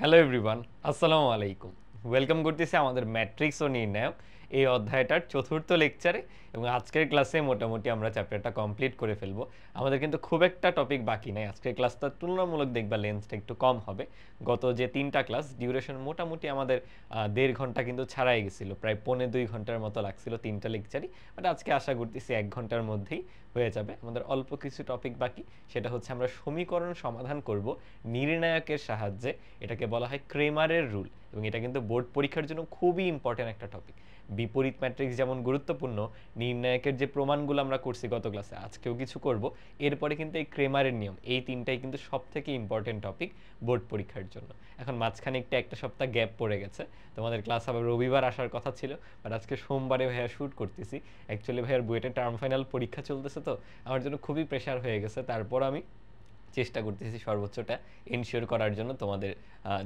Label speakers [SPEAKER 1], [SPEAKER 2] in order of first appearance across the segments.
[SPEAKER 1] Hello everyone, আসসালামু আলাইকুম। Welcome করতেছি আমাদের ম্যাট্রিক্স ও নির্ণায়ক এই অধ্যায়টার চতুর্থ লেকচারে। এবং আজকের ক্লাসে মোটামুটি আমরা চ্যাপ্টারটা কমপ্লিট করে ফেলবো। আমাদের কিন্তু খুব একটা টপিক বাকি নেই। আজকের ক্লাসটা তুলনামূলক দেখবা লেন্থটা একটু কম হবে। গত যে তিনটা ক্লাস ডিউরেশন মোটামুটি আমাদের 1.5 ঘন্টা কিন্তু ছাড়াই গেছিলো, প্রায় 1.25 ঘন্টার মতো লাগছিল তিনটা লেকচারই। বাট আজকে আশা করতেছি 1 ঘন্টার মধ্যেই হয়ে যাবে। আমাদের অল্প কিছু টপিক বাকি, সেটা হচ্ছে আমরা সমীকরণ সমাধান করব নির্ণায়কের সাহায্যে। এটাকে বলা হয় ক্রেমারের রুল, এবং এটা কিন্তু বোর্ড পরীক্ষার জন্য খুবই ইম্পর্টেন্ট একটা টপিক। বিপরীত ম্যাট্রিক্স যেমন গুরুত্বপূর্ণ, নির্ণায়কের যে প্রমাণগুলো আমরা করছি গত ক্লাসে, আজকেও কিছু করব। এরপরে কিন্তু এই ক্রেমারের নিয়ম, এই তিনটাই কিন্তু সব থেকে ইম্পর্টেন্ট টপিক বোর্ড পরীক্ষার জন্য। এখন মাঝখানে একটা সপ্তাহ গ্যাপ পড়ে গেছে, তোমাদের ক্লাস আবার রবিবার আসার কথা ছিল, বাট আজকে সোমবারে ভাইয়া শ্যুট করতেছি। অ্যাকচুয়ালি ভাইয়ার বুয়েটের টার্ম ফাইনাল পরীক্ষা চলতেছে, তো আমার জন্য খুবই প্রেশার হয়ে গেছে। তারপর আমি চেষ্টা করতেছি সর্বোচ্চটা এনশিওর করার জন্য তোমাদের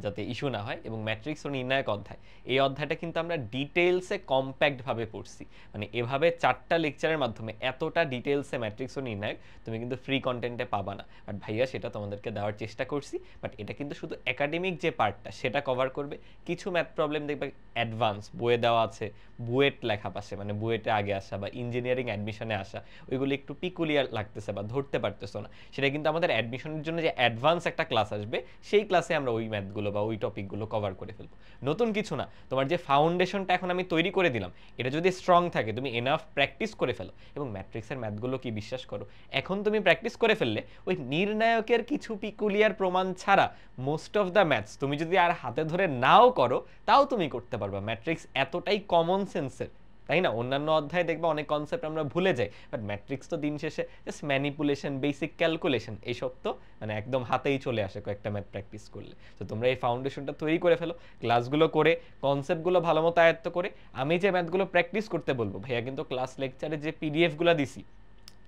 [SPEAKER 1] যাতে ইস্যু না হয়। এবং ম্যাট্রিক্স ও নির্ণায়ক অধ্যায়, এই অধ্যায়টা কিন্তু আমরা ডিটেলসে কম্প্যাক্টভাবে পড়ছি। মানে এভাবে 4টা লেকচারের মাধ্যমে এতটা ডিটেলসে ম্যাট্রিক্স ও নির্ণায়ক তুমি কিন্তু ফ্রি কন্টেন্টে পাবা না। বাট ভাইয়া সেটা তোমাদেরকে দেওয়ার চেষ্টা করছি। বাট এটা কিন্তু শুধু একাডেমিক যে পার্টটা সেটা কভার করবে। কিছু ম্যাথ প্রবলেম দেখবে অ্যাডভান্স বইয়ে দেওয়া আছে, বুয়েট লেখা পাশে, মানে বুয়েটে আগে আসা বা ইঞ্জিনিয়ারিং অ্যাডমিশনে আসা, ওইগুলো একটু পিকুলিয়ার লাগতেছে বা ধরতে পারতেছো না, সেটা কিন্তু আমাদের অ্যাডমিশনের জন্য যে অ্যাডভান্স একটা ক্লাস আসবে সেই ক্লাসে আমরা ওই ম্যাথগুলো বা ওই টপিকগুলো কভার করে ফেলবো। নতুন কিছু না, তোমার যে ফাউন্ডেশনটা এখন আমি তৈরি করে দিলাম, এটা যদি স্ট্রং থাকে, তুমি এনাফ প্র্যাকটিস করে ফেলো, এবং ম্যাট্রিক্সের ম্যাথগুলো কি বিশ্বাস করো, এখন তুমি প্র্যাকটিস করে ফেললে ওই নির্ণায়কের কিছু পিকুলিয়ার প্রমাণ ছাড়া মোস্ট অফ দ্য ম্যাথস তুমি যদি আর হাতে ধরে নাও করো, তাও তুমি করতে পারবা। ম্যাট্রিক্স এতটাই কমন সেন্সের, তাই না? অন্যান্য অধ্যায়ে দেখবা অনেক কনসেপ্ট আমরা ভুলে যাই, বাট ম্যাট্রিক্স তো দিন শেষে জাস্ট ম্যানিপুলেশন, বেসিক ক্যালকুলেশন, এইসব তো মানে একদম হাতেই চলে আসে কয়েকটা ম্যাথ প্র্যাকটিস করলে। তো তোমরা এই ফাউন্ডেশনটা তৈরি করে ফেলো, ক্লাসগুলো করে, কনসেপ্টগুলো ভালো মতো আয়ত্ত করে। আমি যে ম্যাথগুলো প্র্যাকটিস করতে বলবো, ভাইয়া কিন্তু ক্লাস লেকচারে যে পিডিএফগুলো দিছি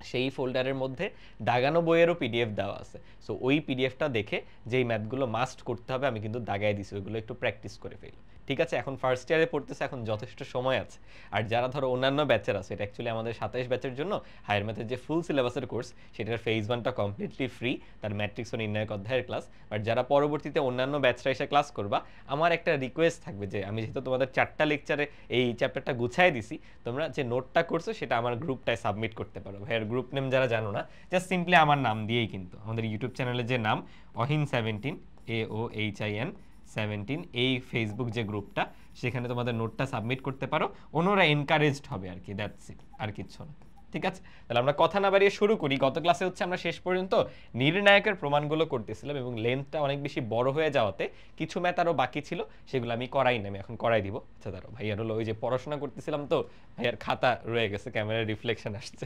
[SPEAKER 1] সেই ফোল্ডারের মধ্যে দাগানো বইয়েরও পিডিএফ দেওয়া আছে। সো ওই পিডিএফটা দেখে যেই ম্যাথগুলো মাস্ট করতে হবে আমি কিন্তু দাগায় দিছি, ওইগুলো একটু প্র্যাকটিস করে ফেলো। ঠিক আছে? এখন ফার্স্ট ইয়ারে পড়তেছে, এখন যথেষ্ট সময় আছে। আর যারা ধরো অন্যান্য ব্যাচের আছে, এটা অ্যাকচুয়ালি আমাদের 27 ব্যাচের জন্য হায়ার ম্যাথের যে ফুল সিলেবাসের কোর্স, সেটার ফেজ 1টা কমপ্লিটলি ফ্রি, তার ম্যাট্রিক্স ও নির্ণায়ক অধ্যায়ের ক্লাস। বাট যারা পরবর্তীতে অন্যান্য ব্যাচরা এসে ক্লাস করবা, আমার একটা রিকোয়েস্ট থাকবে যে আমি যেহেতু তোমাদের 4টা লেকচারে এই চ্যাপ্টারটা গুছাই দিছি, তোমরা যে নোটটা করছো সেটা আমার গ্রুপটায় সাবমিট করতে পারো। ভাইয়ের গ্রুপ নেম যারা জানো না, জাস্ট সিম্পলি আমার নাম দিয়েই, কিন্তু আমাদের ইউটিউব চ্যানেলের যে নাম অহিন17, AOHIN 17, এই ফেসবুক যে গ্রুপটা, সেখানে তোমাদের নোটটা সাবমিট করতে পারো। অন্যরা এনকারেজড হবে আর কি, দ্যাটস ইট, আর কিচ্ছু না। ঠিক আছে, তাহলে আমরা কথা না বাড়িয়ে শুরু করি। গত ক্লাসে হচ্ছে আমরা শেষ পর্যন্ত নির্ণায়কের প্রমাণগুলো করতেছিলাম, এবং লেন্থটা অনেক বেশি বড় হয়ে যাওয়াতে কিছু ম্যাথ আরও বাকি ছিল, সেগুলো আমি করাই না, আমি এখন করাই দিব। আচ্ছা দাঁড়ো, ভাইয়ার হলো ওই যে পড়াশোনা করতেছিলাম, তো ভাইয়ার খাতা রয়ে গেছে, ক্যামেরার রিফ্লেকশন আসছে,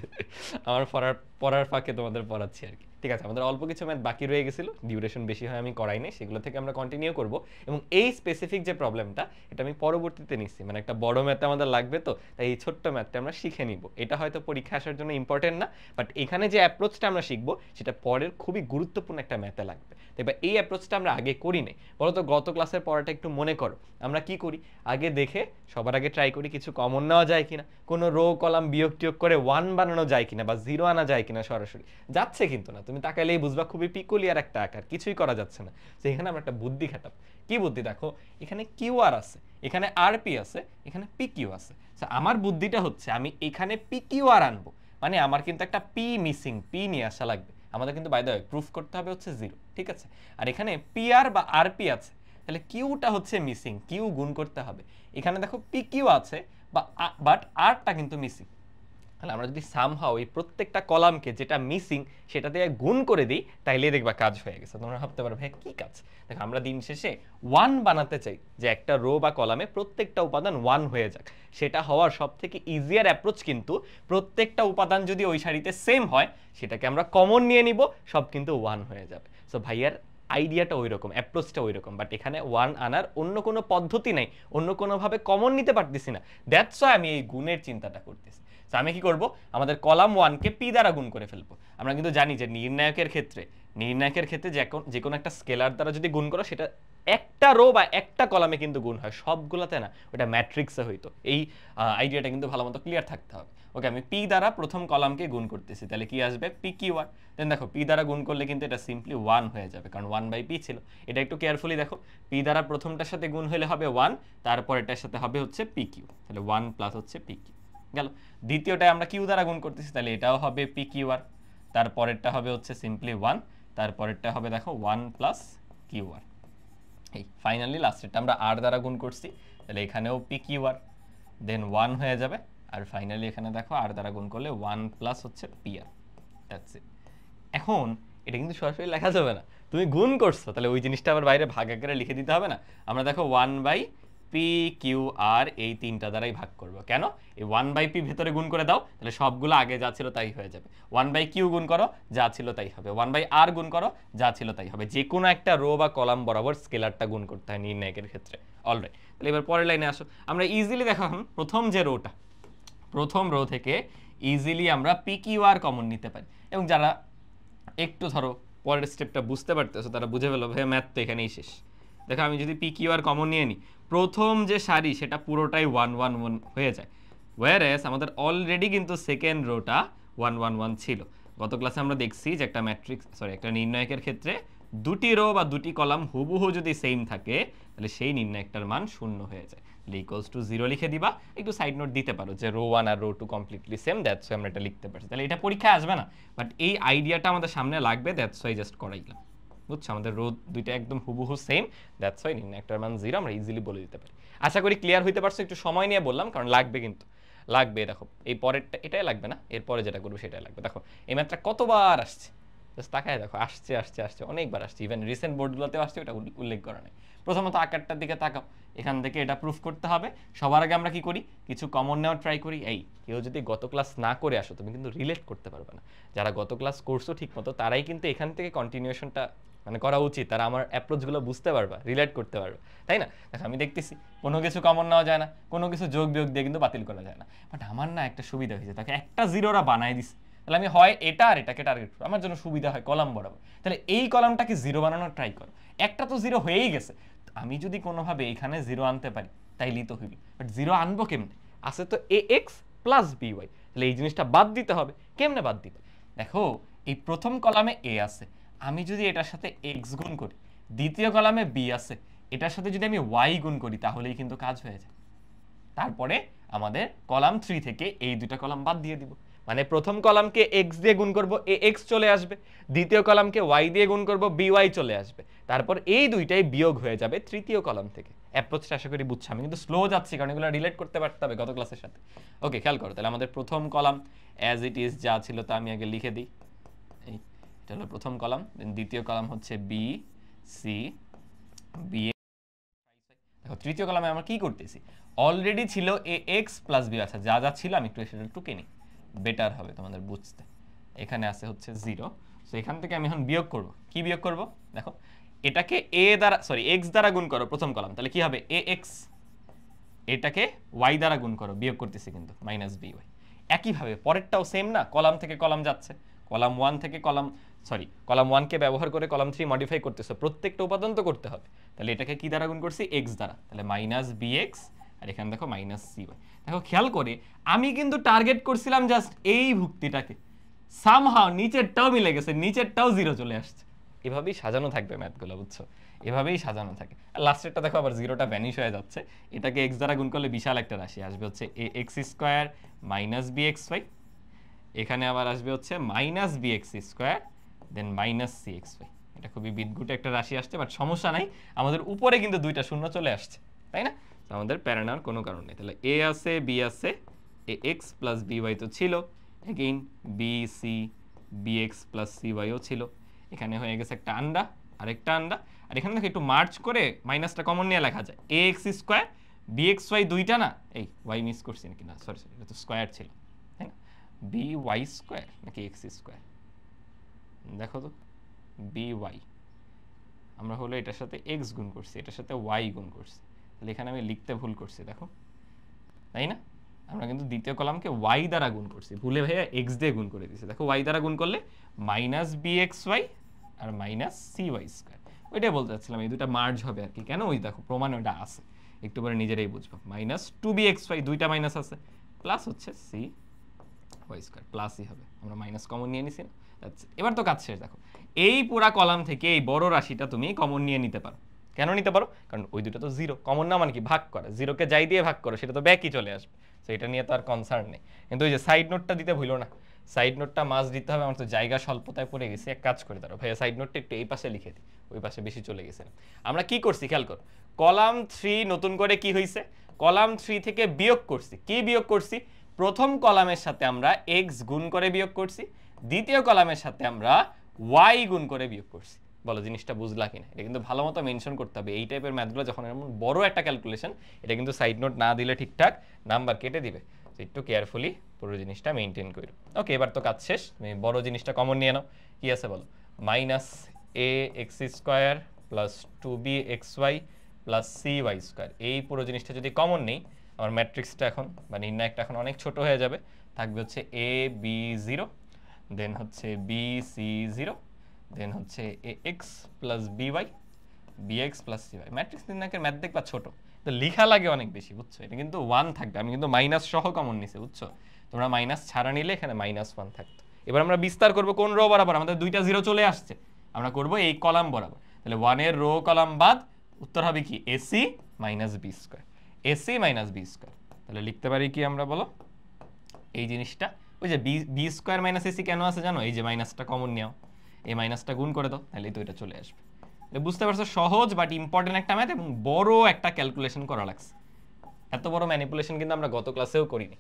[SPEAKER 1] আমার পড়ার ফাঁকে তোমাদের পড়াচ্ছি আর কি। ঠিক আছে, আমাদের অল্প কিছু ম্যাথ বাকি রয়ে গেছিল, ডিউরেশন বেশি হয় আমি করাই নাই, সেগুলো থেকে আমরা কন্টিনিউ করব। এবং এই স্পেসিফিক যে প্রবলেমটা, এটা আমি পরবর্তীতে নিচ্ছি, মানে একটা বড় ম্যাথ আমাদের লাগবে, তো তাই এই ছোট্ট ম্যাথটা আমরা শিখে নিব। এটা হয়তো পরীক্ষা আসার জন্য ইম্পর্টেন্ট না, বাট এখানে যে অ্যাপ্রোচটা আমরা শিখবো সেটা পরের খুবই গুরুত্বপূর্ণ একটা ম্যাথে লাগবে। এবার এই অ্যাপ্রোচটা আমরা আগে করি নাই, বলতো গত ক্লাসের পড়াটা একটু মনে করো। আমরা কি করি, আগে দেখে সবার আগে ট্রাই করি কিছু কমন নেওয়া যায় কিনা, কোনো রো কলাম বিয়োগ টিয়োগ করে 1 বানানো যায় কিনা, বা 0 আনা যায় কিনা। সরাসরি যাচ্ছে কিন্তু না, তুমি তাকাইলেই বুঝবা খুবই পিকুলিয়ার একটা আকার, কিছুই করা যাচ্ছে না। তো এখানে আমরা একটা বুদ্ধি খাটাব। কি বুদ্ধি? দেখো, এখানে কিউ আর আছে, এখানে আর পি আছে, এখানে পি কিউ আছে। আমার বুদ্ধিটা হচ্ছে আমি এখানে পি কিউ আর আনবো, মানে আমার কিন্তু একটা পি মিসিং, পি নিয়ে আসা লাগবে। আমাদের কিন্তু বাই দ্য ওয়ে প্রুফ করতে হবে হচ্ছে 0, ঠিক আছে? আর এখানে পি আর বা আর পি আছে, তাহলে কিউটা হচ্ছে মিসিং, কিউ গুণ করতে হবে। এখানে দেখো পি কিউ আছে, বাট আরটা কিন্তু মিসিং। তাহলে আমরা যদি সামহাও এই প্রত্যেকটা কলামকে যেটা মিসিং সেটা দিয়ে গুণ করে দিই, তাইলে দেখবা কাজ হয়ে গেছে। তোমরা ভাবতে পারো ভাই কি কাজ? দেখো, আমরা দিন শেষে 1 বানাতে চাই, যে একটা রো বা কলামে প্রত্যেকটা উপাদান 1 হয়ে যাক। সেটা হওয়ার সব থেকে ইজিয়ার অ্যাপ্রোচ কিন্তু প্রত্যেকটা উপাদান যদি ওই সারিতে সেম হয়, সেটাকে আমরা কমন নিয়ে নিব, সব কিন্তু 1 হয়ে যাবে। সো ভাইয়ার আইডিয়াটা ওই রকম, অ্যাপ্রোচটা ওই রকম, বাট এখানে 1 আনার অন্য কোনো পদ্ধতি নাই, অন্য কোনোভাবে কমন নিতে পারতেছি না। দ্যাটস ওয়াই আমি এই গুণের চিন্তাটা করতেছি। তো আমি কি করব, আমাদের কলাম 1 কে পি দ্বারা গুণ করে ফেলবো। আমরা কিন্তু জানি যে নির্ণায়কের ক্ষেত্রে নির্ণায়কের ক্ষেত্রে যে কোনো একটা স্কেলার দ্বারা যদি গুণ করো সেটা একটা রো বা একটা কলামে কিন্তু গুণ হয়, সবগুলোতে না, ওটা ম্যাট্রিক্সে হইতো। এই আইডিয়াটা কিন্তু ভালো মতো ক্লিয়ার থাকতে হবে। ওকে, আমি পি দ্বারা প্রথম কলামকে গুণ করতেছি, তাহলে কি আসবে? P Q R. দেন দেখো পি দ্বারা গুণ করলে কিন্তু এটা সিম্পলি 1 হয়ে যাবে, কারণ 1/p ছিল। এটা একটু কেয়ারফুলি দেখো, পি দ্বারা প্রথমটার সাথে গুণ হলে হবে 1, তারপর এটার সাথে হবে হচ্ছে পি কিউ, তাহলে 1 প্লাস হচ্ছে পি কিউ গেল। দ্বিতীয়টায় আমরা কিউ দ্বারা গুণ করতেছি, তাহলে এটাও হবে পি কিউ আর, তারপরেরটা হবে হচ্ছে সিম্পলি 1, তারপরেরটা হবে দেখো 1 প্লাস কিউ আর। এই ফাইনালি লাস্টেরটা আমরা আর দ্বারা গুণ করছি, তাহলে এখানেও পি কিউ আর, দেন 1 হয়ে যাবে, আর ফাইনালি এখানে দেখো আর দ্বারা গুণ করলে 1 প্লাস হচ্ছে পি আর। That's it. এখন এটা কিন্তু সরাসরি লেখা যাবে না, তুমি গুণ করছো, তাহলে ওই জিনিসটা আবার বাইরে ভাগ আকারে লিখে দিতে হবে না। আমরা দেখো 1/p কিউ আর এই তিনটা দ্বারাই ভাগ করব। কেন? এই 1/p ভেতরে গুণ করে দাও, তাহলে সবগুলো আগে যা ছিল তাই হয়ে যাবে। 1/q গুণ করো, যা ছিল তাই হবে। 1/r গুণ করো, যা ছিল তাই হবে। যে কোনো একটা রো বা কলাম বরাবর স্কেলারটা গুণ করতে হয় নির্ণায়কের ক্ষেত্রে। অলরাইট, তাহলে এবার পরের লাইনে আসো। আমরা ইজিলি দেখো এখন প্রথম যে রোটা, প্রথম রো থেকে ইজিলি আমরা পি কিউ আর কমন নিতে পারি। এবং যারা একটু ধরো পরের স্টেপটা বুঝতে পারতেছো তারা বুঝে ফেলো ভাই ম্যাথ তো এখানেই শেষ। দেখো আমি যদি পি কিউ আর কমন নিয়ে নিই, প্রথম যে সারি সেটা পুরোটাই 1 1 1 হয়ে যায়, ওয়ারএস আমাদের অলরেডি কিন্তু সেকেন্ড রোটা 1 1 1 ছিল। গত ক্লাসে আমরা দেখছি যে একটা ম্যাট্রিক্স একটা নির্ণায়কের ক্ষেত্রে দুটি রো বা দুটি কলাম হুবহু যদি সেম থাকে তাহলে সেই নির্ণায়কটার মান 0 হয়ে যায়। ইকুয়ালস টু 0 লিখে দিবা। একটু সাইড নোট দিতে পারো যে রো 1 আর row 2 completely same, that's why আমরা এটা লিখতে পারছি। তাহলে এটা পরীক্ষায় আসবে না, বাট এই আইডিয়াটা আমাদের সামনে লাগবে, দ্যাটস ওয়াই জাস্ট করাইলাম। বুঝছো, আমাদের রো দুইটা একদম হুবহু সেম, দ্যাটস ওয়াই নির্ণায়কটার মান 0 আমরা ইজিলি বলে দিতে পারি। আশা করি ক্লিয়ার হইতে পারছো। একটু সময় নিয়ে বললাম কারণ লাগবে, কিন্তু লাগবে। দেখো এই পরেরটা এটাই লাগবে না, এরপরে যেটা করবো সেটাই লাগবে। দেখো এই ম্যাথটা কতবার আসছে, জাস্ট তাকায় দেখো, আসছে আসছে আসছে, অনেকবার আসছে। ইভেন রিসেন্ট বোর্ডগুলোতেও আসছে, ওটা উল্লেখ করা নেই। প্রথমত আকারটার দিকে তাকাও, এখান থেকে এটা প্রুফ করতে হবে। সবার আগে আমরা কি করি, কিছু কমন নেওয়ার ট্রাই করি। এই কেউ যদি গত ক্লাস না করে আসো তুমি কিন্তু রিলেট করতে পারবে না। যারা গত ক্লাস করছো ঠিক মতো তারাই কিন্তু এখান থেকে কন্টিনিউশনটা মানে করা উচিত, তারা আমার অ্যাপ্রোচগুলো বুঝতে পারবা, রিলেট করতে পারবে, তাই না? দেখো আমি দেখতেছি কোনো কিছু কমন নেওয়া যায় না, কোনো কিছু যোগ বিয়োগ দিয়ে কিন্তু বাতিল করা যায় না। বাট আমার না একটা সুবিধা হয়েছে, তাকে একটা জিরোরা বানায় দিছে, তাহলে আমি হয় এটা আর এটাকে টার্গেট করবো, আমার জন্য সুবিধা হয় কলাম বরাবর। তাহলে এই কলামটাকে জিরো বানানোর ট্রাই করো। একটা তো জিরো হয়েই গেছে, আমি যদি কোনোভাবে এখানে জিরো আনতে পারি তাইলেই তো হইল। বাট জিরো আনবো কেমনে? আছে তো এ এক্স প্লাস বি ওয়াই, তাহলে এই জিনিসটা বাদ দিতে হবে। কেমনে বাদ দিতে? দেখো এই প্রথম কলামে এ আছে, আমি যদি এটার সাথে এক্স গুণ করি, দ্বিতীয় কলামে বি আছে, এটার সাথে যদি আমি ওয়াই গুণ করি তাহলেই কিন্তু কাজ হয়ে যায়। তারপরে আমাদের কলাম 3 থেকে এই দুটো কলাম বাদ দিয়ে দিব। মানে প্রথম কলামকে এক্স দিয়ে গুণ করব, এ এক্স চলে আসবে। দ্বিতীয় কলামকে ওয়াই দিয়ে গুণ করব, বি ওয়াই চলে আসবে। তারপর এই দুইটাই বিয়োগ হয়ে যাবে তৃতীয় কলাম থেকে। অ্যাপ্রোচটা আশা করি বুঝছো। আমি কিন্তু স্লো যাচ্ছি কারণ এগুলো রিলেট করতে পারতে হবে গত ক্লাসের সাথে। ওকে, খেয়াল করো। তাহলে আমাদের প্রথম কলাম অ্যাজ ইট ইজ যা ছিল তা আমি আগে লিখে দিই। এই এটা হলো প্রথম কলাম। দেন দ্বিতীয় কলাম হচ্ছে বি সি বি। দেখো তৃতীয় কলামে আমরা কি করতেছি, অলরেডি ছিল এ এক্স প্লাস বি। আচ্ছা যা যা ছিল আমি একটু সেটা টুকে নিই, বেটার হবে তোমাদের বুঝতে। এখানে আছে হচ্ছে 0, সো এখান থেকে আমি এখন বিয়োগ করব। কি বিয়োগ করব? দেখো এটাকে এ দ্বারা এক্স দ্বারা গুণ করো প্রথম কলাম, তাহলে কি হবে এ এক্স। এটাকে ওয়াই দ্বারা গুণ করো, বিয়োগ করতেছি কিন্তু মাইনাস বি ওয়াই। একইভাবে পরেরটাও সেম না, কলাম থেকে কলাম যাচ্ছে, কলাম 1 থেকে কলাম 1কে ব্যবহার করে কলাম 3 মডিফাই করতেছে, প্রত্যেকটা উপাদান তো করতে হবে। তাহলে এটাকে কি দ্বারা গুণ করছি? এক্স দ্বারা, তাহলে মাইনাস বি এক্স, আর এখানে দেখো মাইনাস সি ওয়াই। দেখো খেয়াল করে আমি কিন্তু টার্গেট করছিলাম জাস্ট এই ভুক্তিটাকে, সামহাও নিচেরটাও মিলে গেছে, নিচেরটাও 0 চলে আসছে। এভাবেই সাজানো থাকবে ম্যাথগুলো, বুঝছো? এভাবেই সাজানো থাকে। আর লাস্টেরটা দেখো আবার 0টা ভ্যানিশ হয়ে যাচ্ছে। এটাকে এক্স দ্বারা গুণ করলে বিশাল একটা রাশি আসবে, হচ্ছে A X square minus B X Y. এখানে আবার আসবে হচ্ছে minus B X square then minus C X Y. এটা খুবই বিদঘুটে একটা রাশি আসছে, বাট সমস্যা নাই, আমাদের উপরে কিন্তু দুইটা শূন্য চলে আসছে, তাই না? আমাদের প্যারা নেওয়ার কোনো কারণ নেই। তাহলে এ আছে বি আছে, A X plus B Y তো ছিল, again B C B X plus C ওয়াইও ছিল। এখানে হয়ে গেছে একটা আন্ডা, আরেকটা আন্ডা। আর এখানে দেখো একটু মার্চ করে মাইনাসটা কমন নিয়ে লেখা যায়, A X square B X Y দুইটা না, এই ওয়াই মিস করছি নাকি, না সরি এটা তো স্কোয়ার ছিল, তাই না? বি ওয়াই স্কোয়ার নাকি এক্স স্কোয়ার, দেখো তো বি ওয়াই, আমরা হলো এটার সাথে এক্স গুণ করছি, এটার সাথে ওয়াই গুণ করছি, তাহলে এখানে আমি লিখতে ভুল করছি, দেখো, তাই না? আমরা কিন্তু দ্বিতীয় কলামকে ওয়াই দ্বারা গুণ করছি, ভুলে ভাইয়া এক্স দিয়ে গুণ করে দিয়েছি। দেখো ওয়াই দ্বারা গুণ করলে মাইনাস বি এক্স ওয়াই আর মাইনাস সি ওয়াই স্কোয়ার। ওইটাই বলতে চাচ্ছিলাম, এই দুটা মার্জ হবে আর কি। কেন? ওই দেখো প্রমাণে ওটা আছে, একটু পরে নিজেরাই বুঝবো। মাইনাস 2bxy, দুইটা মাইনাস আছে, প্লাস হচ্ছে সি ওয়াই স্কোয়ার, প্লাসই হবে, আমরা মাইনাস কমন নিয়ে নিছি না। এবার তো কাজ শেষ। দেখো এই পুরা কলাম থেকে এই বড় রাশিটা তুমি কমন নিয়ে নিতে পারো। কেন নিতে পারো? কারণ ওই দুটো তো জিরো, কমন না মানে কি ভাগ করা, জিরোকে যাই দিয়ে ভাগ করো সেটা তো ব্যাকই চলে আসবে, তো এটা নিয়ে তো আর কনসার্ন নেই। কিন্তু ওই যে সাইড নোটটা দিতে ভুলো না, সাইড নোটটা মাস দিতে হবে। আমার তো জায়গা স্বল্পতায় পড়ে গেছি, এক কাজ করে দাঁড়ো ভাইয়া, সাইড নোটটা একটু এই পাশে লিখে দিই, ওই পাশে বেশি চলে গেছে। আমরা কি করছি খেয়াল কর, কলাম 3 নতুন করে কি হয়েছে, কলাম 3 থেকে বিয়োগ করছি। কি বিয়োগ করছি? প্রথম কলামের সাথে আমরা এক্স গুণ করে বিয়োগ করছি, দ্বিতীয় কলামের সাথে আমরা ওয়াই গুণ করে বিয়োগ করছি। বলো জিনিসটা বুঝলা কিনা? এটা কিন্তু ভালো মতো মেনশন করতে হবে। এই টাইপের ম্যাথগুলো যখন এমন বড় একটা ক্যালকুলেশন, এটা কিন্তু সাইড নোট না দিলে ঠিকঠাক নাম্বার কেটে দিবে। তো একটু কেয়ারফুলি পুরো জিনিসটা মেনটেন করো। ওকে, এবার তো কাজ শেষ, তুমি বড় জিনিসটা কমন নিয়ে নাও। কি আছে বলো? Minus A X square plus 2bxy plus C Y square. এই পুরো জিনিসটা যদি কমন নেই, আমার ম্যাট্রিক্সটা এখন বা নির্ণায়কটা এখন অনেক ছোট হয়ে যাবে। থাকবে হচ্ছে এ বি জিরো, দেন হচ্ছে বি সি জিরো, দেন হচ্ছে A X plus B Y B X plus C Y. Matrix নির্ণায়কের ম্যাথ দেখবা ছোট, তো লেখা লাগে অনেক বেশি, বুঝছো? এটা কিন্তু 1 থাকবে, আমি কিন্তু মাইনাস সহ কমন নিছি, বুঝছো? তোমরা মাইনাস ছাড়া নিলে এখানে -1 থাকতো। এবার আমরা বিস্তার করব কোন রো বরাবর? আমাদের দুইটা জিরো চলে আসছে, আমরা করব এই কলাম বরাবর। তাহলে 1 এর রো কলাম বাদ, উত্তর হবে কি? AC minus B square, AC minus B square. তাহলে লিখতে পারি কি আমরা বলো? এই জিনিসটা ওই যে বি স্কোয়ার মাইনাস এসি কেন আছে জানো? এই যে মাইনাসটা কমন নেও, এই মাইনাসটা গুণ করে দাও, তাহলে তো এটা চলে আসবে। বুঝতে পারছো? সহজ বাট ইম্পর্টেন্ট একটা ম্যাথ এবং বড় একটা ক্যালকুলেশন করা লাগছে। এত বড় ম্যানিপুলেশন কিন্তু আমরা গত ক্লাসেও করিনি,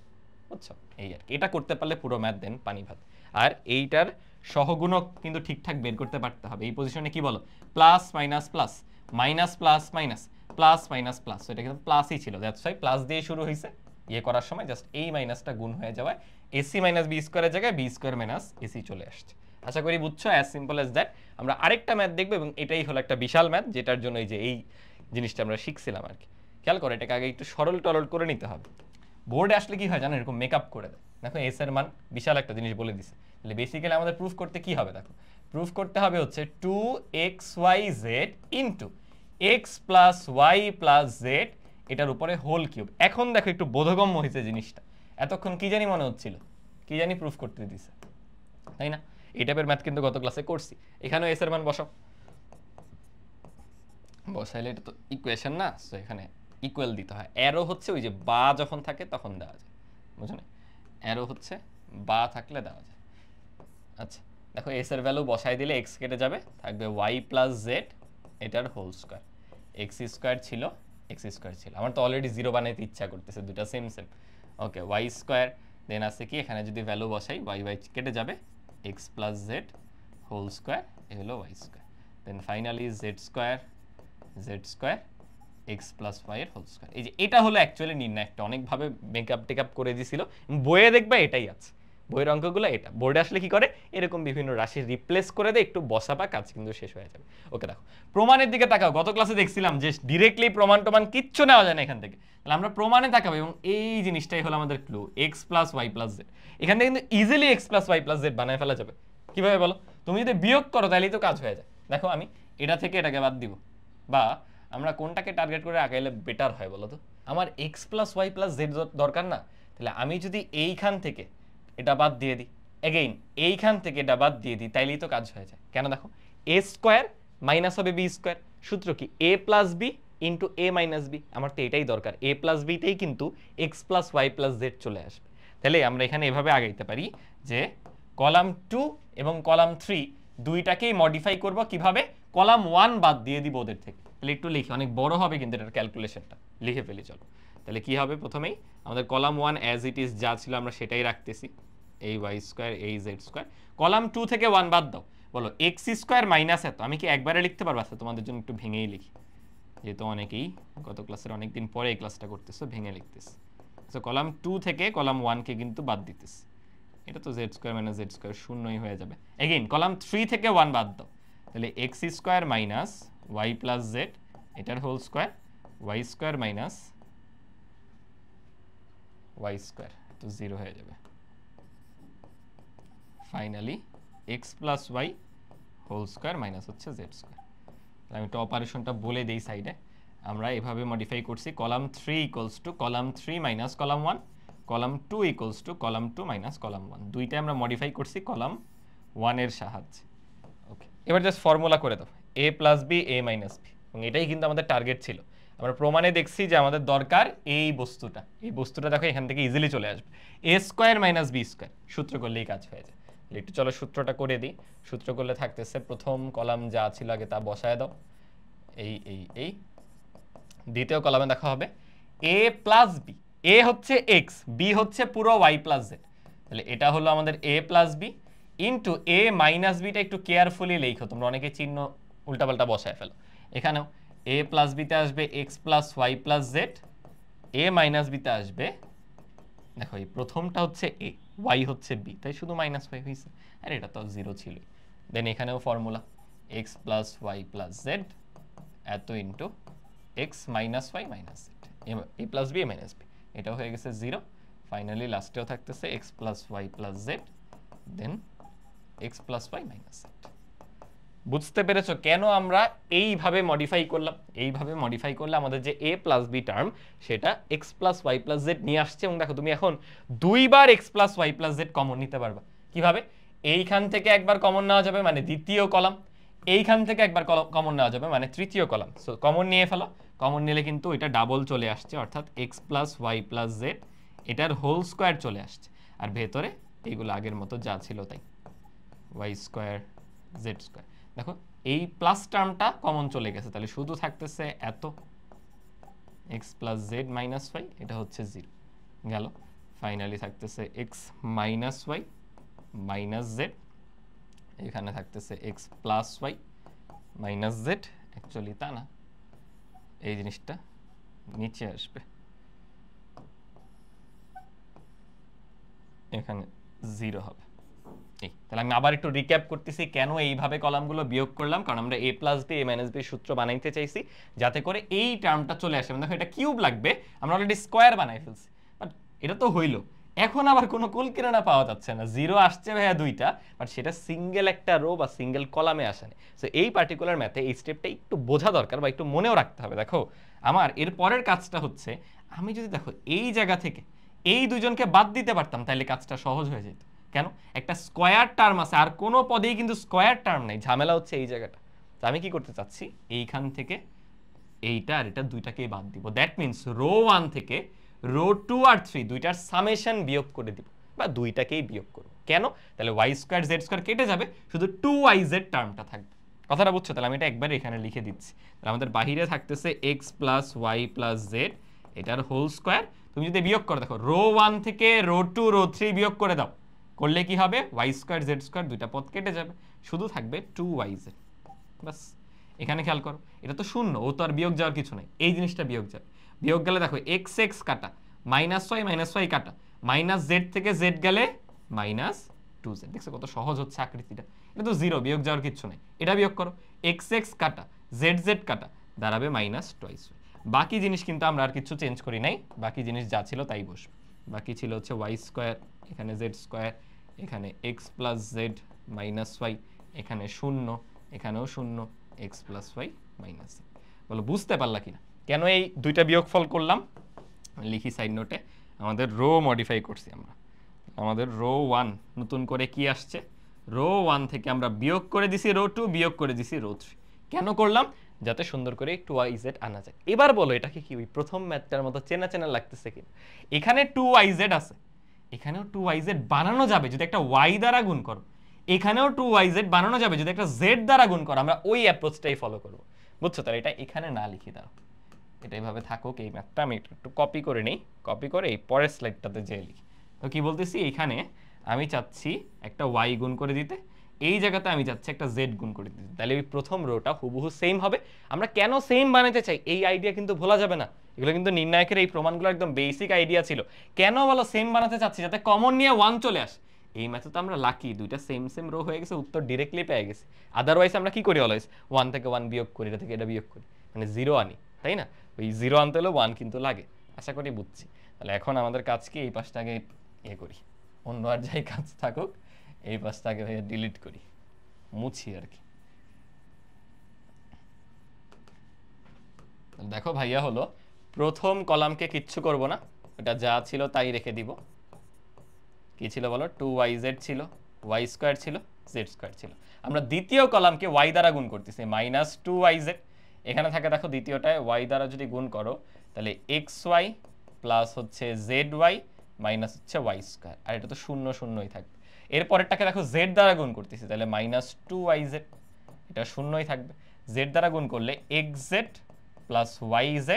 [SPEAKER 1] বুঝছো? এই আর কি, এটা করতে পারলে পুরো ম্যাথ দেন পানি ভাত। আর এইটার সহগুণক কিন্তু ঠিকঠাক বের করতে পারতে হবে। এই পজিশনে কি বলো? Plus minus plus, minus plus minus, plus minus plus, এটা কিন্তু প্লাসই ছিল, দ্যাটস ওয়াই প্লাস দিয়ে শুরু হয়েছে। ইয়ে করার সময় জাস্ট এই মাইনাসটা গুণ হয়ে যাওয়ায় এসি মাইনাস বি স্কোয়ারের জায়গায় বি স্কোয়ার মাইনাস এসি চলে আসছে। আশা করি বুঝছো, অ্যাজ সিম্পল অ্যাজ দ্যাট। আমরা আরেকটা ম্যাথ দেখবো এবং এটাই হলো একটা বিশাল ম্যাথ, যেটার জন্য এই যে এই জিনিসটা আমরা শিখছিলাম আর কি। খেয়াল করো, এটাকে আগে একটু সরল টরল করে নিতে হবে। বোর্ডে আসলে কি হয় জানো? এরকম মেকআপ করে দেয়। দেখো এস এর মান বিশাল একটা জিনিস বলে দিছে। তাহলে বেসিক্যালি আমাদের প্রুফ করতে কি হবে? দেখো প্রুফ করতে হবে হচ্ছে 2xyz into X plus Y plus Z, এটার উপরে হোল কিউব। এখন দেখো একটু বোধগম্য হয়েছে জিনিসটা। এতক্ষণ কি জানি মনে হচ্ছিল, কি জানি প্রুফ করতে দিছে, তাই না? এই টাইপের ম্যাথ কিন্তু গত ক্লাসে করছি। এখানেও এস এর মান বসাও, বসাইলে এটা তো ইকুয়েশন না, সো এখানে ইকুয়াল দিতে হয়। অ্যারো হচ্ছে ওই যে বা যখন থাকে তখন দেওয়া যায়, বুঝো না? অ্যারো হচ্ছে বা থাকলে দেওয়া যায়। আচ্ছা দেখো এস এর ভ্যালু বসাই দিলে এক্স কেটে যাবে, থাকবে ওয়াই প্লাস জেড, এটার হোল স্কোয়ার। এক্স স্কোয়ার ছিল, এক্স স্কোয়ার ছিল, আমার তো অলরেডি জিরো বানাইতে ইচ্ছা করতেছে, দুটা সেম সেম। ওকে, ওয়াই স্কোয়ার, দেন আছে কি এখানে যদি ভ্যালু বসাই ওয়াই ওয়াই কেটে যাবে, X plus Z whole square, A হলো Y square. Then finally Z square, Z square X plus Y এর হোল স্কোয়ার। এই যে এটা হলো অ্যাকচুয়ালি নির্ণায়কটা, অনেকভাবে মেকআপ টেকআপ করে দিছিল, বইয়ে দেখবা এটাই আছে, বইয়ের অঙ্কগুলো এটা। বোর্ডে আসলে কি করে? এরকম বিভিন্ন রাশি রিপ্লেস করে দেয়, একটু বসাবা, কাজ কিন্তু শেষ হয়ে যাবে। ওকে দেখো প্রমাণের দিকে তাকাও। গত ক্লাসে দেখছিলাম যে ডিরেক্টলি প্রমাণ টমান কিচ্ছু নেওয়া যায় না এখান থেকে, তাহলে আমরা প্রমাণে তাকাবো এবং এই জিনিসটাই হলো আমাদের clue, X plus Y plus Z. এখান থেকে কিন্তু easily X plus Y plus Z বানায় ফেলা যাবে। কিভাবে বলো? তুমি যদি বিয়োগ করো তাহলেই তো কাজ হয়ে যায়। দেখো আমি এটা থেকে এটাকে বাদ দিব, বা আমরা কোনটাকে টার্গেট করে আগাইলে বেটার হয় বলো তো? আমার X plus Y plus Z দরকার না, তাহলে আমি যদি এইখান থেকে এটা বাদ দিয়ে দিই, এগেইন এইখান থেকে এটা বাদ দিয়ে দিই, তাইলেই তো কাজ হয়ে যায়। কেন? দেখো এ স্কোয়ার মাইনাস হবে বি স্কোয়ার, সূত্র কি? A plus B into A minus B. আমার তো এটাই দরকার, এ প্লাস বিতেই কিন্তু X plus Y plus Z চলে আসবে। তাহলে আমরা এখানে এভাবে আগাইতে পারি যে কলাম 2 এবং কলাম 3 দুইটাকেই মডিফাই করব। কিভাবে? কলাম 1 বাদ দিয়ে দিব ওদের থেকে। তাহলে একটু লিখি, অনেক বড় হবে কিন্তু এটার ক্যালকুলেশনটা, লিখে ফেলি চলো। তাহলে কি হবে? প্রথমেই আমাদের কলাম 1 অ্যাজ ইট ইজ যা ছিল আমরা সেটাই রাখতেছি, এই ওয়াই স্কোয়ার এই জেড স্কোয়ার। কলাম 2 থেকে 1 বাদ দাও, বলো এক্স স্কোয়ার মাইনাস এত। আমি কি একবারে লিখতে পারবো? আচ্ছা তোমাদের জন্য একটু ভেঙেই লিখি, যেহেতু অনেকেই গত ক্লাসের অনেকদিন পরে এই ক্লাসটা করতেছো, ভেঙে লিখতেছি। তো কলাম 2 থেকে কলাম 1 কে কিন্তু বাদ দিতেছি, এটা তো Z square minus Z square শূন্যই হয়ে যাবে। এগেইন কলাম 3 থেকে 1 বাদ দাও, তাহলে X square minus Y plus Z, এটার whole square, Y square minus Y square, তো 0 হয়ে যাবে। Finally X plus Y whole square minus হচ্ছে জেড স্কোয়ার। আমি একটা অপারেশনটা বলে দিই সাইডে। আমরা এভাবে মডিফাই করছি column 3 equals to column 3 minus column 1, column 2 equals to column 2 minus column 1, দুইটাই আমরা মডিফাই করছি কলাম 1 এর সাহায্যে। ওকে, এবার জাস্ট ফর্মুলা করে দাও a plus B A minus B, এবং এটাই কিন্তু আমাদের টার্গেট ছিল। আমরা প্রমাণে দেখছি যে আমাদের দরকার এই বস্তুটা দেখো এখান থেকে ইজিলি চলে আসবে, এ স্কোয়ার মাইনাস বি স্কোয়ার, সূত্র করলেই কাজ হয়ে যায়। একটু চলো সূত্রটা করে দিই। সূত্র করলে থাকতেছে প্রথম কলাম যা ছিল আগে তা বসায় দাও, এই দ্বিতীয় কলামে দেখা হবে a প্লাস বি, এ হচ্ছে এক্স, বি হচ্ছে পুরো ওয়াই প্লাস জেড, তাহলে এটা হলো আমাদের a plus B into A minus বিটা একটু কেয়ারফুলি লেখো, তোমরা অনেকে চিহ্ন উল্টাপাল্টা বসায় ফেলো। এখানেও a প্লাস বিতে আসবে X plus Y plus Z, A minus বিতে আসবে, দেখো এই প্রথমটা হচ্ছে a, y হচ্ছে b, তাই শুধু মাইনাস ওয়াই হয়েছে, আর এটা তো জিরো ছিল। দেন এখানেও formula X plus Y plus Z এত into X minus Y minus Z, A plus B A minus B, এটাও হয়ে গেছে জিরো। ফাইনালি লাস্টেও থাকতেছে X plus Y plus Z then X plus Y minus Z. বুঝতে পেরেছো কেন আমরা এইভাবে মডিফাই করলাম? এইভাবে মডিফাই করলে আমাদের যে a প্লাস বি টার্ম সেটা X plus Y plus Z নিয়ে আসছে, এবং দেখো তুমি এখন দুইবার X plus Y plus Z common নিতে পারবা। কিভাবে? এইখান থেকে একবার কমন নেওয়া যাবে মানে দ্বিতীয় কলাম, এইখান থেকে একবার কমন নেওয়া যাবে মানে তৃতীয় কলাম। সো কমন নিয়ে ফেলো, কমন নিলে কিন্তু এটা ডাবল চলে আসছে, অর্থাৎ X plus Y plus Z এটার হোল স্কোয়ার চলে আসছে, আর ভেতরে এইগুলো আগের মতো যা ছিল তাই, ওয়াই স্কোয়ার জেড স্কোয়ার। দেখো এই প্লাস টার্মটা কমন চলে গেছে, তাহলে শুধু থাকতেছে এত X plus Z minus Y, এটা হচ্ছে জিরো গেল। ফাইনালি থাকতেছে X minus Y minus Z, এখানে থাকতেছে X plus Y minus Z, actually তা না, এই জিনিসটা নিচে আসবে, এখানে জিরো হবে। তাহলে আমি আবার একটু রিক্যাপ করতেছি কেন এইভাবে কলামগুলো বিয়োগ করলাম, কারণ আমরা a plus B A minus B সূত্র বানাইতে চাইছি যাতে করে এই টার্মটা চলে আসে। দেখো এটা কিউব লাগবে, আমরা অলরেডি স্কোয়ার বানাই ফেলছি, বাট এটা তো হইলো, এখন আবার কোনো কুল কিরানা পাওয়া যাচ্ছে না, জিরো আসছে ভাইয়া দুইটা, বাট সেটা সিঙ্গেল একটা রো বা সিঙ্গেল কলামে আসে না। সো এই পার্টিকুলার ম্যাথে এই স্টেপটা একটু বোঝা দরকার বা একটু মনেও রাখতে হবে। দেখো আমার এর পরের কাজটা হচ্ছে, আমি যদি দেখো এই জায়গা থেকে এই দুজনকে বাদ দিতে পারতাম তাহলে কাজটা সহজ হয়ে যেত। কেন? একটা স্কোয়ার টার্ম আছে, আর কোনো পদেই কিন্তু স্কোয়ার টার্ম নেই, ঝামেলা হচ্ছে এই জায়গাটা। তো আমি কি করতে চাচ্ছি, এইখান থেকে এইটা আর এটা দুইটাকেই বাদ দিব, দ্যাট মিনস রো 1 থেকে রো 2 আর 3 দুইটার সামেশন বিয়োগ করে দিব, বা দুইটাকেই বিয়োগ করব। কেন? তাহলে ওয়াই স্কোয়ার জেড স্কোয়ার কেটে যাবে, শুধু 2yz টার্মটা থাকবে। কথাটা বুঝছো? তাহলে আমি এটা একবার এখানে লিখে দিচ্ছি। তাহলে আমাদের বাহিরে থাকতেছে X plus Y plus Z, এটার হোল স্কোয়ার। তুমি যদি বিয়োগ করো, দেখো রো 1 থেকে রো 2 রো 3 বিয়োগ করে দাও, করলে কি হবে, ওয়াই স্কোয়ার জেড স্কোয়ার দুইটা পদ কেটে যাবে, শুধু থাকবে 2yz। বাস, এখানে খেয়াল করো, এটা তো শূন্য, ও তো আর বিয়োগ যাওয়ার কিছু নাই, এই জিনিসটা বিয়োগ যাবে। বিয়োগ গেলে দেখো এক্স এক্স কাটা, মাইনাস ওয়াই কাটা, মাইনাস জেড থেকে জেড গেলে মাইনাস 2z। দেখছো কত সহজ হচ্ছে আকৃতিটা, এটা তো জিরো, বিয়োগ যাওয়ার কিছু নাই। এটা বিয়োগ করো, এক্স এক্স কাটা, জেড জেড কাটা, দাঁড়াবে মাইনাস টুয়াইস ওয়াই। বাকি জিনিস কিন্তু আমরা আর কিছু চেঞ্জ করি নাই, বাকি জিনিস যা ছিল তাই বসবে। বাকি ছিল হচ্ছে ওয়াই স্কোয়ার, এখানে জেড স্কোয়ার, এখানে X plus Z minus Y, এখানে শূন্য, এখানেও শূন্য, X plus Y minus Z. বলো বুঝতে পারলা কিনা কেন এই দুইটা বিয়োগফল করলাম? লিখি সাইড নোটে, আমাদের রো মডিফাই করছি আমরা, আমাদের রো 1 নতুন করে কি আসছে, রো 1 থেকে আমরা বিয়োগ করে দিছি রো 2, বিয়োগ করে দিছি রো 3। কেন করলাম? যাতে সুন্দর করে 2yz আনা যায়। এবার বলো এটাকে কি ওই প্রথম ম্যাথটার মতো চেনা চেনা লাগতেছে কিনা? এখানে 2yz আছে, এখানেও 2yz বানানো যাবে যদি একটা y দ্বারা গুণ করো, এখানেও 2yz বানানো যাবে যদি একটা z দ্বারা গুণ করো। আমরা ওই অ্যাপ্রোচটাই ফলো করব, বুঝছো? তাহলে এটা এখানে না লিখি দাও, এটা এইভাবে থাকুক। এই ম্যাথটা আমি একটু কপি করে নিই, কপি করে এই পরের স্লাইডটাতে যেয়ে লিখি। তো কি বলতেছি, এইখানে আমি চাচ্ছি একটা y গুণ করে দিতে, এই জায়গাতে আমি চাচ্ছি একটা z গুণ করে দিতে, তাহলে ওই প্রথম রোটা হুবহু সেম হবে। আমরা কেন সেম বানাতে চাই এই আইডিয়া কিন্তু ভোলা যাবে না, এগুলো কিন্তু নির্ণায়কের এই প্রমাণগুলো একদম বেসিক আইডিয়া ছিল। কেন বলো সেম বানাতে চাচ্ছি? যাতে কমন নিয়ে 1 চলে আসে। এই ম্যাথে আমরা লাকি, দুইটা সেম সেম রো হয়ে গেছে, উত্তর ডিরেক্টলি পেয়ে গেছি। আদারওয়াইজ আমরা কি করি অলওয়েজ, 1 থেকে 1 বিয়োগ করি, এটা থেকে এটা বিয়োগ করি, মানে 0 আনি, তাই না? ওই 0 আনতে হলে 1 কিন্তু লাগে। আশা করি বুঝছি। তাহলে এখন আমাদের কাজ কি, এই পাশটাকে ইয়ে করি, অন্য আর যাই কাজ থাকুক এই পাশটাকে ভাইয়া ডিলিট করি, মুছি আর কি। দেখো ভাইয়া হলো প্রথম কলামকে কিচ্ছু করব না, এটা যা ছিল তাই রেখে দিব। কি ছিল বলো? 2yz ছিল, y স্কয়ার ছিল, z স্কয়ার ছিল। আমরা দ্বিতীয় কলামকে y দ্বারা গুণ করতেছি, -2yz। এখানে থাকে দেখো দ্বিতীয়টায় y দ্বারা যদি গুণ করো তাহলে xy প্লাস হচ্ছে zy মাইনাস হচ্ছে y স্কয়ার, আর এটা তো শূন্য শূন্যই থাকবে। এরপরেরটাকে দেখো z দ্বারা গুণ করতেছি, তাহলে -2yz, এটা শূন্যই থাকবে। z দ্বারা গুণ করলে xz plus yz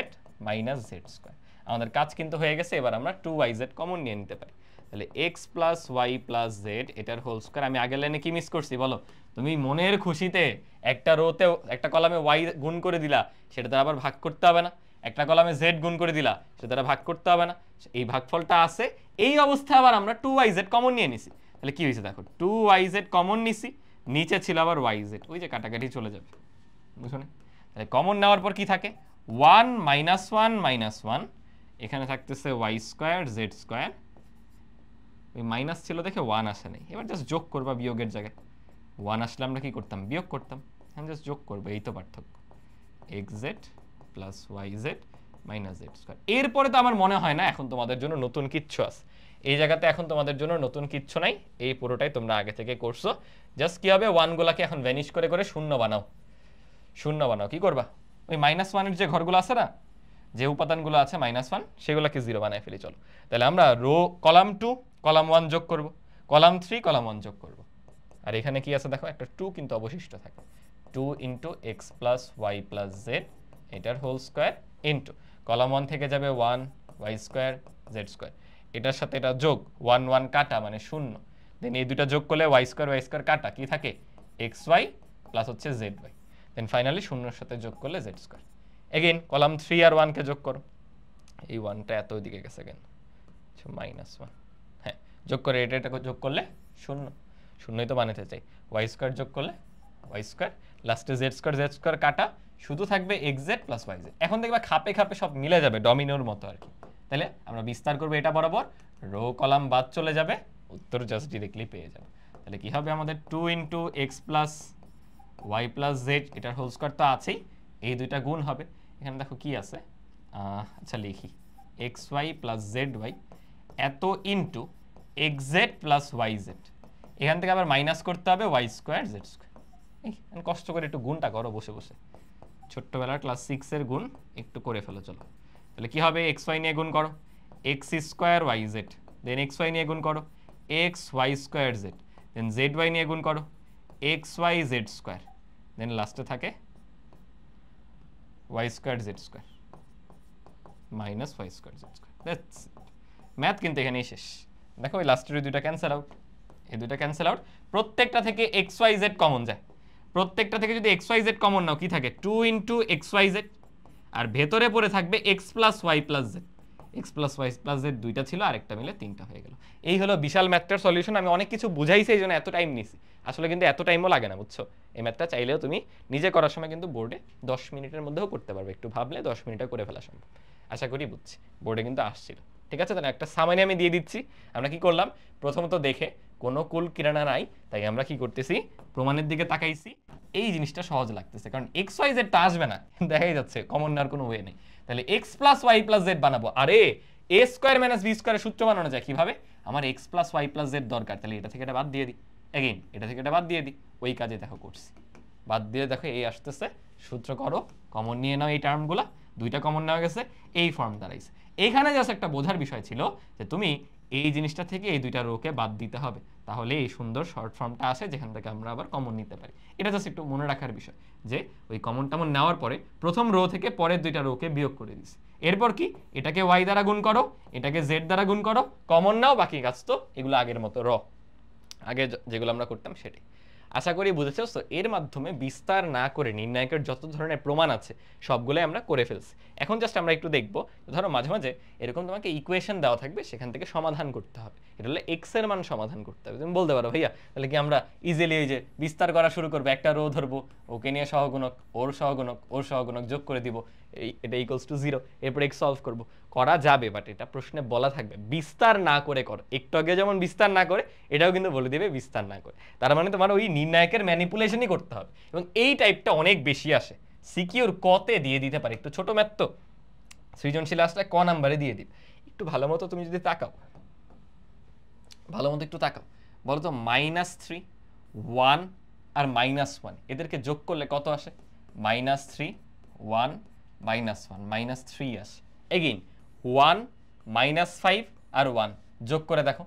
[SPEAKER 1] minus z square. আমাদের কাজ কিন্তু হয়ে গেছে, এবার আমরা 2yz কমন নিয়ে নিতে পারি। তাহলে x plus Y plus Z এটার হোল স্কয়ার। আমি আগের লাইনে কি মিস করছি বলো? তুমি মনের খুশিতে একটা রোতে একটা কলামে ওয়াই গুণ করে দিলা, সেটা দ্বারা আবার ভাগ করতে হবে না। একটা কলামে জেড গুণ করে দিলা, সেটা দ্বারা ভাগ করতে হবে না। এই ভাগফলটা আছে, এই অবস্থায় আবার আমরা 2yz কমন নিয়ে নিছি। তাহলে কি হয়েছে দেখো, 2yz কমন নিছি, নিচে ছিল আবার yz, ওই যে কাটাকাটি চলে যাবে, বুঝছো না? তাহলে কমন নেওয়ার পর কি থাকে? 1 -1 -1, এখানে থাকতেছে y স্কয়ার জেড স্কয়ার। ওই মাইনাস ছিল দেখে 1 আসে নাই, এবার জাস্ট যোগ করবা বিয়োগের জায়গায়। 1 আসলে আমরা কি করতাম? বিয়োগ করতাম। আমি জাস্ট যোগ করবো, এই তো পার্থক্য, xz plus yz minus Z square. এরপরে তো আমার মনে হয় না এখন তোমাদের জন্য নতুন কিচ্ছু আছে এই জায়গাতে, এখন তোমাদের জন্য নতুন কিচ্ছু নাই, এই পুরোটাই তোমরা আগে থেকে করছো। জাস্ট কি হবে, 1 গুলাকে এখন ভ্যানিশ করে করে শূন্য বানাও, শূন্য বানাও। কি করবা? ওই -1 এর যে ঘরগুলো আছে না, যে উপাদানগুলো আছে -1, সেগুলোকে 0 বানায় ফেলি। চলো তাহলে আমরা রো কলাম 2 কলাম 1 যোগ করব, কলাম 3 কলাম 1 যোগ করব। আর এখানে কি আছে দেখো, একটা 2 কিন্তু অবশিষ্ট থাকে। 2 into X plus Y plus Z, এটার হোল স্কয়ার, ইন্টু কলাম 1 থেকে যাবে 1 ওয়াই স্কয়ার জেড স্কয়ার, এটার সাথে এটা যোগ, 1 1 কাটা মানে 0, দেন এই দুটো যোগ করলে ওয়াই স্কয়ার কাটা কি থাকে, এক্স ওয়াই প্লাস হচ্ছে জেড ওয়াই, দেন ফাইনালি 0 এর সাথে যোগ করলে জেড স্কয়ার। এগেইন কলাম 3 আর 1 কে যোগ করো, এই 1টা এত দিকে গেছে কেন, -1, হ্যাঁ যোগ করে এটাকে যোগ করলে 0, শূন্যই তো বানাতে চাই। ওয়াই স্কয়ার যোগ করলে ওয়াই স্কয়ার, লাস্টে জেড স্কয়ার কাটা, শুধু থাকবে xz প্লাস yz। এখন দেখবা খাপে খাপে সব মিলে যাবে ডমিনোর মতো আর কি। তাহলে আমরা বিস্তার করবো এটা বরাবর, রো কলাম বাদ চলে যাবে, উত্তর জাস্ট ডিরেক্টলি পেয়ে যাবে। তাহলে কি হবে আমাদের 2 into X plus Y plus Z, এটার হোল স্কয়ার তো আছেই, এই দুইটা গুণ হবে। এখানে দেখো কি আছে, আচ্ছা লিখি, X Y plus Z Y এত ইন্টু xz প্লাস yz, এখান থেকে আবার মাইনাস করতে হবে ওয়াই স্কোয়ার জেড স্কোয়ার। কষ্ট করে একটু গুণটা করো বসে বসে, ছোট্টবেলার ক্লাস 6 এর গুণ একটু করে ফেলো। চলো তাহলে কি হবে, এক্স ওয়াই নিয়ে গুণ করো, X square Y Z, then X Y নিয়ে গুণ করো, X Y square Z, then Z Y নিয়ে গুণ করো, X Y Z square, then লাস্টে থাকে Y square Z square minus Y square Z square. That's math কিন্তু এখানেই শেষ। দেখো ওই লাস্টের দুইটা ক্যান্সেল আউট, এই দুইটা ক্যান্সেল আউট, প্রত্যেকটা থেকে এক্স ওয়াই জেড কমন যায়। প্রত্যেকটা থেকে যদি এক্স ওয়াই জেড কমন নাও, কি থাকে, 2 ইন্টু এক্স ওয়াই জেড, আর ভেতরে পড়ে থাকবে X plus Y plus Z. X plus Y plus Z দুইটা ছিল, আরেকটা মিলে 3টা হয়ে গেল। এই হলো বিশাল ম্যাথটার সলিউশন। আমি অনেক কিছু বুঝাইছি, এই জন্য এত টাইম নিছি, আসলে কিন্তু এত টাইমও লাগে না, বুঝছো? এই ম্যাথটা চাইলেও তুমি নিজে করার সময় কিন্তু বোর্ডে 10 মিনিটের মধ্যেও করতে পারবে, একটু ভাবলে 10 মিনিটে করে ফেলা সম্ভব। আশা করি বুঝছি, বোর্ডে কিন্তু আসছিল। ঠিক আছে, তাহলে একটা সামান্য আমি দিয়ে দিচ্ছি। আমরা কি করলাম, প্রথমত দেখে কোনো কুল কিরানা নাই, তাই আমরা কি করতেছি, প্রমাণের দিকে তাকাইছি। এই জিনিসটা সহজ লাগতেছে, কারণ এক্স ওয়াই জেডটা আসবে না, দেখাই যাচ্ছে কমন নেওয়ার কোনো ওয়ে নেই। তাহলে X plus Y plus Z বানাবো, আরে এ স্কোয়ার মাইনাস বি স্কোয়ারের সূত্র বানানো যায় কিভাবে, আমার X plus Y plus Z দরকার, তাহলে এটা থেকে এটা বাদ দিয়ে দিই, এগেইন এটা থেকে এটা বাদ দিয়ে দিই, ওই কাজে দেখো করছি, বাদ দিয়ে দেখো এই আসতেছে, সূত্র করো, কমন নিয়ে নাও এই টার্মগুলা, দুইটা কমন নেওয়া গেছে, এই ফর্ম দাঁড়াইছে। এইখানে জাস্ট একটা বোঝার বিষয় ছিল যে তুমি এই জিনিসটা থেকে এই দুইটা রোকে বাদ দিতে হবে, তাহলে এই সুন্দর শর্ট ফর্মটা আসে, যেখান থেকে আমরা আবার কমন নিতে পারি। এটা জাস্ট একটু মনে রাখার বিষয় যে ওই কমন টামন নেওয়ার পরে প্রথম রো থেকে পরের দুইটা রোকে বিয়োগ করে দিছি। এরপর কি, এটাকে ওয়াই দ্বারা গুণ করো, এটাকে জেড দ্বারা গুণ করো, কমন নাও, বাকি কাজ তো এগুলো আগের মতো আগে যেগুলো আমরা করতাম সেটাই। আশা করি বুঝেছো। তো এর মাধ্যমে বিস্তার না করে নির্ণায়কের যত ধরনের প্রমাণ আছে সবগুলোই আমরা করে ফেলছি। এখন জাস্ট আমরা একটু দেখবো, ধরো মাঝে মাঝে এরকম তোমাকে ইকুয়েশন দেওয়া থাকবে, সেখান থেকে সমাধান করতে হবে, এটা হলো এক্স এর মান সমাধান করতে হবে। তুমি বলতে পারো ভাইয়া তাহলে কি আমরা ইজিলি ওই যে বিস্তার করা শুরু করবো, একটা রো ধরবো, ওকে নিয়ে সহগুণক, ওর সহগুণক, ওর সহগুণক যোগ করে দিব, এটা ইকুয়ালস টু 0, এরপর এক্স সলভ করবো, করা যাবে, বাট এটা প্রশ্নে বলা থাকবে বিস্তার না করে করো। একটু আগে যেমন বিস্তার না করে, এটাও কিন্তু বলে দেবে বিস্তার না করে। তার মানে তোমার ওই নির্ণায়কের ম্যানিপুলেশনই করতে হবে, এবং এই টাইপটা অনেক বেশি আসে সিকিউর কতে দিয়ে দিতে পারে, একটু ছোট ম্যাথ তো, সৃজনশীল আসলে ক নাম্বারে দিয়ে দিবে। একটু ভালো মতো তুমি যদি তাকাও, ভালো মতো একটু তাকাও, বলো তো -3, 1 আর -1 এদেরকে যোগ করলে কত আসে? -3, 1, -1, -3 আসে। এগেইন 1, -5 আর 1 যোগ করে দেখো,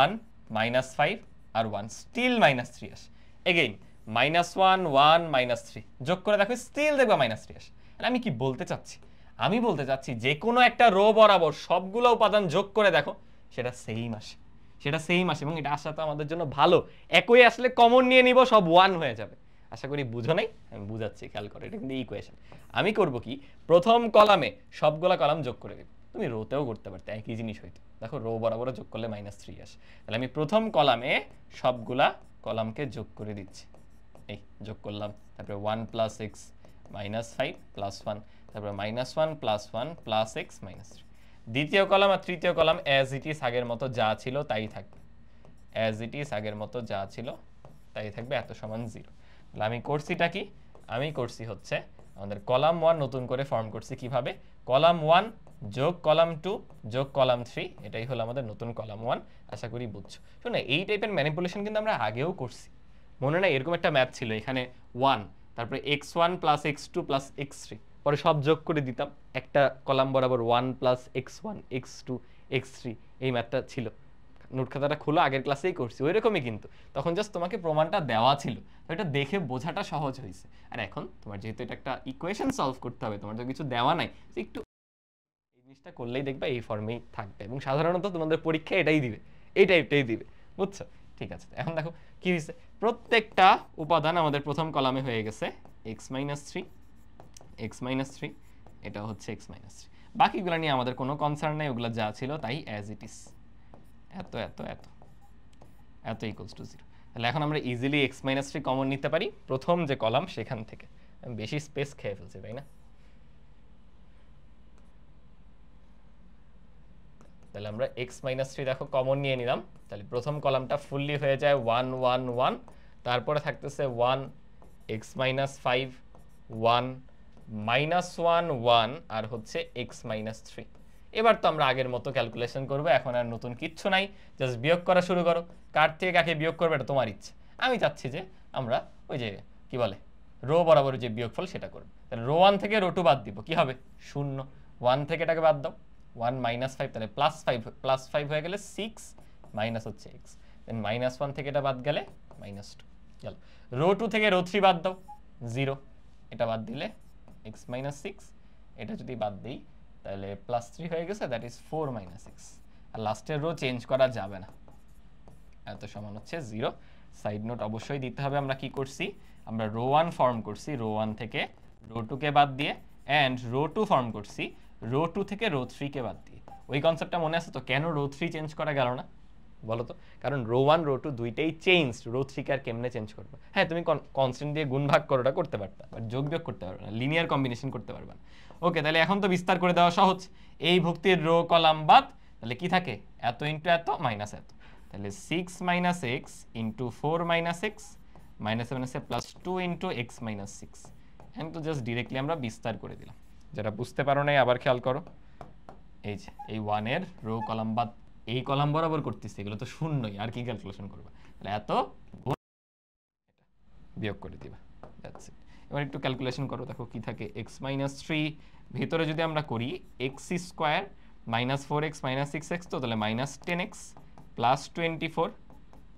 [SPEAKER 1] 1, -5 আর 1 স্টিল -3 আসে। এগেইন -1, 1, -3 যোগ করে দেখো, স্টিল দেখবা -3 আসে। আমি কি বলতে চাচ্ছি? আমি বলতে চাচ্ছি যে কোনো একটা রো বরাবর সবগুলো উপাদান যোগ করে দেখো, সেটা সেম আসে, সেটা সেম আসে, এবং এটা আসা তো আমাদের জন্য ভালো। একই আসলে কমন নিয়ে নিব, সব 1 হয়ে যাবে। আশা করি বুঝো নাই, আমি বুঝাচ্ছি, খেয়াল করো, এটা কিন্তু ইকুয়েশন। আমি করব কি, প্রথম কলামে সবগুলা কলাম যোগ করে দেব। তুমি রোতেও করতে পারতে, একই জিনিস হইতো। দেখো রো বরাবর যোগ করলে -3 আসে। তাহলে আমি প্রথম কলামে সবগুলা কলামকে যোগ করে দিচ্ছি। এই যোগ করলাম, তারপরে 1 + x -5 + 1, তারপরে -1 + 1 + x -3। দ্বিতীয় কলাম আর তৃতীয় কলাম অ্যাজ ইট ইজ আগের মতো যা ছিল তাই থাকবে, অ্যাজ ইট ইজ আগের মতো যা ছিল তাই থাকবে, এত সমান 0। তাহলে আমি করছিটা কি, আমি করছি হচ্ছে আমাদের কলাম 1 নতুন করে ফর্ম করছি কিভাবে, কলাম 1 যোগ কলাম 2 যোগ কলাম 3, এটাই হলো আমাদের নতুন কলাম 1। আশা করি বুঝছো। শোনো, এই টাইপের ম্যানিপুলেশন কিন্তু আমরা আগেও করছি, মনে নাই? এরকম একটা ম্যাথ ছিল, এখানে 1, তারপরে x1 + x2 + x3, পরে সব যোগ করে দিতাম একটা কলাম বরাবর, 1 + x1 x2 x3, এই ম্যাথটা ছিল। নোট খাতাটা খুলো, আগের ক্লাসেই করছি ওইরকমই, কিন্তু তখন জাস্ট তোমাকে প্রমাণটা দেওয়া ছিল, তো এটা দেখে বোঝাটা সহজ হয়েছে। আর এখন তোমার যেহেতু এটা একটা ইকুয়েশন সলভ করতে হবে, তোমার তো কিছু দেওয়া নাই, তো একটু এই জিনিসটা করলেই দেখবা এই ফর্মেই থাকবে, এবং সাধারণত তোমাদের পরীক্ষায় এটাই দিবে, এই টাইপটাই দিবে, বুঝছো? ঠিক আছে, এখন দেখো কি হয়েছে, প্রত্যেকটা উপাদান আমাদের প্রথম কলামে হয়ে গেছে x - 3, x - 3, এটা হচ্ছে x - 3। বাকিগুলো নিয়ে আমাদের কোনো কনসার্ন নেই, ওগুলো যা ছিল তাই অ্যাজ ইট ইজ, এত এত এত এত ইকুয়ালস টু 0। তাহলে এখন আমরা ইজিলি x - 3 কমন নিতে পারি প্রথম যে কলাম সেখান থেকে। আমি বেশি স্পেস খেয়ে ফেলছি, তাই না? তাহলে আমরা x - 3 দেখো কমন নিয়ে নিলাম, তাহলে প্রথম কলামটা ফুললি হয়ে যায় 1 1 1, তারপরে থাকতেছে 1 x - 5 1 -1 1 আর হচ্ছে x - 3। এবার তো আমরা আগের মতো ক্যালকুলেশন করবো, এখন আর নতুন কিচ্ছু নাই, জাস্ট বিয়োগ করা শুরু করো। কার থেকে কাকে বিয়োগ করবে এটা তোমার ইচ্ছা, আমি চাচ্ছি যে আমরা ওই যে কি বলে রো বরাবর যে বিয়োগফল সেটা করব। তাহলে রো 1 থেকে রো 2 বাদ দিব, কি হবে? 0। 1 থেকে এটাকে বাদ দাও, 1 - 5, তাহলে +5 হয়ে গেলে 6 মাইনাস হচ্ছে x, দেন -1 থেকে এটা বাদ গেলে -2 গেল। রো 2 থেকে রো 3 বাদ দাও, 0, এটা বাদ দিলে x - 6, এটা যদি বাদ দিই তাহলে +3 হয়ে গেছে, দ্যাট ইজ 4 - x। আর লাস্টের রো চেঞ্জ করা যাবে না, এত সমান হচ্ছে 0। সাইড নোট অবশ্যই দিতে হবে, আমরা কি করছি, আমরা রো 1 ফর্ম করছি রো 1 থেকে রো 2 কে বাদ দিয়ে, অ্যান্ড রো 2 ফর্ম করছি রো 2 থেকে রো 3 কে বাদ দিয়ে। ওই কনসেপ্টটা মনে আছে তো? কেন রো 3 চেঞ্জ করা গেল না বলো তো? কারণ রো 1 রো 2 দুইটাই চেঞ্জ, রো 3 কে আর কেমনে চেঞ্জ করবে? হ্যাঁ, তুমি কনস্ট্যান্ট দিয়ে গুণ ভাগ করোটা করতে পারতা, বাট যোগ বিয়োগ করতে পারবে না, লিনিয়ার কম্বিনেশন করতে পারবে না। ওকে, তাহলে এখন তো বিস্তার করে দেওয়া সহজ, এই ভুক্তির রো কলাম বাদ, তাহলে কি থাকে, এত ইন্টু এত মাইনাস এত, তাহলে 6 - x ইন্টু 4 - x -7 আছে +2 ইন্টু x - 6। এখন তো জাস্ট ডিরেক্টলি আমরা বিস্তার করে দিলাম। যারা বুঝতে পারো নাই আবার খেয়াল করো, এই যে এই 1 এর রো কলাম বাদ এই কলাম বরাবর করতেছি, এগুলো তো শূন্যই, আর কি ক্যালকুলেশন করবে? তাহলে এত গুণ বিয়োগ করে দিবা, দ্যাটস ইট। এবার একটু ক্যালকুলেশন করো, দেখো কি থাকে, x - 3 ভিতরে যদি আমরা করি x² -4x -6x, তো তাহলে -10x +24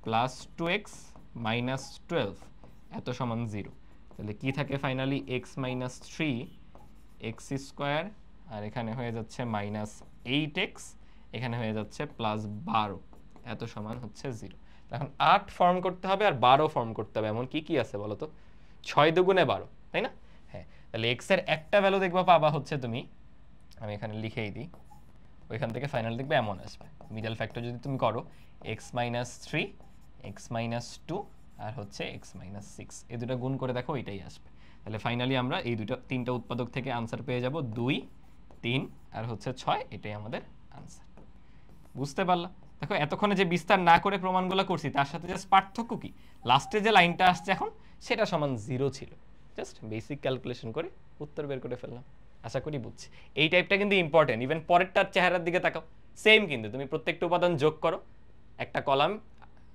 [SPEAKER 1] +2x -12 এত সমান 0। তাহলে কি থাকে ফাইনালি, x - 3 x² আর এখানে হয়ে যাচ্ছে -8x, এখানে হয়ে যাচ্ছে +12 এত সমান হচ্ছে 0। এখন 8 ফর্ম করতে হবে আর 12 ফর্ম করতে হবে, এমন কি কি আছে বলো তো? 6 দুগুণে 12, তাই না? হ্যাঁ, তাহলে x এর একটা ভ্যালু দেখবা পাবা হচ্ছে তুমি, আমি এখানে লিখেই দিই, ওইখান থেকে ফাইনাল দেখবে এমন আসবে। মিডল ফ্যাক্টর যদি তুমি করো x - 3 x - 2 আর হচ্ছে x - 6, এই দুটো গুণ করে দেখো এটাই আসবে। তাহলে ফাইনালি আমরা এই তিনটা উৎপাদক থেকে আনসার পেয়ে যাব 2 3 আর হচ্ছে 6, এটাই আমাদের আনসার। বুঝতে পারলা? দেখো এতক্ষণে যে বিস্তার না করে প্রমাণগুলো করছি তার সাথে জাস্ট পার্থক্য কি, লাস্টে যে লাইনটা আসছে এখন সেটা সমান 0 ছিল, জাস্ট বেসিক ক্যালকুলেশন করে উত্তর বের করে ফেললাম। আশা করি বুঝছি। এই টাইপটা কিন্তু ইম্পর্টেন্ট। ইভেন পরেরটার চেহারার দিকে তাকাও, সেম কিন্তু তুমি প্রত্যেকটা উপাদান যোগ করো, একটা কলাম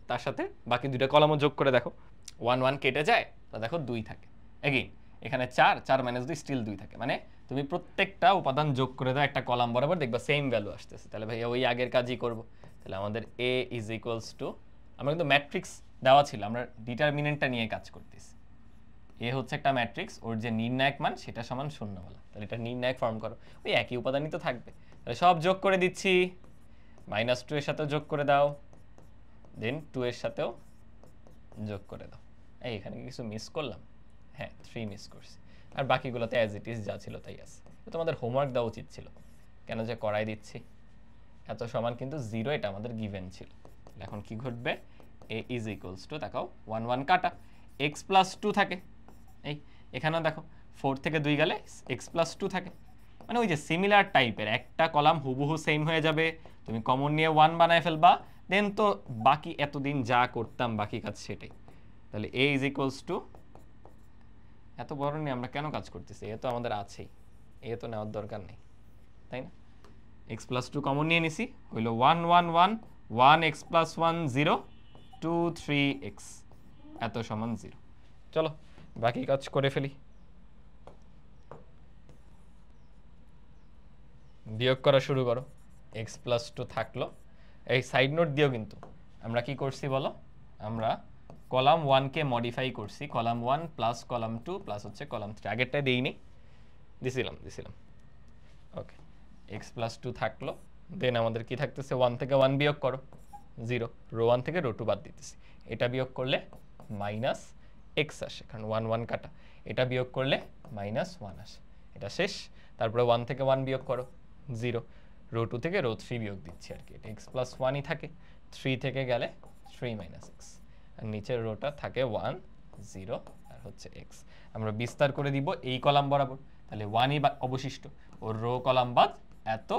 [SPEAKER 1] তার সাথে বাকি দুইটা কলামও যোগ করে দেখো, 1 1 কেটে যায়, তো দেখো 2 থাকে। এগেইন এখানে 4 4 - 2 স্টিল 2 থাকে। মানে তুমি প্রত্যেকটা উপাদান যোগ করে দাও একটা কলাম বরাবর, দেখবা সেম ভ্যালু আসতেছে। তাহলে ভাইয়া ওই আগের কাজই করব। তাহলে আমাদের a ইজ ইকুয়ালস টু, আমরা কিন্তু ম্যাট্রিক্স দেওয়া ছিল, আমরা ডিটারমিনেন্টটা নিয়ে কাজ করতেছি। এ হচ্ছে একটা ম্যাট্রিক্স, ওর যে নির্ণায়ক মান সেটা সমান 0 বলা। তাহলে এটা নির্ণায়ক ফর্ম করো, ওই একই উপাদানই তো থাকবে। তাহলে সব যোগ করে দিচ্ছি, -2 এর সাথেও যোগ করে দাও, দেন 2 এর সাথেও যোগ করে দাও। এই এখানে কিছু মিস করলাম? হ্যাঁ 3 মিস করছি, আর বাকিগুলোতে অ্যাজ ইট ইজ যা ছিল তাই আছে। তোমাদের হোমওয়ার্ক দেওয়া উচিত ছিল, কেন যে করাই দিচ্ছি। এত সমান কিন্তু 0, এটা আমাদের গিভেন ছিল। এখন কি ঘটবে, a ইজ ইকুয়ালস টু, দেখাও 1 1 কাটা, x প্লাস 2 থাকে। এই এখানেও দেখো 4 থেকে 2 গেলে x প্লাস 2 থাকে। মানে ওই যে সিমিলার টাইপের একটা কলাম হুবহু সেম হয়ে যাবে, তুমি কমন নিয়ে 1 বানায় ফেলবা, দেন তো বাকি এতদিন যা করতাম বাকি কাজ সেটাই। তাহলে a ইজ ইকুয়ালস টু, এত বড় নিয়ে আমরা কেন কাজ করতেছি, এ তো আমাদের আছেই, এ তো নেওয়ার দরকার নেই, তাই না? x প্লাস 2 কমন নিয়ে নিছি, হইল 1 1 1 1 x প্লাস 1 0 2 3 x, এত সমান 0। চলো বাকি কাজ করে ফেলি। বিয়োগ করা শুরু করো, x প্লাস 2 থাকলো। এই সাইড নোট দিও কিন্তু, আমরা কি করছি বলো, আমরা কলাম 1 কে মডিফাই করছি, কলাম 1 প্লাস কলাম 2 প্লাস হচ্ছে কলাম 3, আগেরটাই দেইনি, দিছিলাম। ওকে, x প্লাস 2 থাকলো, দেন আমাদের কি থাকতেছে, 1 থেকে 1 বিয়োগ করো 0, রো 1 থেকে রো 2 বাদ দিতেছি, এটা বিয়োগ করলে মাইনাস x আসে, কারণ 1 1 কাটা, এটা বিয়োগ করলে মাইনাস 1 আসে, এটা শেষ। তারপরে 1 থেকে 1 বিয়োগ করো 0, রো 2 থেকে রো 3 বিয়োগ দিচ্ছি আর কি, এটা x প্লাস 1ই থাকে, 3 থেকে গেলে 3 মাইনাস x, আর নিচের রোটা থাকে 1 0 আর হচ্ছে x। আমরা বিস্তার করে দিব এই কলাম বরাবর, তাহলে 1ই অবশিষ্ট, ওর রো কলাম বাদ এত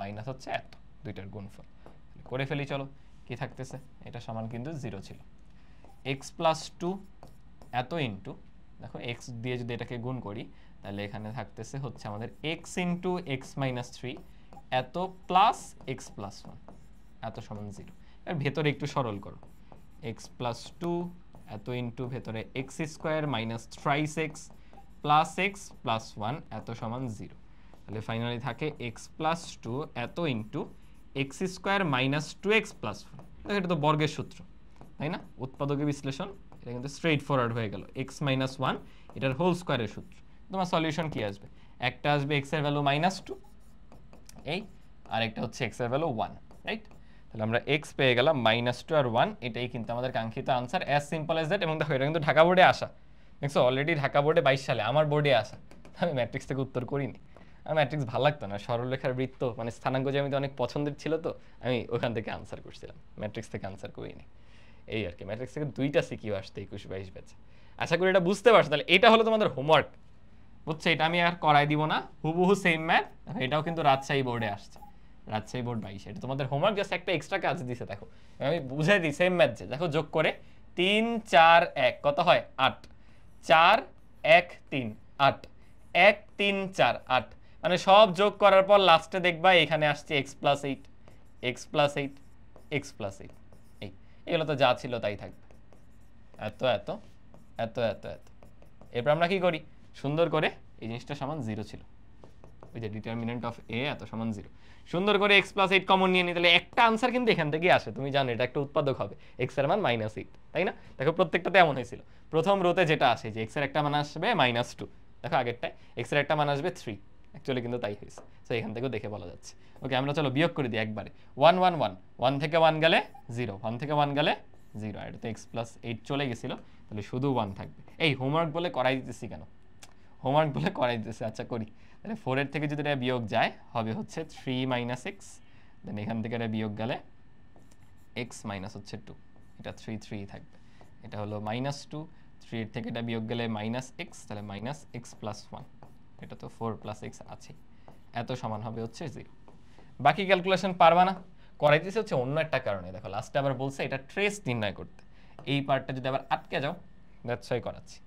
[SPEAKER 1] মাইনাস হচ্ছে এত, দুইটার গুণফল করে ফেলি। চলো কি থাকতেছে, এটা সমান কিন্তু 0 ছিল। x প্লাস 2 এত ইন্টু, দেখো x দিয়ে যদি এটাকে গুণ করি তাহলে এখানে থাকতেছে হচ্ছে আমাদের x ইন্টু x মাইনাস 3 এত প্লাস x প্লাস 1 এত সমান 0। আর ভেতরে একটু সরল করো, x প্লাস 2 এত ইন্টু ভেতরে x square minus thrice x plus x plus 1 এত সমান 0। তাহলে ফাইনালি থাকে x প্লাস 2 এত into x square minus 2x plus 4। এটা তো বর্গের সূত্র, তাই না? উৎপাদকের বিশ্লেষণ, এটা কিন্তু স্ট্রেইট ফরওয়ার্ড হয়ে গেল, x মাইনাস 1 এটার হোল স্কোয়ারের সূত্র। তোমার সলিউশন কি আসবে, একটা আসবে x এর ভ্যালু -2, এই আরেকটা হচ্ছে x এর ভ্যালু 1, রাইট? তাহলে আমরা x পেয়ে গেলাম -2 আর 1, এটাই কিন্তু আমাদের কাঙ্ক্ষিত answer, as simple as that. এবং দেখো এটা কিন্তু ঢাকা বোর্ডে আসা, দেখছো অলরেডি ঢাকা বোর্ডে 22 সালে, আমার বোর্ডে আসা, আমি ম্যাট্রিক্স থেকে উত্তর করিনি। আমার ম্যাট্রিক্স ভালো লাগতো না, সরলরেখার বৃত্ত মানে স্থানাঙ্ক জ্যামিতি অনেক পছন্দের ছিল, তো আমি ওখান থেকে আনসার করছিলাম, ম্যাট্রিক্স থেকে আনসার করিনি। এই আর কি, ম্যাট্রিক্স থেকে 2টা সিকিউ আসতে 21 22 ব্যাচে। আশা করি এটা বুঝতে পারছো। তাহলে এটা হলো তোমাদের হোমওয়ার্ক, বুঝছো? এটা আমি আর করাই দিব না, হুবহু সেম ম্যাথ। এটাও কিন্তু রাজশাহী বোর্ডে আসছে, রাজশাহী বোর্ড 22, এটা তোমাদের হোমওয়ার্ক, জাস্ট একটা এক্সট্রা কাজ দিছে। দেখো আমি বুঝাই দিই, সেম ম্যাথ যে, দেখো যোগ করে 3 4 1 কত হয় 8, 4 1 3 8, 1 3 4 8, মানে সব যোগ করার পর লাস্টে দেখবা এখানে আসছে x plus 8 x plus 8 x plus 8, এগুলো তো যা ছিল তাই থাকবে, এত এত এত এত এত। এরপর আমরা কি করি, সুন্দর করে এই জিনিসটা সমান 0 ছিল, ওই যে ডিটারমিনেন্ট অফ a এত সমান 0, সুন্দর করে x প্লাস 8 কমন নিয়ে নিই, তাহলে একটা আনসার কিন্তু এখান থেকেই আসে। তুমি জানো এটা একটা উৎপাদক হবে, x এর মান -8, তাই না? দেখো প্রত্যেকটাতে এমন হয়েছিল, প্রথম রোতে যেটা আসে যে x এর একটা মান আসবে -2, দেখো আগেরটায় x এর একটা মান আসবে 3, অ্যাকচুয়ালি কিন্তু তাই হয়েছে। সো এখান থেকেও দেখে বলা যাচ্ছে। ওকে, আমরা চলো বিয়োগ করে দিই একবারে, 1 1 1, 1 থেকে 1 গেলে 0, 1 থেকে 1 গেলে 0, আর এটা তো x প্লাস 8 চলে গেছিল, তাহলে শুধু 1 থাকবে। এই হোমওয়ার্ক বলে করাই দিতেছি কেন, হোমওয়ার্ক বলে করাই দিতেছি, আচ্ছা করি। তাহলে 4 এর থেকে যদি এটা বিয়োগ যায় হবে হচ্ছে 3 মাইনাস x, দেন এখান থেকে এটা বিয়োগ গেলে x মাইনাস হচ্ছে 2, এটা 3 3 থাকবে, এটা হলো -2, 3 এর থেকে এটা বিয়োগ গেলে -x, তাহলে -x প্লাস 1, এটা তো 4 প্লাস x আছে, এত সমান হবে হচ্ছে 0। বাকি ক্যালকুলেশন পারবা না, করাইতেছে হচ্ছে অন্য একটা কারণে। দেখো লাস্টে আবার বলছে এটা ট্রেস নির্ণয় করতে, এই পার্টটা যদি আবার আটকে যাও, দ্যাটস ওয়াই করাচ্ছি।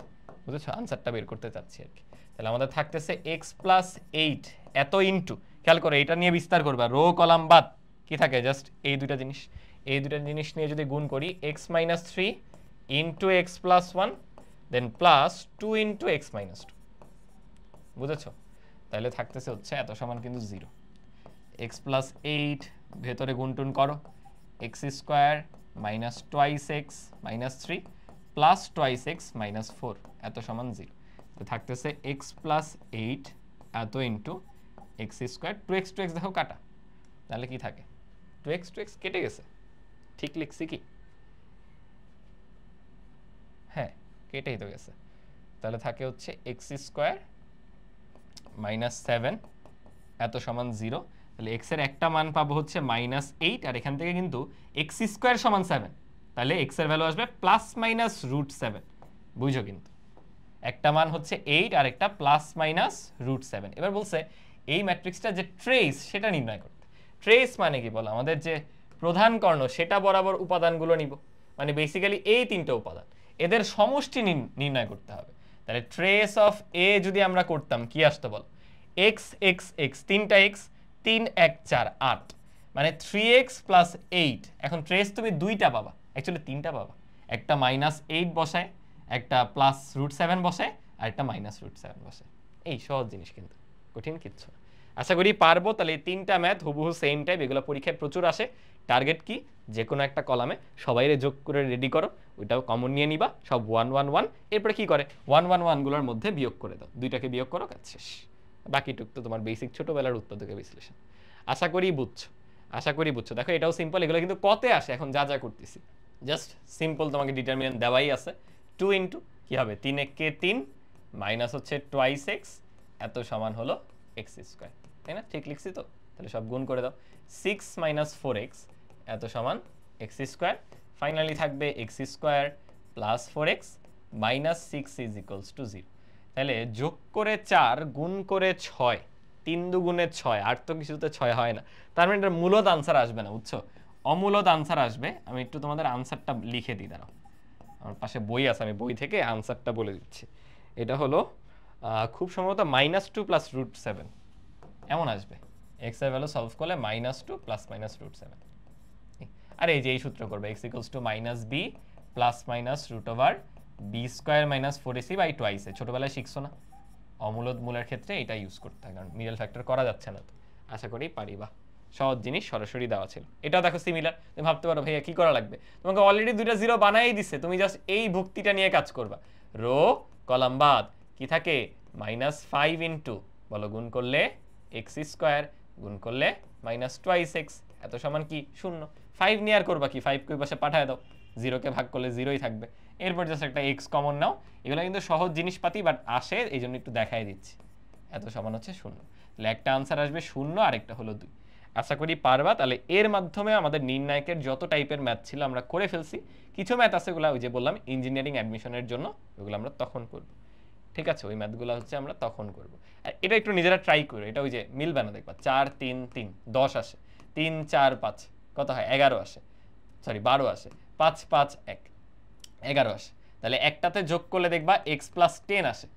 [SPEAKER 1] বুঝেছো, আনসারটা বের করতে চাচ্ছি আর কি। তাহলে আমাদের থাকতেছে এক্স প্লাস 8 এত ইনটু, খেয়াল করো এটা নিয়ে বিস্তার করবা, রো কলাম বাদ কি থাকে, জাস্ট এই দুটা জিনিস, এই দুটা জিনিস নিয়ে যদি গুণ করি x minus 3 into x plus 1 দেন প্লাস 2 ইনটু এক্স মাইনাস 2, বুঝেছো? তাহলে থাকতেছে হচ্ছে এত সমান কিন্তু 0। এক্স প্লাস 8 ভেতরে গুণটুন করো, X square minus twice x minus 3 plus twice x minus 4 এত সমান 0। তো থাকতেছে এক্স প্লাস 8 এত into x square, 2x 2x দেখো কাটা, তাহলে কি থাকে 2x 2x কেটে গেছে, ঠিক লিখছি কি? হ্যাঁ কেটেই তো গেছে। তাহলে থাকে হচ্ছে এক্স স্কোয়ার মাইনাস 7 এত সমান 0। তাহলে এক্স এর একটা মান পাবো হচ্ছে মাইনাস 8, আর এখান থেকে কিন্তু এক্স স্কোয়ার সমান 7, তাহলে এক্স এর ভ্যালু আসবে প্লাস মাইনাস রুট 7, বুঝো? কিন্তু একটা মান হচ্ছে 8 আর একটা প্লাস মাইনাস রুট 7। এবার বলছে এই ম্যাট্রিক্সটা যে ট্রেস সেটা নির্ণয় করতে। ট্রেস মানে কি বলো, আমাদের যে প্রধান কর্ণ সেটা বরাবর উপাদানগুলো নিব, মানে বেসিক্যালি এই তিনটা উপাদান এদের সমষ্টি নির্ণয় করতে হবে। তাহলে ট্রেস অফ এ যদি আমরা করতাম কি আসতো বল, এক্স এক্স এক্স, তিনটা এক্স, 3 1 4 8, মানে 3x প্লাস 8। এখন ট্রেস তুমি দুইটা পাবা, অ্যাকচুয়ালি তিনটা পাবা, একটা মাইনাস 8 বসায়, একটা প্লাস রুট 7 বসায়, আর একটা মাইনাস রুট 7 বসায়। এই সহজ জিনিস, কিন্তু কঠিন কিচ্ছু না। আশা করি পারবো। তাহলে এই তিনটা ম্যাথ হুবহু সেম টাইপ, এগুলো পরীক্ষায় প্রচুর আসে। টার্গেট কি, যে কোনো একটা কলামে সবাইরে যোগ করে রেডি করো, ওইটাও কমন নিয়ে নিবা, সব 1 1 1, এরপরে কি করে 1 1 1 গুলোর মধ্যে বিয়োগ করে দাও, দুইটাকে বিয়োগ করো, কাজ শেষ। বাকিটুক তো তোমার বেসিক ছোটবেলার উৎপাদক বিশ্লেষণ। আশা করি বুঝছো, আশা করি বুঝছো। দেখো এটাও সিম্পল, এগুলো কিন্তু কতে আসে এখন যা যা করতেছি, জাস্ট সিম্পল তোমাকে ডিটারমিনেন্ট দেওয়াই আছে। 2 ইন্টু কি হবে 3 1 কে 3 মাইনাস হচ্ছে টোয়াইস এক্স এত সমান হলো এক্স স্কোয়ার, তাই না? ঠিক লিখছি তো? তাহলে সব গুণ করে দাও, 6 মাইনাস 4x এত সমান এক্স স্কোয়ার। ফাইনালি থাকবে x square plus 4x minus 6 is equals to 0। তাহলে যোগ করে 4 গুণ করে 6, 3 দুগুণে 6, আর তো কিছুতে 6 হয় না, তার মানে এটার মূলত আনসার আসবে না, বুঝছো? অমূলত আনসার আসবে। আমি একটু তোমাদের আনসারটা লিখে দিই, দাঁড়াও, আমার পাশে বই আছে, আমি বই থেকে আনসারটা বলে দিচ্ছি। এটা হলো খুব সম্ভবত -2 প্লাস রুট 7 এমন আসবে। এক্স এর ভ্যালু সলভ করলে -2 প্লাস মাইনাস রুট 7। আর এই যে এই সূত্র করবে, X equals to minus B plus minus root over B square minus 4ac by twice. ছোটবেলায় শিখছো না, অমূলদ মূলের ক্ষেত্রে এটা ইউজ করতে হয়, কারণ মিডল ফ্যাক্টর করা যাচ্ছে না। তো আশা করি পারিবা, সহজ জিনিস সরাসরি দেওয়া ছিল। এটাও দেখো সিমিলার, তুমি ভাবতে পারো ভাইয়া কি করা লাগবে, তোমাকে অলরেডি দুইটা জিরো বানাই দিচ্ছে, তুমি জাস্ট এই ভুক্তিটা নিয়ে কাজ করবা। রো কলাম বাদ কি থাকে -5 ইন্টু বলো গুণ করলে এক্স স্কোয়ার গুণ করলে মাইনাস টোয়াইস এক্স এত সমান কি 0। 5 নিয়ে আর করবা কি, 5 কে পাশে পাঠায় দাও, 0কে ভাগ করলে 0ই থাকবে, এরপর জাস্ট একটা এক্স কমন নাও। এগুলো কিন্তু সহজ জিনিসপাতি, বাট আসে এই জন্য একটু দেখাই দিচ্ছি। এত সমান হচ্ছে 0, তাহলে একটা আনসার আসবে 0, আরেকটা হলো 2। আশা করি পারবা। তাহলে এর মাধ্যমে আমাদের নির্ণায়কের যত টাইপের ম্যাথ ছিল আমরা করে ফেলছি। কিছু ম্যাথ আছে ওগুলো ওই যে বললাম ইঞ্জিনিয়ারিং অ্যাডমিশনের জন্য, ওগুলো আমরা তখন করব, ঠিক আছে? ওই ম্যাথগুলো হচ্ছে আমরা তখন করব। আর এটা একটু নিজেরা ট্রাই করো, এটা ওই যে মিলবে না, দেখবা 4 3 3 10 আসে, 3 4 5 কত হয় 11 আসে, সরি 12 আসে, 5 5 1 11 আসে। তাহলে একটাতে যোগ করলে দেখবা x প্লাস 10 আসে,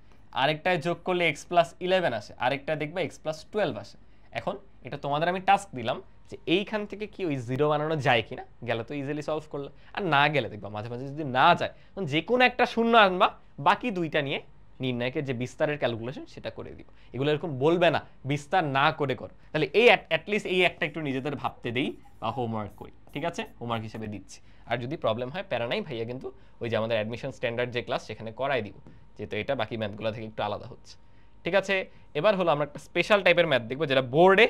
[SPEAKER 1] আরেকটায় যোগ করলে x প্লাস 11 আসে, আরেকটা দেখবা x প্লাস 12 আসে। এখন এটা তোমাদের আমি টাস্ক দিলাম যে এইখান থেকে কি ওই জিরো বানানো যায় কিনা, গেলে তো ইজিলি সলভ করলে, আর না গেলে দেখবা মাঝে মাঝে যদি না যায় যে কোনো একটা শূন্য আনবা, বাকি দুইটা নিয়ে নির্ণায়কের যে বিস্তারের ক্যালকুলেশন সেটা করে দিও। এগুলো এরকম বলবে না বিস্তার না করে করো। তাহলে এই অ্যাটলিস্ট এই একটা একটু নিজেদের ভাবতে দেই বা হোমওয়ার্ক করি, ঠিক আছে? হোমওয়ার্ক হিসেবে দিচ্ছি। আর যদি প্রবলেম হয় প্যারা নাই, ভাইয়া কিন্তু ওই যে আমাদের অ্যাডমিশন স্ট্যান্ডার্ড যে ক্লাস সেখানে করাই দিব, যেহেতু এটা বাকি ম্যাথগুলো থেকে একটু আলাদা হচ্ছে, ঠিক আছে? এবার হলো আমরা একটা স্পেশাল টাইপের ম্যাথ দেখবো, যেটা বোর্ডে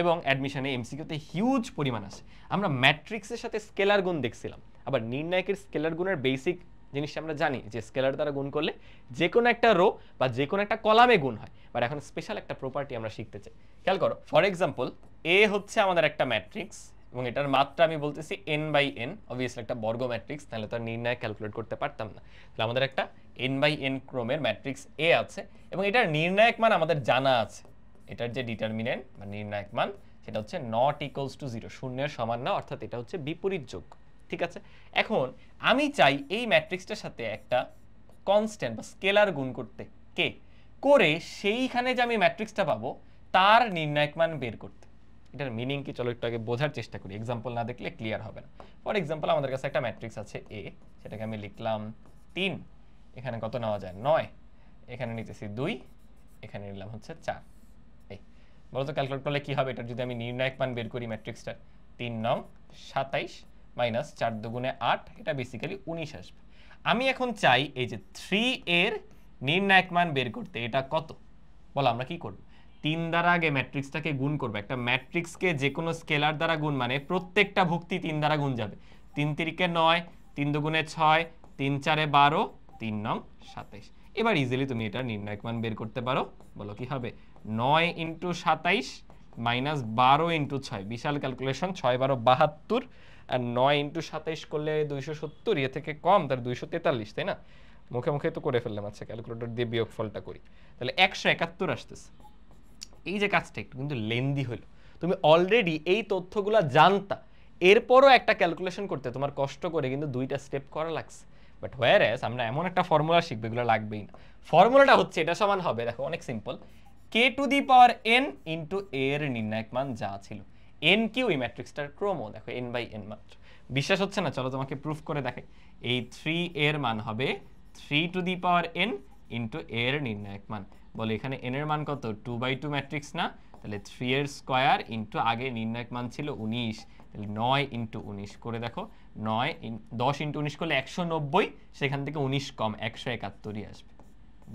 [SPEAKER 1] এবং অ্যাডমিশনে এমসিকিউতে হিউজ পরিমাণ আছে। আমরা ম্যাট্রিক্সের সাথে স্কেলার গুণ দেখছিলাম, আবার নির্ণায়কের স্কেলার গুণের বেসিক জিনিসটা আমরা জানি যে স্কেলার দ্বারা গুণ করলে যে কোনো একটা রো বা যে কোনো একটা কলামে গুণ হয়, বাট এখন স্পেশাল একটা প্রপার্টি আমরা শিখতে চাই। খেয়াল করো, ফর এক্সাম্পল এ হচ্ছে আমাদের একটা ম্যাট্রিক্স এবং এটার মাত্রা আমি বলতেছি n বাই n, অবভিয়াসলি একটা বর্গ ম্যাট্রিক্স, তাহলে তো আর নির্ণায়ক ক্যালকুলেট করতে পারতাম না। তাহলে আমাদের একটা n বাই n ক্রমের ম্যাট্রিক্স এ আছে এবং এটার নির্ণায়ক মান আমাদের জানা আছে। এটার যে ডিটারমিনেন্ট বা নির্ণায়ক মান সেটা হচ্ছে নট ইকুয়ালস টু 0, শূন্যের সমান না, অর্থাৎ এটা হচ্ছে বিপরীত যোগ, ঠিক আছে? এখন আমি চাই এই ম্যাট্রিক্সটার সাথে একটা কনস্ট্যান্ট বা স্কেলার গুণ করতে কে করে সেইখানে যে আমি ম্যাট্রিক্সটা পাবো তার নির্ণায়ক মান বের করতে। এটার মিনিং কি চলো একটু আগে বোঝার চেষ্টা করি, এক্সাম্পল না দেখলে ক্লিয়ার হবে না। ফর এক্সাম্পল আমাদের কাছে একটা ম্যাট্রিক্স আছে এ, সেটাকে আমি লিখলাম 3, এখানে কত নেওয়া যায় 9, এখানে নিতেছি 2, এখানে নিলাম হচ্ছে 4। এই বলতো ক্যালকুলেট করলে কি হবে, এটার যদি আমি নির্ণায়ক মান বের করি ম্যাট্রিক্সটার 3 9 27 মাইনাস 4 দুগুণে 8, এটা বেসিক্যালি 19 আসবে। আমি এখন চাই এই যে 3 এর নির্ণায়ক মান বের করতে, এটা কত বলো। আমরা কি করব, 3 দ্বারা আগে ম্যাট্রিক্সটাকে গুণ করব। একটা ম্যাট্রিক্সকে যে কোনো স্কেলার দ্বারা গুণ মানে প্রত্যেকটা ভুক্তি 3 দ্বারা গুণ যাবে। 3 তিরিকে 9, 3 দুগুণে 6, 3 4 12, 3 9 27। এবার ইজিলি তুমি এটা নির্ণায়ক মান বের করতে পারো। বলো কি হবে, 9 ইন্টু 27 মাইনাস 12 ইন্টু 6, বিশাল ক্যালকুলেশন, 6 12 72, আর 9 ইন্টু 27 করলে 270, এর থেকে কম তার 243, তাই না? মুখে মুখে তো করে ফেললাম। আচ্ছা ক্যালকুলেটর দিয়ে বিয়োগফলটা করি, তাহলে 171 আসতেছে। এই যে কাজটা একটু কিন্তু লেন্দি হলো, তুমি অলরেডি এই তথ্যগুলো জানতা, এরপরও একটা ক্যালকুলেশন করতে তোমার কষ্ট করে কিন্তু 2টা স্টেপ করা লাগছে। বাট হোয়ার এস আমরা এমন একটা ফর্মুলা শিখবো, এগুলো লাগবেই না। ফর্মুলাটা হচ্ছে এটা সমান হবে, দেখো অনেক simple, K to the power N into A এর নির্ণায়ক মান যা ছিল। এন কি ওই ম্যাট্রিক্সটার ক্রমও, দেখো এন বাই এন মাত্র। বিশ্বাস হচ্ছে না, চলো তোমাকে প্রুফ করে দেখাই। এই 3 এর মান হবে 3 to the power N into A এর নির্ণায়ক মান। বলে এখানে এন এর মান কত, 2/2 ম্যাট্রিক্স না, তাহলে 3 এর স্কয়ার ইন্টু আগে নির্ণায়ক মান ছিল 19, তাহলে 9 ইন্টু 19 করে দেখো, 10 ইন্টু 19 করলে 190, সেখান থেকে 19 কম 171ই আসবে।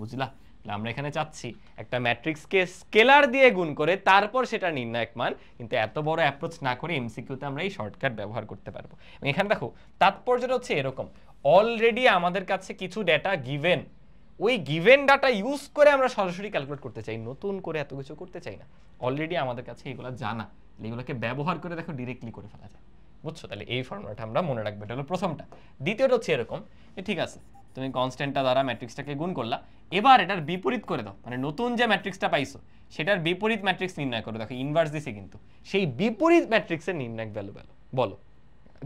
[SPEAKER 1] বুঝলা? আমরা এখানে চাচ্ছি একটা ম্যাট্রিক্সকে স্কেলার দিয়ে গুণ করে তারপর সেটা নির্ণায়ক মান, কিন্তু এত বড় অ্যাপ্রোচ না করে এমসিকিউতে আমরা এই শর্টকাট ব্যবহার করতে পারবো। এখানে দেখো তাৎপর্যটা হচ্ছে এরকম, অলরেডি আমাদের কাছে কিছু ডেটা গিভেন, ওই গিভেন ডাটা ইউজ করে আমরা সরাসরি ক্যালকুলেট করতে চাই, নতুন করে এত কিছু করতে চাই না। অলরেডি আমাদের কাছে এগুলো জানা, এগুলোকে ব্যবহার করে দেখো ডিরেক্টলি করে ফেলা যায়। বুঝছো? তাহলে এই ফর্মুলাটা আমরা মনে রাখবো, এটা হলো প্রথমটা। দ্বিতীয়টা হচ্ছে এরকম, ঠিক আছে তুমি কনস্ট্যান্টটা দ্বারা ম্যাট্রিক্সটাকে গুণ করলা, এবার এটার বিপরীত করে দাও, মানে নতুন যে ম্যাট্রিক্সটা পাইছো সেটার বিপরীত ম্যাট্রিক্স নির্ণয় করো। দেখো ইনভার্স দিছে, কিন্তু সেই বিপরীত ম্যাট্রিক্সের নির্ণায়ক ভ্যালু বলো।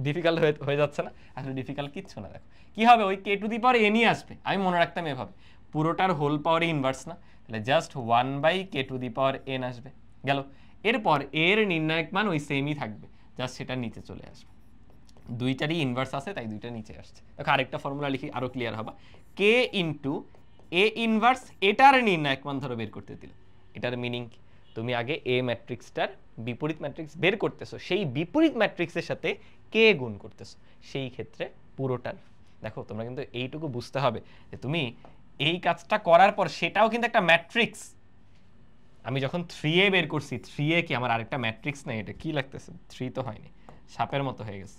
[SPEAKER 1] ডিফিকাল্ট হয়ে যাচ্ছে না? আসলে ডিফিকাল্ট কিচ্ছু না। দেখো কি হবে, ওই কে টু দি পাওয়ার এনই আসবে। আমি মনে রাখতাম এভাবে, পুরোটার হোল পাওয়ার ইনভার্স না, তাহলে just 1/k to the power n আসবে। গেল, এরপর এর নির্ণায়ক মান ওই সেমই থাকবে, জাস্ট সেটা নিচে চলে আসবে। দুইটারই ইনভার্স আছে তাই দুইটা নিচে আসছে। দেখো আরেকটা ফর্মুলা লিখি, আরো ক্লিয়ার হবে। কে ইন্টু এ ইনভার্স, এটার নির্ণায়ক মান ধরো বের করতে দিল। এটার মিনিং কি, তুমি আগে এ ম্যাট্রিক্সটার বিপরীত ম্যাট্রিক্স বের করতেছো, সেই বিপরীত ম্যাট্রিক্সের সাথে কে গুণ করতেছো, সেই ক্ষেত্রে পুরোটার। দেখো তোমরা কিন্তু এইটুকু বুঝতে হবে যে তুমি এই কাজটা করার পর সেটাও কিন্তু একটা ম্যাট্রিক্স। আমি যখন 3a বের করছি, 3a কি আমার আরেকটা ম্যাট্রিক্স নেই? এটা কি লাগতেছে, 3 তো হয়নি, সাপের মতো হয়ে গেছে।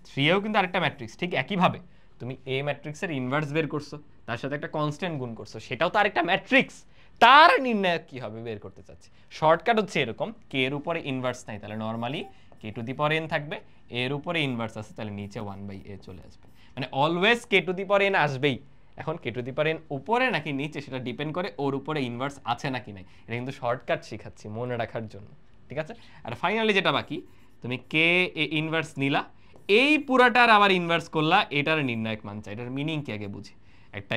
[SPEAKER 1] 3aও কিন্তু আরেকটা ম্যাট্রিক্স। ঠিক একইভাবে তুমি এ ম্যাট্রিক্সের ইনভার্স বের করছো, তার সাথে একটা কনস্ট্যান্ট গুণ করছো, সেটাও তো আরেকটা ম্যাট্রিক্স। তার নির্ণায়ক কি হবে বের করতে চাচ্ছি। শর্টকাট হচ্ছে এরকম, কে এর উপরে ইনভার্স নাই তাহলে normally K to the power n থাকবে, এর উপরে ইনভার্স আছে তাহলে নিচে 1/a চলে আসবে। মানে always K to the power n আসবেই। এখন কে টু দি পাওয়ার n উপরে নাকি নিচে সেটা ডিপেন্ড করে ওর উপরে ইনভার্স আছে নাকি নাই। এটা কিন্তু শর্টকাট শেখাচ্ছি মনে রাখার জন্য, ঠিক আছে? আর ফাইনালি যেটা বাকি, তুমি কে এ ইনভার্স নিলা, এই পুরাটার আবার ইনভার্স করলা, এটার নির্ণায়ক মান চাই। এটার মিনিং কি আগে বুঝি। একটা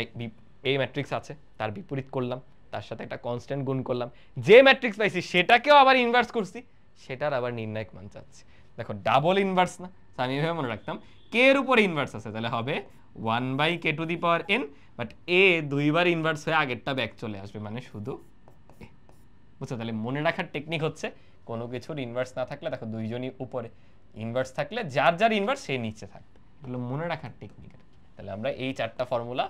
[SPEAKER 1] এই ম্যাট্রিক্স আছে, তার বিপরীত করলাম, তার সাথে একটা কনস্ট্যান্ট গুণ করলাম, যে ম্যাট্রিক্স পাইছি সেটাকেও আবার ইনভার্স করছি, সেটার আবার নির্ণায়ক মান চাচ্ছি। দেখো ডাবল ইনভার্স না, আমি এভাবে মনে রাখতাম কে এর উপরে ইনভার্স আছে তাহলে হবে 1/k to the power n, but A দুইবার ইনভার্স হয়ে আগেরটা ব্যাক চলে আসবে, মানে শুধু এ। বুঝছো? তাহলে মনে রাখার টেকনিক হচ্ছে কোনো কিছুর ইনভার্স না থাকলে, দেখো দুইজনই উপরে, ইনভার্স থাকলে যার যার ইনভার্স সে নিচে থাকবে। এগুলো মনে রাখার টেকনিক। তাহলে আমরা এই 4টা ফর্মুলা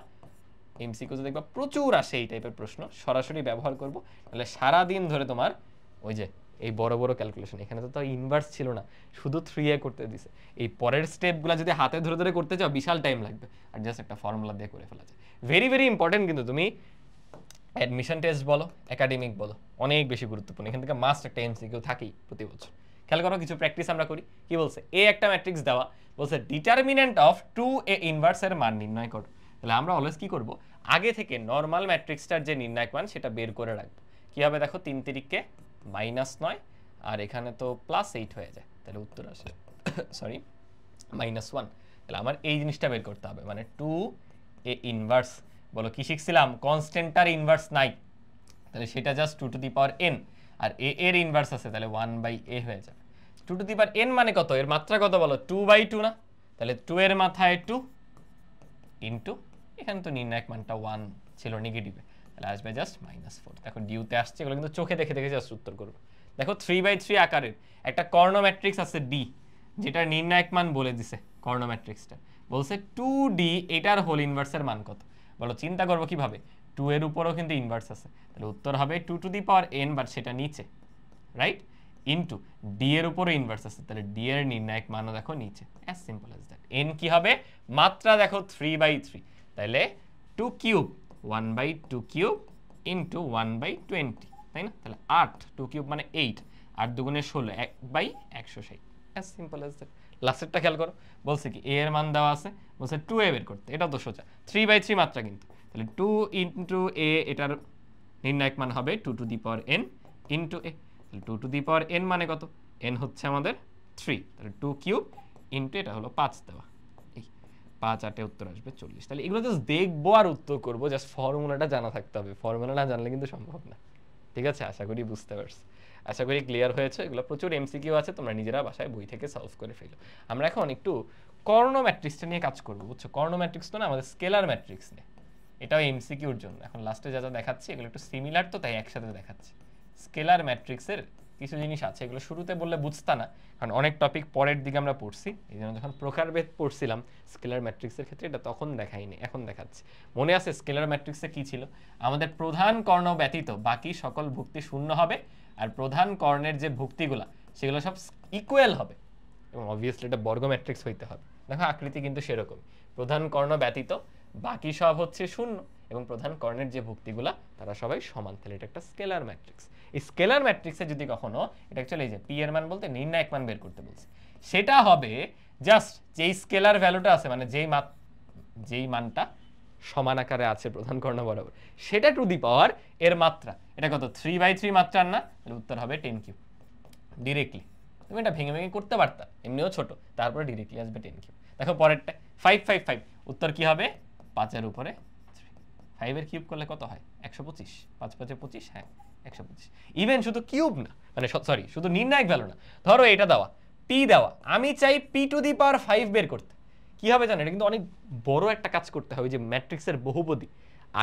[SPEAKER 1] এমসিকিউতে দেখবা প্রচুর আসে, এই টাইপের প্রশ্ন সরাসরি ব্যবহার করব। তাহলে সারা দিন ধরে তোমার ওই যে এই বড় বড় ক্যালকুলেশন, এখানে তো ইনভার্স ছিল না, শুধু 3a করতে দিছে। এই পরের স্টেপগুলো যদি হাতে ধরে ধরে করতে চাও বিশাল টাইম লাগবে, আর জাস্ট একটা ফর্মুলা দিয়ে করে ফেলা যায়। ভেরি ভেরি ইম্পর্টেন্ট, কিন্তু তুমি অ্যাডমিশন টেস্ট বলো, একাডেমিক বলো, অনেক বেশি গুরুত্বপূর্ণ। এখান থেকে মাস্ট একটা এমসিকিউ থাকেই প্রতি বছর। খেয়াল করো, কিছু প্র্যাকটিস আমরা করি। কি বলছে, এ একটা ম্যাট্রিক্স দেওয়া, বলছে ডিটারমিনেন্ট অফ 2a ইনভার্স এর মান নির্ণয় করো। তাহলে আমরা অলওয়েজ কি করব, আগে থেকে নর্মাল ম্যাট্রিক্সটার যে নির্ণায়ক মান সেটা বের করে রাখবো। কি হবে দেখো, 3 তিরিকে -9, আর এখানে তো +8 হয়ে যায়, তাহলে উত্তর আসে সরি -1। তাহলে আমার এই জিনিসটা বের করতে হবে, মানে 2 এ ইনভার্স, বলো কি শিখছিলাম, কনস্ট্যান্টটার ইনভার্স নাই, তাহলে সেটা just 2 to the power n, আর a এর ইনভার্স আছে তাহলে 1/a হয়ে যাবে। 2 টু দি পাওয়ার n মানে কত, এর মাত্রা কত বলো, 2/2 না, তাহলে 2 এর মাথায় 2 ইনটু, এখানে তো নির্ণায়ক মানটা 1 ছিল নেগেটিভে, তাহলে আসবে জাস্ট -4। দেখো ডিউতে আসছে, এগুলো কিন্তু চোখে দেখে দেখে জাস্ট উত্তর করবে। দেখো 3/3 আকারের একটা কর্ণ ম্যাট্রিক্স আছে ডি, যেটার নির্ণায়ক মান বলে দিছে কর্ণ ম্যাট্রিক্সটা, বলছে 2d, এটার হোল ইনভার্সের মান কত, বলো চিন্তা করবো কিভাবে, 2 এর উপরও কিন্তু ইনভার্স আছে, তাহলে উত্তর হবে 2 to the power n, but সেটা নিচে, রাইট, ইনটু ডি এর উপরও ইনভার্স আছে, তাহলে ডি এর নির্ণায়ক মানও দেখো নিচে, as simple as that. n কি হবে, মাত্রা দেখো 3/3, তাহলে 2 কিউব 1/2 কিউব ইনটু 1/20, তাই না, তাহলে 8, 2 কিউব মানে 8, 8 দুগুণে 16, 1/160, অ্যাজ সিম্পল অ্যাজ দ্যাট। লাস্টেরটা খেয়াল করো, বলছে কি a এর মান দেওয়া আছে, বলছে 2a বের করতে, এটাও তো সোজা, 3/3 মাত্রা কিন্তু, তাহলে 2 ইনটু a, এটার নির্ণায়ক মান হবে 2 to the power n into a, তাহলে 2 টু দি পাওয়ার n মানে কত, n হচ্ছে আমাদের 3, তাহলে 2 কিউব ইনটু এটা হলো 5 দেওয়া, এই 5 8 উত্তর আসবে 40। তাহলে এগুলো জাস্ট দেখবো আর উত্তর করবো, জাস্ট ফর্মুলাটা জানা থাকতে হবে, ফর্মুলা না জানলে কিন্তু সম্ভব না। ঠিক আছে, আশা করি বুঝতে পারছো, আশা করি ক্লিয়ার হয়েছে। এগুলো প্রচুর এমসিকিউ আছে, তোমরা নিজেরা বাসায় বই থেকে সলভ করে ফেলো। আমরা এখন একটু কর্ণ ম্যাট্রিক্সটা নিয়ে কাজ করবো, বুঝছো, কর্ণ ম্যাট্রিক্স তো না, আমাদের স্কেলার ম্যাট্রিক্স নিয়ে, এটাও এমসিকিউর জন্য। এখন লাস্টে যা যা দেখাচ্ছি এগুলো একটু সিমিলার, তো তাই একসাথে দেখাচ্ছি। স্কেলার ম্যাট্রিক্সের কিছু জিনিস আছে, এগুলো শুরুতে বললে বুঝতা না, কারণ অনেক টপিক পরের দিকে আমরা পড়ছি, এই জন্য যখন প্রকারভেদ পড়ছিলাম স্কেলার ম্যাট্রিক্সের ক্ষেত্রে এটা তখন দেখাইনি, এখন দেখাচ্ছি। মনে আছে স্কেলার ম্যাট্রিক্সে কি ছিল, আমাদের প্রধান কর্ণ ব্যতীত বাকি সকল ভুক্তি শূন্য হবে, আর প্রধান কর্ণের যে ভুক্তিগুলা সেগুলো সব ইকুয়াল হবে, এবং অবভিয়াসলি এটা বর্গ ম্যাট্রিক্স হইতে হবে। দেখো আকৃতি কিন্তু সেরকম, প্রধান কর্ণ ব্যতীত বাকি সব হচ্ছে শূন্য, এবং প্রধান কর্ণের যে ভুক্তিগুলা তারা সবাই সমান, তাহলে এটা একটা স্কেলার ম্যাট্রিক্স। এই স্কেলার ম্যাট্রিক্সে যদি কখনো এটা অ্যাকচুয়ালি এই যে পি এর মান বলতে নির্ণায়ক মান বের করতে বলছে, সেটা হবে জাস্ট যেই স্কেলার ভ্যালুটা আছে, মানে যেই মানটা সমান আকারে আছে প্রধান কর্ণ বরাবর, সেটা টু দি পাওয়ার এর মাত্রা, এটা কত 3/3 মাত্রার না, তাহলে উত্তর হবে 10 কিউব। ডিরেক্টলি তুমি এটা ভেঙে ভেঙে করতে পারতা, এমনিও ছোট, তারপরে ডিরেক্টলি আসবে 10 কিউব। দেখো পরেরটা 5 5 5, উত্তর কি হবে 5 এর উপরে 5 এর কিউব করলে কত হয় 125, 5 5 25, হ্যাঁ 125। ইভেন শুধু কিউব না, মানে সরি শুধু নির্ণায়ক ভ্যালু না, ধরো এটা দেওয়া p দেওয়া, আমি চাই p টু দি পাওয়ার 5 বের করতে, কি হবে জানেন, এটা কিন্তু অনেক বড় একটা কাজ করতে হবে, যে ম্যাট্রিক্সের বহুপদী,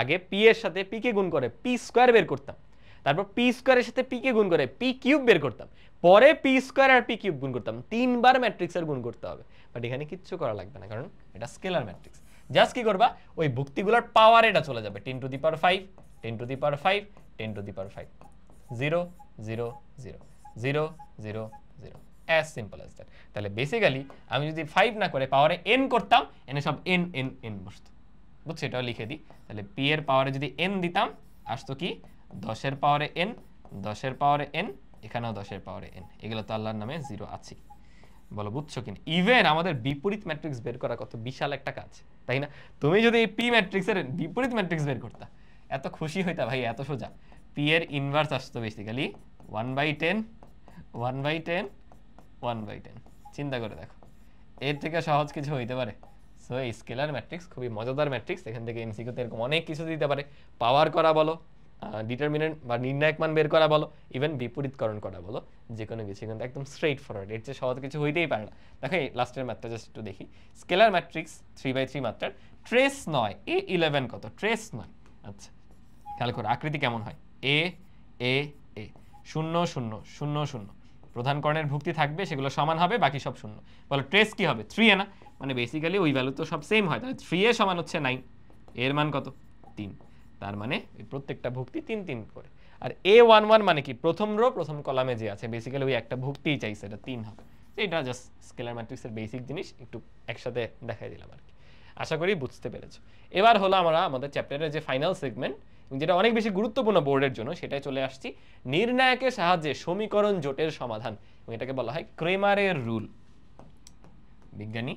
[SPEAKER 1] আগে p এর সাথে p কে গুণ করে p স্কয়ার বের করতাম, তারপর p স্কয়ারের সাথে p কে গুণ করে p কিউব বের করতাম, পরে p স্কয়ার আর p কিউব গুণ করতাম, তিনবার ম্যাট্রিক্সের গুণ করতে হবে। বাট এখানে কিচ্ছু করা লাগবে না, কারণ এটা স্কেলার ম্যাট্রিক্স। জাস্ট কি করবা, ওই ভুক্তিগুলোর পাওয়ার এটা চলে যাবে 10 two the power 5 10 two the power 5 10 two the power 5, 0 0 0 0 0 0, as simple as that. তাহলে বেসিক্যালি আমি যদি 5 না করে পাওয়ারে n করতাম, এনে সব n n n বসতো, বুঝছো, এটাও লিখে দিই, তাহলে p এর পাওয়ারে যদি n দিতাম আসতো কি 10 এর পাওয়ারে n, 10 এর পাওয়ারে n, এখানেও 10 এর পাওয়ারে n, এগুলো তো আল্লাহর নামে 0 আছে, বলো বুঝছো কিনা। ইভেন আমাদের বিপরীত ম্যাট্রিক্স বের করা কত বিশাল একটা কাজ, তাই না, তুমি যদি এই p ম্যাট্রিক্সের বিপরীত ম্যাট্রিক্স বের করতা, এত খুশি হইতা ভাই, এত সোজা। p এর ইনভার্স আসতো বেসিক্যালি 1/10 1/10 1/10, চিন্তা করে দেখো, এর থেকে সহজ কিছু হইতে পারে। সো এই স্কেলার ম্যাট্রিক্স খুবই মজাদার ম্যাট্রিক্স, এখান থেকে এমসিকিউতে এরকম অনেক কিছু দিতে পারে, পাওয়ার করা বলো, ডিটারমিনেন্ট বা নির্ণায়ক মান বের করা বলো, ইভেন বিপরীতকরণ করা বলো, যে কোনো কিছু কিন্তু একদম স্ট্রেইট ফরওয়ার্ড, এর চেয়ে সহজ কিছু হইতেই পারে না। দেখো এই লাস্টের ম্যাথটা জাস্ট একটু দেখি, স্কেলার ম্যাট্রিক্স 3/3 মাত্রার, ট্রেস নয়, a11 কত, ট্রেস নয়, আচ্ছা খেয়াল করো আকৃতি কেমন হয়, a a a 0 0 0 0, প্রধান কর্ণের ভুক্তি থাকবে, সেগুলো সমান হবে, বাকি সব শূন্য। বলো ট্রেস কি হবে 3a না, মানে বেসিক্যালি ওই ভ্যালু তো সব সেম হয়, তাহলে 3a সমান হচ্ছে 9, এর মান কত 3, তার মানে প্রত্যেকটা ভুক্তি 3 3 করে। আর a11 মানে কি, প্রথম রো প্রথম কলামে যে আছে, বেসিক্যালি ওই একটা ভুক্তিই চাইছে, এটা 3 হবে। এটা জাস্ট স্কেলার ম্যাট্রিক্সের বেসিক জিনিস, একটু একসাথে দেখাই দিলাম আর কি, আশা করি বুঝতে পেরেছো। এবার হলো আমরা আমাদের চ্যাপ্টারের যে ফাইনাল সেগমেন্ট, যেটা অনেক বেশি গুরুত্বপূর্ণ বোর্ডের জন্য, সেটাই চলে আসছি, নির্ণায়কের সাহায্যে সমীকরণ জোটের সমাধান, এবং এটাকে বলা হয় ক্রেমারের রুল। বিজ্ঞানী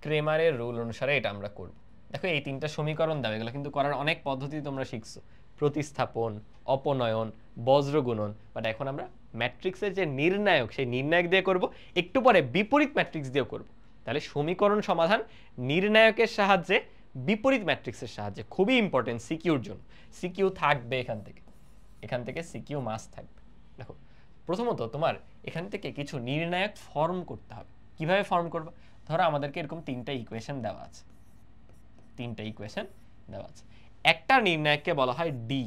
[SPEAKER 1] ক্রেমারের রুল অনুসারে এটা আমরা করব। দেখো এই তিনটা সমীকরণ দাও, এগুলো কিন্তু করার অনেক পদ্ধতি তোমরা শিখছো, প্রতিস্থাপন, অপনয়ন, বজ্রগুণন, বাট এখন আমরা ম্যাট্রিক্সের যে নির্ণায়ক, সেই নির্ণায়ক দিয়ে করব, একটু পরে বিপরীত ম্যাট্রিক্স দিয়েও করব। তাহলে সমীকরণ সমাধান নির্ণায়কের সাহায্যে বিপরীত ম্যাট্রিক্সের সাহায্যে। খুবই ইম্পর্টেন্ট সিকিউর জন্য। সিকিউ থাকবে এখান থেকে সিকিউ মাস্ট থাকবে। দেখো প্রথমত তোমার এখান থেকে কিছু নির্ণায়ক ফর্ম করতে হবে। কিভাবে ফর্ম করবে? ধরো আমাদেরকে এরকম তিনটা ইকুয়েশন দেওয়া আছে, একটা নির্ণায়ককে বলা হয় ডি।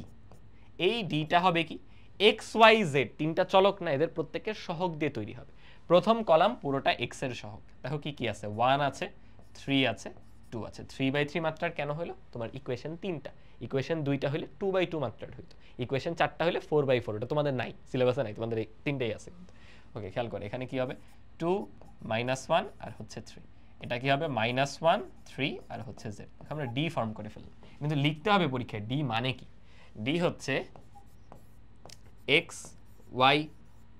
[SPEAKER 1] এই ডিটা হবে কি এক্স ওয়াই জেড, তিনটা চলক না, এদের প্রত্যেকের সহগ দিয়ে তৈরি হবে। প্রথম কলাম পুরোটা এক্স এর সহগ। দেখো কি কি আছে, 1 আছে, 3 আছে, 2 আছে। 3/3 মাত্রার কেন হলো? তোমার ইকুয়েশন 3টা, ইকুয়েশন 2টা হলে 2/2 মাত্রার হইতো, ইকুয়েশন 4টা হলে 4/4। এটা তোমাদের নাই, সিলেবাসে নাই, তোমাদের এই তিনটেই আছে। ওকে, খেয়াল করে এখানে কি হবে 2 -1 আর হচ্ছে 3। এটা কি হবে -1 3 আর হচ্ছে z। আমরা ডি ফর্ম করে ফেললাম, কিন্তু লিখতে হবে পরীক্ষায় ডি মানে কি। ডি হচ্ছে এক্স ওয়াই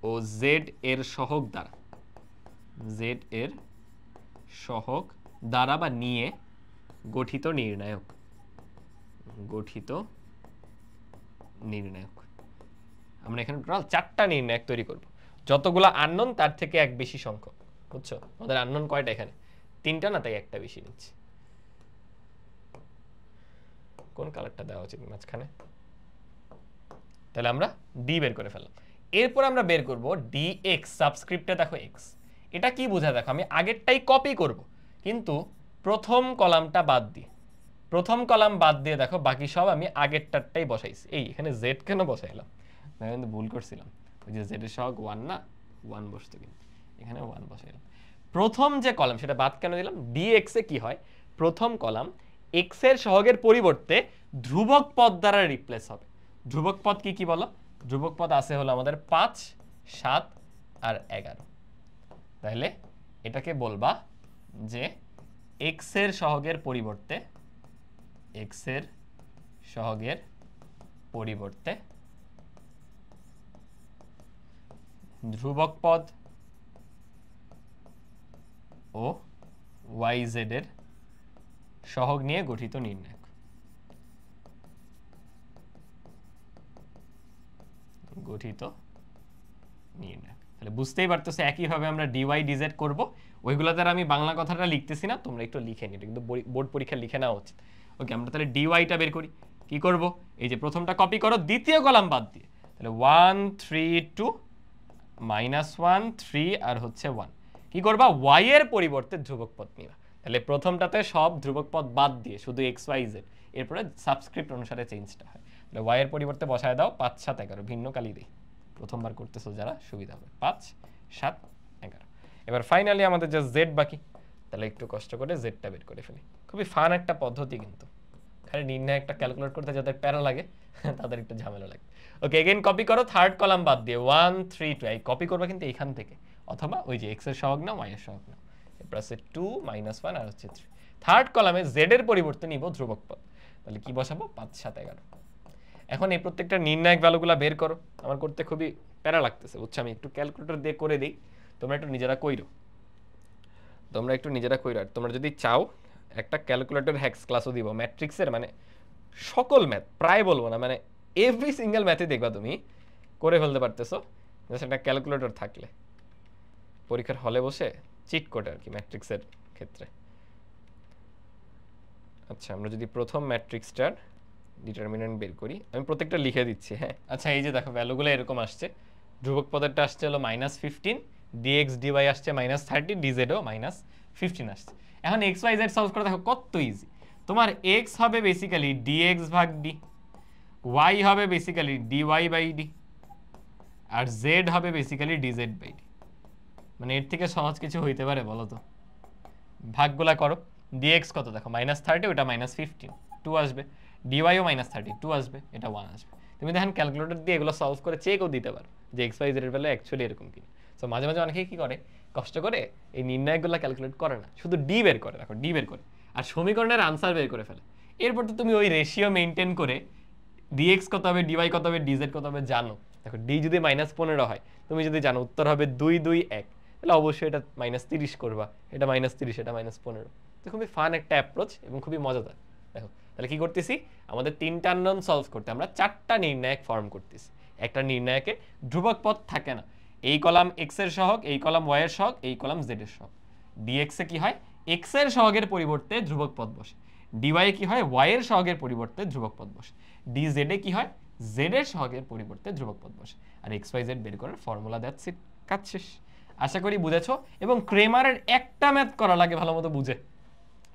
[SPEAKER 1] ও জেড এর সহগ দ্বারা বা নিয়ে গঠিত নির্ণায়ক। আমরা এখানে টোটাল 4টা নির্ণায়ক তৈরি করব। যতগুলো আননোন তার থেকে এক বেশি সংখ্যক, বুঝছো? আমাদের আননোন কয়টা এখানে? 3টা না, তাই একটা বেশি নিচ্ছি। কোন কালারটা দেওয়া উচিত মাঝখানে? তাহলে আমরা ডি বের করে ফেললাম। এরপর আমরা বের করব dx, সাবস্ক্রিপ্টে দেখো x। এটা কি বোঝায় দেখো, আমি আগেরটাই কপি করব, কিন্তু প্রথম কলামটা বাদ দিয়ে দেখো বাকি সব আমি আগেরটারটাই বসাইছি। এই এখানে z কেন বসাইলাম? আমি কিন্তু ভুল করছিলাম, ওই যে z এর সহগ 1 না, 1 বসতো, কিন্তু এখানে 1 বসাইলাম। প্রথম যে কলাম সেটা বাদ কেন দিলাম? dx এ কি হয়, প্রথম কলাম x এর সহগের পরিবর্তে ধ্রুবক পদ দ্বারা রিপ্লেস হবে। ধ্রুবক পদ কি কি বলো? ধ্রুবক পদ আছে হলো আমাদের 5, 7 আর 11। তাহলে এটাকে বলবা যে x এর সহগের পরিবর্তে ধ্রুবক পদ ও yz এর সহগ নিয়ে গঠিত নির্ণায়ক। তাহলে বুঝতেই পারতেছো একইভাবে আমরা dy dz করব। ওইগুলো দ্বারা আমি বাংলা কথাটা লিখতেছি না, তোমরা একটু লিখে নিও, কিন্তু বোর্ড পরীক্ষা লিখে নেওয়া উচিত। ওকে, আমরা তাহলে dy-টা বের করি। কি করব? এই যে প্রথমটা কপি করো দ্বিতীয় কলাম বাদ দিয়ে, তাহলে 1 3 2 -1 3 আর হচ্ছে 1। কি করবা? y এর পরিবর্তে ধ্রুবক পদ নিবা। তাহলে প্রথমটাতে সব ধ্রুবক পদ বাদ দিয়ে শুধু x y z, এরপরে সাবস্ক্রিপ্ট অনুসারে চেঞ্জটা হয়। তাহলে y এর পরিবর্তে বসায় দাও 5 7 11, ভিন্ন কালি দেই, প্রথমবার করতেছো যারা সুবিধা হবে। 5 7 11। এবার ফাইনালি আমাদের যে z বাকি, তাহলে একটু কষ্ট করে z-টা বের করে ফেলি। খুবই ফান একটা পদ্ধতি, কিন্তু খালি নির্ণায়কটা ক্যালকুলেট করতে যাদের প্যারা লাগে তাদের একটু ঝামেলা লাগে। ওকে, এগেইন কপি করো থার্ড কলাম বাদ দিয়ে 1 3 2। এই কপি করবে কিন্তু এখান থেকে, অথবা ওই যে x এর সহগ নাও, y এর সহগ নাও। এরপর আছে 2 -1 আর হচ্ছে 3। থার্ড কলামে z এর পরিবর্তে নিব ধ্রুবক পদ। তাহলে কি বসাবো? 5 7 11। এখন এই প্রত্যেকটা নির্ণায়ক ভ্যালুগুলো বের করো। আমার করতে খুবই প্যারা লাগতেছে, বুঝছো? আমি একটু ক্যালকুলেটর দিয়ে করে দিই, তোমরা একটু নিজেরা কইরো। আর তোমরা যদি চাও একটা ক্যালকুলেটর হ্যাক্স ক্লাসও দিব ম্যাট্রিক্সের, মানে সকল ম্যাথ, প্রায় বলবো না, মানে এভরি সিঙ্গেল ম্যাথে দেখবা তুমি করে ফেলতে পারতেছো, একটা ক্যালকুলেটর থাকলে পরীক্ষার হলে বসে চিট কোড আর কি ম্যাট্রিক্সের ক্ষেত্রে। আচ্ছা, আমরা যদি প্রথম ম্যাট্রিক্সটার ডিটারমিনেন্ট বের করি, আমি প্রত্যেকটা লিখে দিচ্ছি। হ্যাঁ, আচ্ছা, এই যে দেখো ভ্যালুগুলো এরকম আসছে। ধ্রুবক পদেরটা আসছে হলো -15, dx dy আসছে -30, dz ও -15 আসছে। এখন x y z সলভ করে দেখো কত ইজি। তোমার x হবে বেসিক্যালি dx ভাগ d, y হবে বেসিক্যালি dy বাই d, আর z হবে বেসিক্যালি dz বাই d। মানে এর থেকে সহজ কিছু হইতে পারে বলো তো? ভাগগুলা করো। dx কত দেখো -30, ওটা -15 2 আসবে, dy ও -30 2 আসবে, এটা 1 আসবে। তুমি দেখেন ক্যালকুলেটর দিয়ে এগুলো সলভ করে চেকও দিতে পারো যে x y z এর ভ্যালু অ্যাকচুয়ালি এরকম কিনা। সো মাঝে মাঝে অনেকেই কি করে, কষ্ট করে এই নির্ণায়কগুলো ক্যালকুলেট করে না, শুধু ডি বের করে। দেখো ডি বের করে আর সমীকরণের আনসার বের করে ফেলে। এরপর তো তুমি ওই রেশিও মেইনটেইন করে dx কত হবে, dy কত হবে, dz কত হবে জানো। দেখো d যদি -15 হয়, তুমি যদি জানো উত্তর হবে 2 2 1, তাহলে অবশ্যই এটা -30 করবা, এটা -30, এটা -15। তো খুবই ফান একটা অ্যাপ্রোচ এবং খুবই মজাদার। দেখো তাহলে কি করতেছি, আমাদের 3টা আননোন সলভ করতে আমরা 4টা নির্ণায়ক ফর্ম করতেছি। একটা নির্ণায়কে ধ্রুবক পদ থাকে না, এই কলাম x এর সহগ, এই কলাম y এর সহগ, এই কলাম z এর সহগ। dx এ কি হয়, x এর সহগের পরিবর্তে ধ্রুবক পদ বসে। ডিওয়াই কি হয়, ওয়াই এর সহগের পরিবর্তে ধ্রুবক পদ বসে। ডিজেড এ কি হয়, জেড এর সহগের পরিবর্তে ধ্রুবক পদ বসে। আর এক্স ওয়াই জেড বের করার ফর্মুলা, দ্যাটস ইট, কাজ শেষ। আশা করি বুঝেছো। এবং ক্রেমারের একটা ম্যাথ করা লাগে ভালো মতো বুঝে,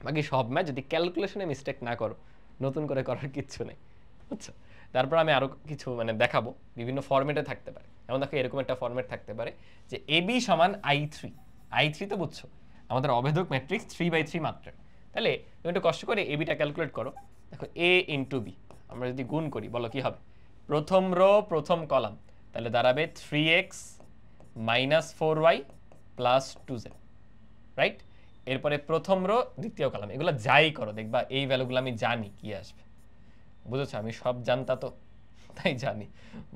[SPEAKER 1] বাকি সব ম্যাথ যদি ক্যালকুলেশনে মিস্টেক না করো, নতুন করে করার কিচ্ছু নেই, বুঝছো। তারপর আমি আরো কিছু মানে দেখাবো, বিভিন্ন ফরম্যাটে থাকতে পারে। যেমন দেখো এরকম একটা ফরম্যাট থাকতে পারে যে এবি সমান I3 তো বুঝছো আমাদের অভেদক ম্যাট্রিক্স 3/3 মাত্রার। তাহলে তুমি একটু কষ্ট করে এবিটা ক্যালকুলেট করো। দেখো এ ইন্টু বি আমরা যদি গুণ করি, বলো কি হবে, প্রথম রো প্রথম কলাম, তাহলে দাঁড়াবে 3x minus 4y plus 2z, right. এরপরে প্রথম রো দ্বিতীয় কলাম, এগুলো যাই করো দেখবা এই ভ্যালুগুলো আমি জানি কি আসবে, বুঝেছো। আমি সব জানতা তো, তাই জানি।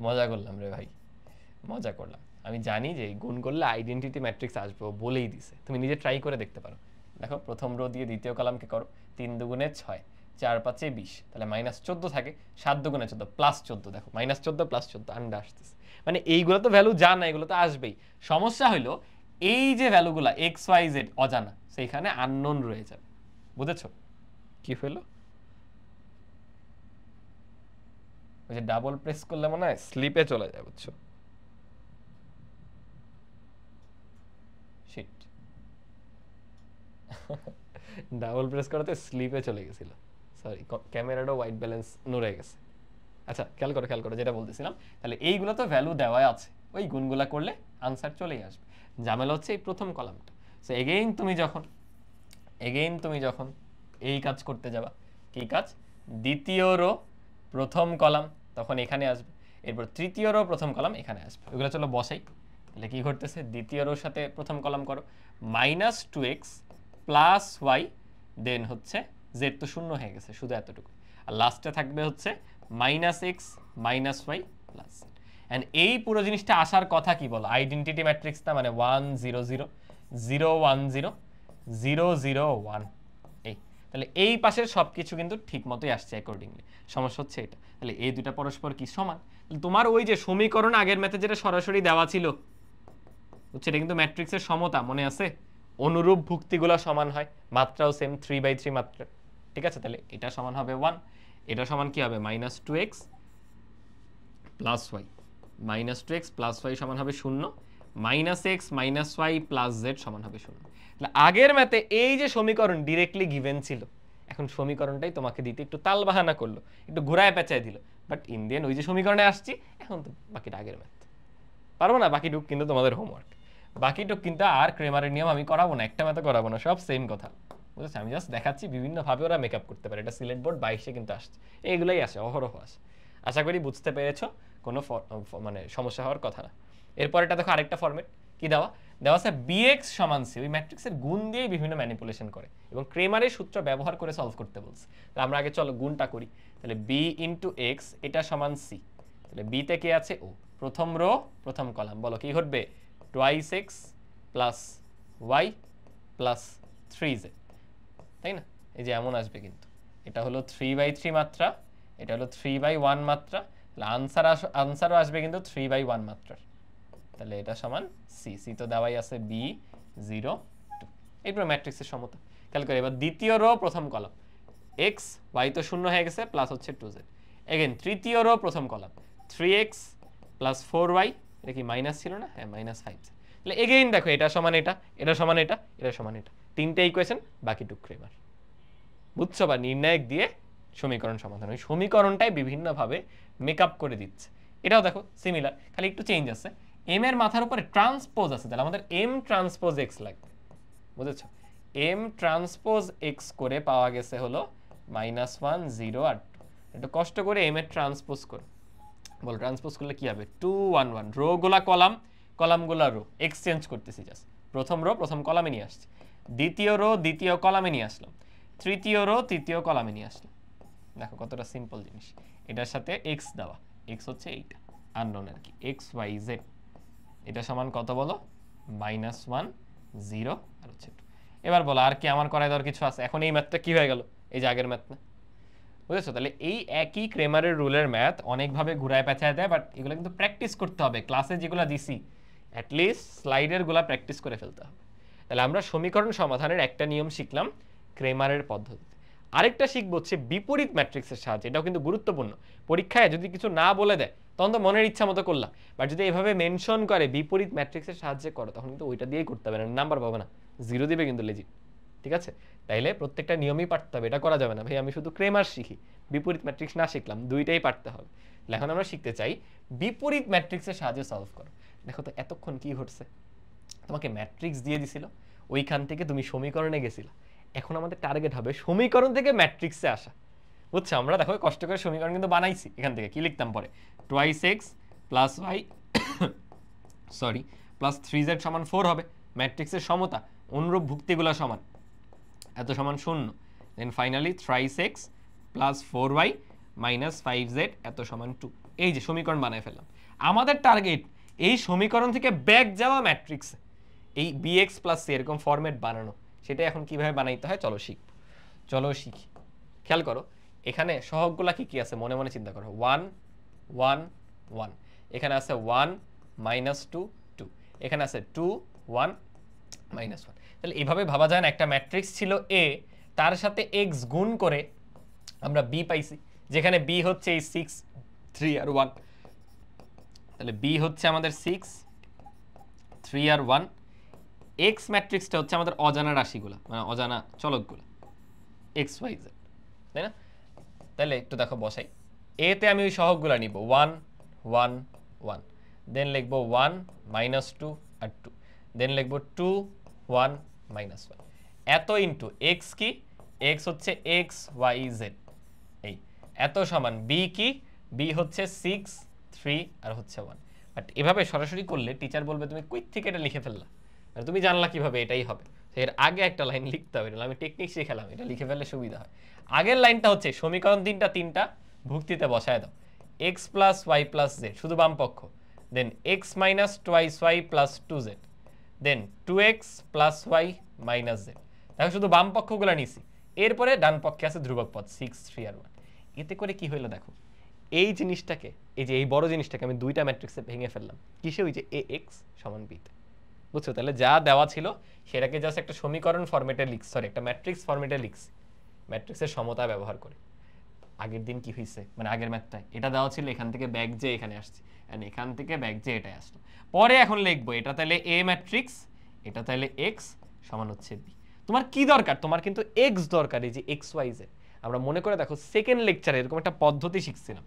[SPEAKER 1] মজা করলাম রে ভাই, মজা করলাম। আমি জানি যে গুণ করলে আইডেন্টিটি ম্যাট্রিক্স আসবে, বলেই দিছে। তুমি নিজে ট্রাই করে দেখতে পারো। দেখো প্রথম রো দিয়ে দ্বিতীয় কলামকে করো, 3 দুগুণে 6, 4 5 20, তাহলে -14 থাকে, 7 দুগুণে 14 প্লাস 14, দেখো -14 প্লাস 14 আন্ডা আসতেছে। মানে এইগুলো তো ভ্যালু জানা, এগুলো তো আসবেই। সমস্যা হইলো এই যে ভ্যালুগুলা এক্স ওয়াই জেড অজানা, সেইখানে আননোন রয়ে যাবে, বুঝেছো। কি হইলো, ওই যে ডাবল প্রেস করলে মনে হয় স্লিপে চলে যায়, বুঝছো। শিট, ডাবল প্রেস করাতে স্লিপে চলে গেছিল, সরি। ক্যামেরাটা হোয়াইট ব্যালেন্স নড়ে গেছে। আচ্ছা খেয়াল করো যেটা বলতেছিলাম। তাহলে এইগুলো তো ভ্যালু দেওয়া আছে, ওই গুণগুলা করলে আনসার চলেই আসবে। ঝামেলা হচ্ছে এই প্রথম কলামটা। সো এগেইন তুমি যখন এই কাজ করতে যাবা, কি কাজ, দ্বিতীয় রো প্রথম কলাম তখন এখানে আসবে, এরপর তৃতীয় রো প্রথম কলাম এখানে আসবে। ওগুলো চলো বসাই। তাহলে কি করতেছে, দ্বিতীয় রোর সাথে প্রথম কলাম করো, -2x প্লাস ওয়াই, দেন হচ্ছে জেড তো শূন্য হয়ে গেছে, শুধু এতটুকু। আর লাস্টে থাকবে হচ্ছে -x -y প্লাস। এন্ড এই পুরো জিনিসটা আসার কথা কি বলো, আইডেন্টিটি ম্যাট্রিক্স না, মানে 1 0 0 0 1 0 0 0 1, এই। তাহলে এই পাশের সবকিছু কিন্তু ঠিক মতোই আসছে অ্যাকর্ডিংলি। সমস্যা হচ্ছে এটা। তাহলে এই দুটা পরস্পর কি সমান। তোমার ওই যে সমীকরণ আগের ম্যাথে যেটা সরাসরি দেওয়া ছিল, বুঝছো, এটা কিন্তু ম্যাট্রিক্সের সমতা, মনে আছে। অনুরূপ ভুক্তিগুলো সমান হয়, মাত্রাও সেম 3/3 মাত্রা, ঠিক আছে। তাহলে এটা সমান হবে 1, এটা সমান কি হবে, -2x plus Y, -2x plus Y সমান হবে 0, -x -y প্লাস জেড সমান হবে 0। তাহলে আগের ম্যাথে এই যে সমীকরণ ডিরেক্টলি গিভেন ছিল, এখন সমীকরণটাই তোমাকে দিতে একটু তালবাহানা করলো, একটু ঘোরায় পেঁচায় দিল, বাট ইন্ডিয়ান ওই যে সমীকরণে আসছি। এখন তো বাকিটা আগের ম্যাথ, পারবো না বাকিটুক কিন্তু তোমাদের হোমওয়ার্ক, বাকিটুক কিন্তু আর ক্রেমারের নিয়ম আমি করাবো না, একটা ম্যাথে করাবো না, সব সেম কথা, বুঝেছি। আমি জাস্ট দেখাচ্ছি বিভিন্নভাবে ওরা মেকআপ করতে পারে। এটা সিলেট বোর্ড 22-এ কিন্তু আসছে, এইগুলোই আসে, অহরহ আসে। আশা করি বুঝতে পেরেছো, কোনো মানে সমস্যা হওয়ার কথা না। এরপর এটা দেখো আরেকটা ফরম্যাট কি দেওয়া আছে, bx সমান c, ওই ম্যাট্রিক্সের গুণ দিয়ে বিভিন্ন ম্যানিপুলেশন করে এবং ক্রেমারের সূত্র ব্যবহার করে সলভ করতে বলছে। তো আমরা আগে চলো গুণটা করি। তাহলে b ইন্টু এক্স, এটা সমান c। তাহলে b তে কি আছে, ও প্রথম রো প্রথম কলাম, বলো কি ঘটবে, 2x plus Y plus 3z, তাই না। এই যে এমন আসবে, কিন্তু এটা হলো 3/3 মাত্রা, এটা হলো 3/1 মাত্রা, তাহলে আনসারও আসবে কিন্তু 3/1 মাত্রার। তাহলে এটা সমান সি তো দেওয়াই আছে b 0 2। এরপর ম্যাট্রিক্সের সমতা খেয়াল করে, এবার দ্বিতীয় রো প্রথম কলাম, x y তো শূন্য হয়ে গেছে, প্লাস হচ্ছে 2z। এগেন তৃতীয় রো প্রথম কলাম, 3x প্লাস 4y, এটা কি মাইনাস ছিল না, হ্যাঁ -5। তাহলে এগেইন দেখো এটা সমান এটা, এটা সমান এটা, এটা সমান এটা, তিনটে ইকুয়েশন, বাকি টুক ক্রেমার, বুঝছো। বা নির্ণায়ক দিয়ে সমীকরণ সমাধান, ওই সমীকরণটাই বিভিন্নভাবে মেকআপ করে দিচ্ছে। এটাও দেখো সিমিলার, খালি একটু চেঞ্জ আছে, এম এর মাথার উপরে ট্রান্সপোজ আছে, তাহলে আমাদের এম ট্রান্সপোজ এক্স লাগবে, বুঝেছো। এম ট্রান্সপোজ এক্স করে পাওয়া গেছে হলো -1 0 আর 2। একটু কষ্ট করে এম এর ট্রান্সপোজ করো, বলো ট্রান্সপোজ করলে কি হবে, 2 1 1, রো গুলা কলাম, কলামগুলা রো, এক্সচেঞ্জ করতেছি জাস্ট। প্রথম রো প্রথম কলামে নিয়ে আসছি, দ্বিতীয় রো দ্বিতীয় কলামে নিয়ে আসলাম, তৃতীয় রো তৃতীয় কলামে নিয়ে আসলাম। দেখো কতটা সিম্পল জিনিস। এটার সাথে এক্স দেওয়া, এক্স হচ্ছে এইটা আননোন আর কি, এক্স ওয়াই জেড, এটা সমান কত বলো, -1 0 আর হচ্ছে 2। এবার বলো আর কি আমার করায় দেওয়ার কিছু আছে, এখন এই ম্যাথটা কি হয়ে গেল, এই যে আগের ম্যাথ না, বুঝেছো। তাহলে এই একই ক্রেমারের রুলের ম্যাথ অনেকভাবে ঘুরায় পেঁচায় দেয়, বাট এগুলো কিন্তু প্র্যাকটিস করতে হবে। ক্লাসে যেগুলো দিছি অ্যাটলিস্ট স্লাইডের গুলা প্র্যাকটিস করে ফেলতে হবে। তাহলে আমরা সমীকরণ সমাধানের একটা নিয়ম শিখলাম ক্রেমারের পদ্ধতিতে। আরেকটা শিখবো হচ্ছে বিপরীত ম্যাট্রিক্সের সাহায্যে। এটাও কিন্তু গুরুত্বপূর্ণ। পরীক্ষায় যদি কিছু না বলে দেয় তখন তো মনের ইচ্ছা মতো করলাম, বাট যদি এভাবে মেনশন করে বিপরীত ম্যাট্রিক্সের সাহায্যে করো, তখন কিন্তু ওইটা দিয়েই করতে হবে না, নাম্বার পাবে না, 0 দিবে কিন্তু লেজিট। ঠিক আছে, তাইলে প্রত্যেকটা নিয়মই পারতে হবে, এটা করা যাবে না ভাই আমি শুধু ক্রেমার শিখি, বিপরীত ম্যাট্রিক্স না শিখলাম, দুইটাই পারতে হবে। এখন আমরা শিখতে চাই বিপরীত ম্যাট্রিক্সের সাহায্যে সলভ করো। দেখো তো এতক্ষণ কি ঘটছে, তোমাকে ম্যাট্রিক্স দিয়ে দিছিল, ওইখান থেকে তুমি সমীকরণে গেছিলা, এখন আমাদের টার্গেট হবে সমীকরণ থেকে ম্যাট্রিক্সে আসা। বুঝছো, আমরা দেখো কষ্ট করে সমীকরণ কিন্তু বানাইছি। এখান থেকে কি লিখতাম পরে, 2x plus y sorry plus 3z সমান 4 হবে, ম্যাট্রিক্সের সমতা, অনুরূপ ভুক্তিগুলো সমান, এত সমান 0, দেন finally 3x plus 4y minus 5z এত সমান 2। এই যে সমীকরণ বানায় ফেললাম। আমাদের টার্গেট এই সমীকরণ থেকে ব্যাক যাওয়া ম্যাট্রিক্স, এই bx প্লাস c এরকম ফরম্যাট বানানো। সেটা এখন কিভাবে বানাইতে হয় চলো শিখব, চলো শিখি। খেয়াল করো এখানে সহগগুলা কি কি আছে, মনে মনে চিন্তা করো, 1 1 1, এখানে আছে 1 মাইনাস 2 2, এখানে আছে 2 1 মাইনাস 1। তাহলে এইভাবে ভাবা যায় না, একটা ম্যাট্রিক্স ছিল a, তার সাথে x গুণ করে আমরা b পাইছি, যেখানে b হচ্ছে এই 6 3 আর 1। তাহলে b হচ্ছে আমাদের 6 3 আর 1, x ম্যাট্রিক্সটা হচ্ছে আমাদের অজানা রাশিগুলা, মানে অজানা চলকগুলা x y z, তাই না? তাহলে একটু দেখো বসাই, a তে আমি ওই সহগগুলা নিব 1 1 1, দেন লিখব 1 মাইনাস 2 আর 2, দেন লিখব 2 1 মাইনাস 1, এত ইনটু x কি, x হচ্ছে x y z, এই এত সমান b কি, b হচ্ছে 6 3 আর হচ্ছে 1। বাট এভাবে সরাসরি করলে টিচার বলবে তুমি কই থেকে এটা লিখে ফেললা, আর তুমি জানলা কিভাবে এটাই হবে। এর আগে একটা লাইন লিখতে হবে, আমি টেকনিক শিখালাম, এটা লিখে ফেললে সুবিধা হয়। আগের লাইনটা হচ্ছে সমীকরণ তিনটা ভুক্তিতে বসায় দাও, x plus Y plus z শুধু বাম পক্ষ, then x minus twice Y plus 2z, then 2x plus Y minus z. দেখো শুধু বাম পক্ষগুলো নিছি, এরপরে ডান পক্ষে আছে ধ্রুবক পদ 6 3 আর 1। এতে করে কি হইলো দেখো, এই জিনিসটাকে, এই যে এই বড় জিনিসটাকে আমি দুইটা ম্যাট্রিক্সে ভেঙে ফেললাম, কিসে, ওই যে ax সমান b তে। বুঝছো, তাহলে যা দেওয়া ছিল সেটাকে জাস্ট একটা সমীকরণ ফরম্যাটে লিখছি, সরি একটা ম্যাট্রিক্স ফরম্যাটে লিখছি, ম্যাট্রিক্সের সমতা ব্যবহার করে। আগের দিন কি হয়েছে, মানে আগের ম্যাথটায় এটা দেওয়া ছিল, এখান থেকে ব্যাক যে এখানে আসছে, এন্ড এখান থেকে ব্যাক যে এটাই আসলো। পরে এখন লিখবো এটা তাহলে a ম্যাট্রিক্স, এটা তাহলে x সমান হচ্ছে b। তোমার কি দরকার, তোমার কিন্তু x দরকার, এই যে এক্স ওয়াই জেড। আমরা মনে করে দেখো সেকেন্ড লেকচারে এরকম একটা পদ্ধতি শিখছিলাম,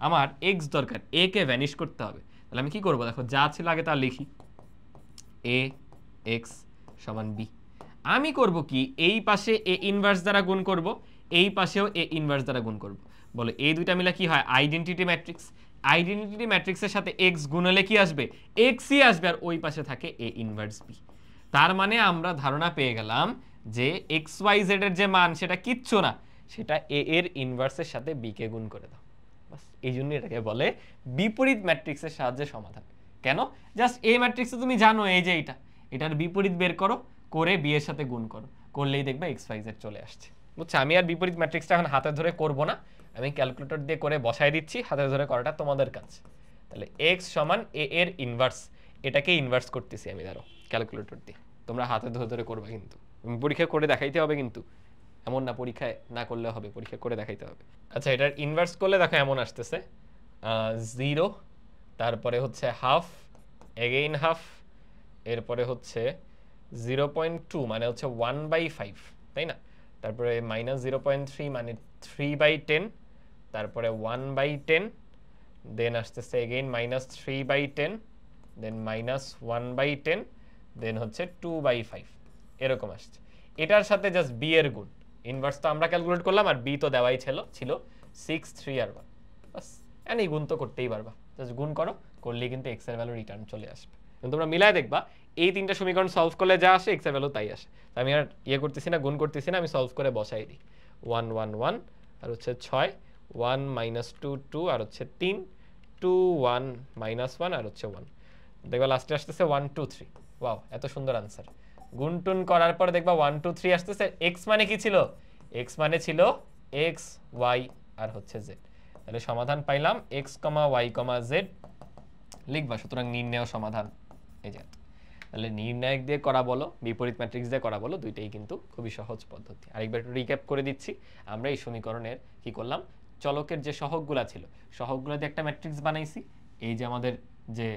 [SPEAKER 1] আমার x দরকার, a কে ভ্যানিশ করতে হবে। তাহলে আমি কি করব, দেখো যা ছিল আগে তা লিখি, a x সমান b। আমি করব কি, এই পাশে a ইনভার্স দ্বারা গুণ করব, এই পাশেও a ইনভার্স দ্বারা গুণ করব। বলো এই দুইটা মিলে কি হয়, আইডেন্টিটি ম্যাট্রিক্স। আইডেন্টিটি ম্যাট্রিক্সের সাথে x গুণ হলে কি আসবে, x ই আসবে, আর ওই পাশে থাকে a ইনভার্স b। তার মানে আমরা ধারণা পেয়ে গেলাম যে xyz এর যে মান সেটা কিচ্ছু না, সেটা a এর ইনভার্সের সাথে b কে গুণ করে দাও, বাস। এই জন্য এটাকে বলে বিপরীত ম্যাট্রিক্সের সাহায্যে সমাধান। কেন, জাস্ট a ম্যাট্রিক্সে তুমি জানো এই যে এটার বিপরীত বের করো, করে b এর সাথে গুণ করো, করলেই দেখবে xyz চলে আসছে। বুঝছো, আমি আর বিপরীত ম্যাট্রিক্সটা এখন হাতে ধরে করব না, আমি ক্যালকুলেটর দিয়ে করে বসাই দিচ্ছি, হাতে ধরে করাটা তোমাদের কাজ। তাহলে x সমান a এর ইনভার্স, এটাকে ইনভার্স করতেছি আমি, ধরো ক্যালকুলেটর দিয়ে, তোমরা হাতে ধরে ধরে করবে, কিন্তু পরীক্ষা করে দেখাইতে হবে, কিন্তু এমন না পরীক্ষায় না করলে হবে, পরীক্ষা করে দেখাইতে হবে। আচ্ছা, এটার ইনভার্স করলে দেখো এমন আসতেছে 0, তারপরে হচ্ছে হাফ, এগেইন হাফ, এরপরে হচ্ছে 0.2 মানে হচ্ছে 1/5, তাই না? তারপরে মাইনাস 0.3 মানে 3/10, তারপরে 1/10, দেন আসতেছে এগেইন মাইনাস 3/10, দেন মাইনাস 1/10, দেন হচ্ছে 2/5, এরকম আসছে। এটার সাথে জাস্ট b এর গুণ, ইনভার্স তো আমরা ক্যালকুলেট করলাম, আর b তো দেওয়াই ছিল 6 3 আর 1, বাস। এই গুণ তো করতেই পারবা, জাস্ট গুণ করো, করলেই কিন্তু x এর ভ্যালু রিটার্ন চলে আসবে। কিন্তু তোমরা মিলায় দেখবা এই তিনটা সমীকরণ সলভ করলে যা আসে x এর ভ্যালু তাই আসে। আমি আর করতেছি না, গুণ করতেছি না, আমি সলভ করে বসাই দিই, 1 1 1 আর হচ্ছে 6, 1 মাইনাস 2 2 আর হচ্ছে 3, 2 1 মাইনাস 1 আর হচ্ছে 1, দেখবা লাস্টে আসতেছে 1 2 3। ওয়াও, এত সুন্দর আনসার। গুণ টুন করার পরে দেখবা 1 2 3 আসতেছে, x মানে কি ছিল, x মানে ছিল x y আর হচ্ছে z। তাহলে সমাধান পাইলাম x, y, z লিখবা, সুতরাং নির্ণেয় সমাধান এই যে। তাহলে নির্ণায়ক দিয়ে করা বলো, বিপরীত ম্যাট্রিক্স দিয়ে করা বলো, দুইটাই কিন্তু খুবই সহজ পদ্ধতি। আরেকবার একটু রিক্যাপ করে দিচ্ছি। আমরা এই সমীকরণের কি করলাম, চলকের যে সহগগুলা ছিল, সহগগুলো দিয়ে একটা ম্যাট্রিক্স বানাইছি। এই যে আমাদের যে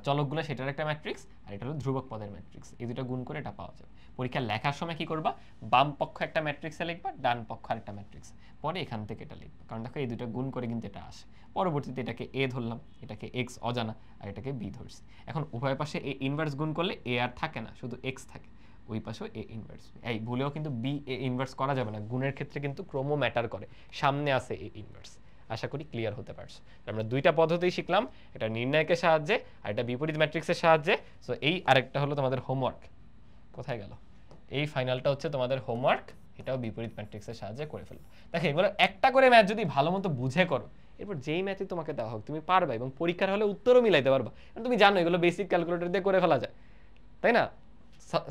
[SPEAKER 1] চলকগুলো, সেটার একটা ম্যাট্রিক্স, আর এটা হলো ধ্রুবক পদের ম্যাট্রিক্স। এই দুটো গুণ করে এটা পাওয়া যাবে। পরীক্ষা লেখার সময় কি করবা, বাম পক্ষ একটা ম্যাট্রিক্সে লিখবা, ডান পক্ষ আরেকটা ম্যাট্রিক্স, পরে এখান থেকে এটা লিখবা। কারণ দেখো এই দুটো গুণ করে কিন্তু এটা আসে। পরবর্তীতে এটাকে এ ধরলাম, এটাকে এক্স অজানা, আর এটাকে বি ধরছি। এখন উভয় পাশে এ ইনভার্স গুণ করলে এ আর থাকে না, শুধু এক্স থাকে। ওই পাশেও এ ইনভার্স। এই ভুলেও কিন্তু বি এ ইনভার্স করা যাবে না, গুণের ক্ষেত্রে কিন্তু ক্রম ম্যাটার করে। সামনে আছে এ ইনভার্স। আশা করি ক্লিয়ার হতে পারছো। আমরা দুইটা পদ্ধতি শিখলাম, এটা নির্ণায়কের সাহায্যে আর এটা বিপরীত ম্যাট্রিক্সের সাহায্যে। সো এই আরেকটা হলো তোমাদের হোমওয়ার্ক। কোথায় গেল? এই ফাইনালটা হচ্ছে তোমাদের হোমওয়ার্ক, এটাও বিপরীত ম্যাট্রিক্সের সাহায্যে করে ফেলবো। দেখো এগুলো একটা করে ম্যাথ যদি ভালো মতো বুঝে করো, এরপর যেই ম্যাথই তোমাকে দেওয়া হোক তুমি পারবা, এবং পরীক্ষার হলে উত্তরও মিলাইতে পারবা। কারণ তুমি জানো এগুলো বেসিক ক্যালকুলেটর দিয়ে করে ফেলা যায়, তাই না?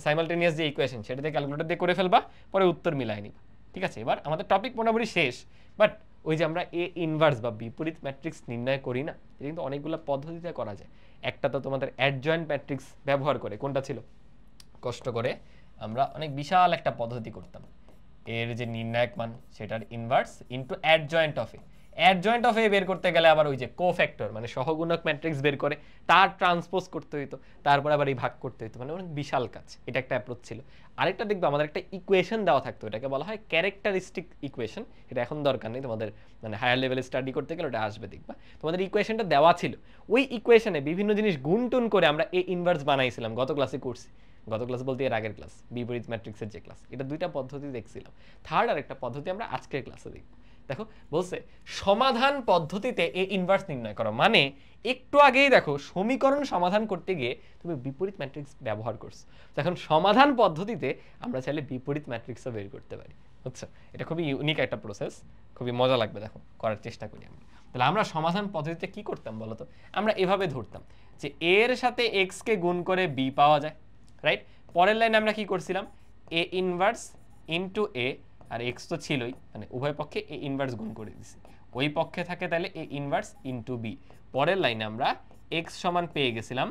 [SPEAKER 1] সাইমালটেনিয়াস যে ইকুয়েশন, সেটা দিয়ে ক্যালকুলেটর দিয়ে করে ফেলবা, পরে উত্তর মিলাই নিবা। ঠিক আছে, এবার আমাদের টপিক মোটামুটি শেষ। বাট ওই যে আমরা এ ইনভার্স বা বিপরীত ম্যাট্রিক্স নির্ণয় করি না, এটা কিন্তু অনেকগুলো পদ্ধতিতে করা যায়। একটা তো তোমাদের অ্যাডজয়েন্ট ম্যাট্রিক্স ব্যবহার করে, কোনটা ছিল, কষ্ট করে আমরা অনেক বিশাল একটা পদ্ধতি করতাম। এর যে নির্ণায়ক মান সেটার inverse into adjoint of A. Adjoint of A বের করতে গেলে আবার ওই যে কোফ্যাক্টর মানে সহগুণক ম্যাট্রিক্স বের করে তার ট্রান্সপোজ করতে হইতো, তারপর আবার এই ভাগ করতে হইতো, মানে অনেক বিশাল কাজ। এটা একটা অ্যাপ্রোচ ছিল। আরেকটা দেখবে আমাদের একটা ইকুয়েশন দেওয়া থাকতো, এটাকে বলা হয় ক্যারেক্টারিস্টিক ইকুয়েশন। এটা এখন দরকার নেই, তোমাদের মানে হায়ার লেভেলে স্টাডি করতে গেলে ওটা আসবে, দেখবা তোমাদের ইকুয়েশনটা দেওয়া ছিল। ওই ইকুয়েশনে বিভিন্ন জিনিস গুণ টুন করে আমরা এ ইনভার্স বানাইছিলাম, গত ক্লাসে করছি। গত ক্লাস বলতে এর আগের ক্লাস, বিপরীত ম্যাট্রিক্সের যে ক্লাস, এটা দুইটা পদ্ধতি দেখছিলাম। থার্ড আর একটা পদ্ধতি আমরা আজকের ক্লাসে দেখব। দেখো বলছে সমাধান পদ্ধতিতে এ ইনভার্স নির্ণয় করো, মানে একটু আগেই দেখো সমীকরণ সমাধান করতে গিয়ে তুমি বিপরীত ম্যাট্রিক্স ব্যবহার করছো। এখন সমাধান পদ্ধতিতে আমরা চাইলে বিপরীত ম্যাট্রিক্সও বের করতে পারি। বুঝছো, এটা খুবই ইউনিক একটা প্রসেস, খুবই মজা লাগবে দেখো, করার চেষ্টা করি আমরা। তাহলে আমরা সমাধান পদ্ধতিতে কি করতাম বলতো, আমরা এভাবে ধরতাম যে এর সাথে এক্স কে গুণ করে বি পাওয়া যায়, রাইট? পরের লাইনে আমরা কি করছিলাম, A inverse into a, R x তো ছিলই, মানে উভয় পক্ষে এ ইনভার্স গুণ করে দিছি। ওই পক্ষে থাকে তাহলে এ ইনভার্স ইনটু বি। পরের লাইনে আমরা এক্স সমান পেয়ে গেছিলাম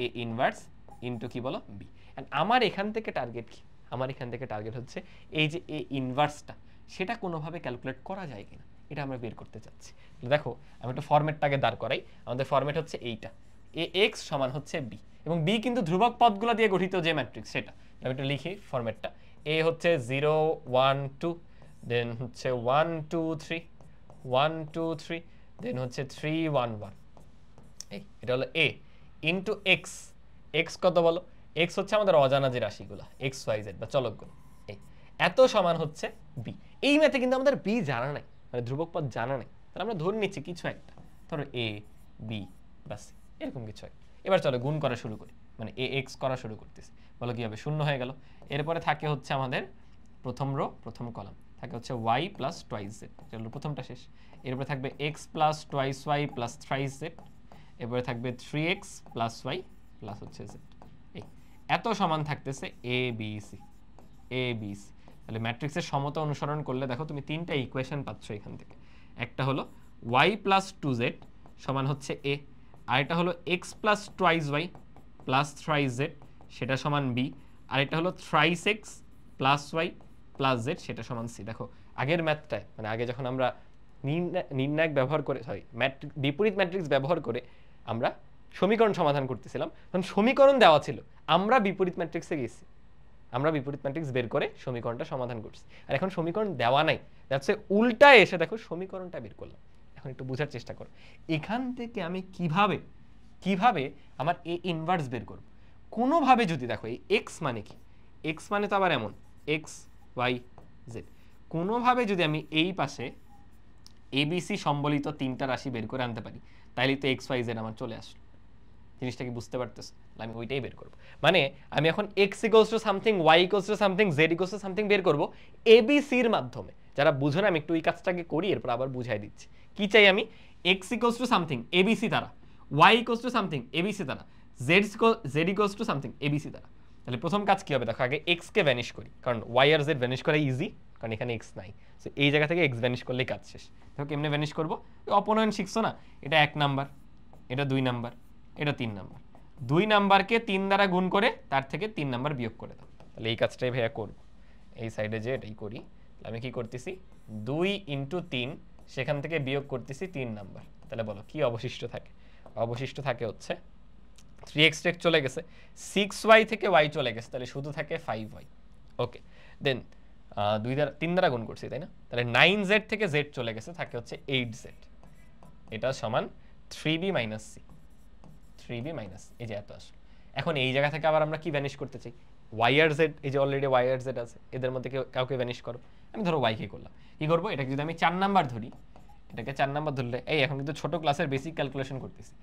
[SPEAKER 1] এ ইনভার্স ইনটু কি বলো, বি। এন্ড আমার এখান থেকে টার্গেট কি, আমার এখান থেকে টার্গেট হচ্ছে এই যে এ ইনভার্সটা, সেটা কোনোভাবে ক্যালকুলেট করা যায় কিনা, এটা আমরা বের করতে চাচ্ছি। দেখো আমি একটু ফরম্যাটটাকে দাঁড় করাই। আমাদের ফরম্যাট হচ্ছে এইটা, এ এক্স সমান হচ্ছে বি, এবং বি কিন্তু ধ্রুবক পদগুলো দিয়ে গঠিত যে ম্যাট্রিক্স, সেটা আমি একটু লিখি ফরম্যাটটা। এ হচ্ছে 0 1 2, দেন হচ্ছে 1 2 3, 1 2 3, দেন হচ্ছে 3 1 1। এই এটা হলো এ ইনটু এক্স। এক্স কত বলো, এক্স হচ্ছে আমাদের অজানা যে রাশিগুলো এক্স ওয়াই জেড বা চলকগুলো, এই এত সমান হচ্ছে বি। এই ম্যাথে কিন্তু আমাদের বি জানা নাই, মানে ধ্রুবক পদ জানা নাই। তাহলে আমরা ধরে নিচ্ছি কিছু একটা, ধরো এ বি বা সি, এরকম কিছু একটা। এবার চলো গুণ করা শুরু করি, মানে এ এক্স করা শুরু করতেছি। বলো কি হবে, শূন্য হয়ে গেল। এরপরে থাকে হচ্ছে আমাদের প্রথম রো প্রথম কলাম, থাকে হচ্ছে ওয়াই প্লাস টোয়াইস জেড, এটা হলো প্রথমটা শেষ। এরপরে থাকবে X plus twice Y plus thrice Z. এরপরে থাকবে 3x প্লাস ওয়াই প্লাস হচ্ছে জেড। এই এত সমান থাকতেছে A B C, A B C. তাহলে ম্যাট্রিক্সের সমতা অনুসরণ করলে দেখো তুমি তিনটা ইকুয়েশন পাচ্ছ এখান থেকে। একটা হলো ওয়াই প্লাস টু জেড সমান হচ্ছে এ, আর এটা হলো X plus twice Y plus thrice Z, সেটা সমান বি, আর এটা হলো thrice X plus Y plus Z, সেটা সমান সি। দেখো আগের ম্যাথটায়, মানে আগে যখন আমরা নির্ণায়ক ব্যবহার করে, সরি বিপরীত ম্যাট্রিক্স ব্যবহার করে আমরা সমীকরণ সমাধান করতেছিলাম, তখন সমীকরণ দেওয়া ছিল, আমরা বিপরীত ম্যাট্রিক্সে গেছি, আমরা বিপরীত ম্যাট্রিক্স বের করে সমীকরণটা সমাধান করছি। আর এখন সমীকরণ দেওয়া নাই, দ্যাটস উল্টা এসে দেখো সমীকরণটা বের করলাম। এখন একটু বোঝার চেষ্টা করো, এখান থেকে আমি কিভাবে আমার এ ইনভার্স বের করব। কোনোভাবে যদি দেখো এই এক্স মানে কি, এক্স মানে তো আবার এমন এক্স ওয়াই জেড, কোনোভাবে যদি আমি এই পাশে এবিসি সম্বলিত তিনটা রাশি বের করে আনতে পারি, তাইলে তো এক্স ওয়াই জেড আমার চলে আসলো। জিনিসটা কি বুঝতে পারতেছো? আমি ওইটাই বের করব, মানে আমি এখন X equals to something, Y equals to something, Z equals to something বের করব এবিসির মাধ্যমে। যারা বুঝো না আমি একটু এই কাজটাকে করি, এরপর আবার বুঝাই দিচ্ছি। কি চাই আমি, x equals to something a b c দ্বারা, y equals to something a b c দ্বারা, z equals to something a b c দ্বারা। তাহলে প্রথম কাজ কি হবে দেখো, আগে এক্স কে ভ্যানিশ করি, কারণ ওয়াই আর জেড ভ্যানিশ করা ইজি, কারণ এখানে এক্স নাই। সো এই জায়গা থেকে এক্স ভ্যানিশ করলেই কাজ শেষ। দেখো কেমনে ভ্যানিশ করবো, অপনয়ন শিখছো না, এটা 1 নাম্বার, এটা 2 নাম্বার, এটা 3 নাম্বার। 2 নাম্বারকে 3 দ্বারা গুণ করে তার থেকে 3 নাম্বার বিয়োগ করে দাও। তাহলে এই কাজটাই ভাইয়া করব, এই সাইডে যে এটাই করি। আমি কি করতেছি 2 × 3, সেখান থেকে বিয়োগ করতেছি 3 নাম্বার। তাহলে বলো কি অবশিষ্ট থাকে? অবশিষ্ট থাকে হচ্ছে 3x চলে গেছে, 6y থেকে y চলে গেছে, তাহলে শুধু থাকে 5y। ওকে, দেন 3 দ্বারা গুণ করছি, তাই না? তাহলে 9z থেকে z চলে গেছে, থাকে হচ্ছে 8z। এটা সমান 3b - c, 3b - এই যে এত আসে। এখন এই জায়গা থেকে আবার আমরা কি ভ্যানিশ করতে চাই? y আর z, এই যে অলরেডি y আর z আছে, এদের মধ্যে কাউকে ভ্যানিশ করো। আমি ধরো y কে করলাম, কি করবো? এটাকে যদি আমি 4 নাম্বার ধরি, এটাকে 4 নাম্বার ধরলে, এই এখন কিন্তু ছোট ক্লাসের বেসিক ক্যালকুলেশন করতেছি,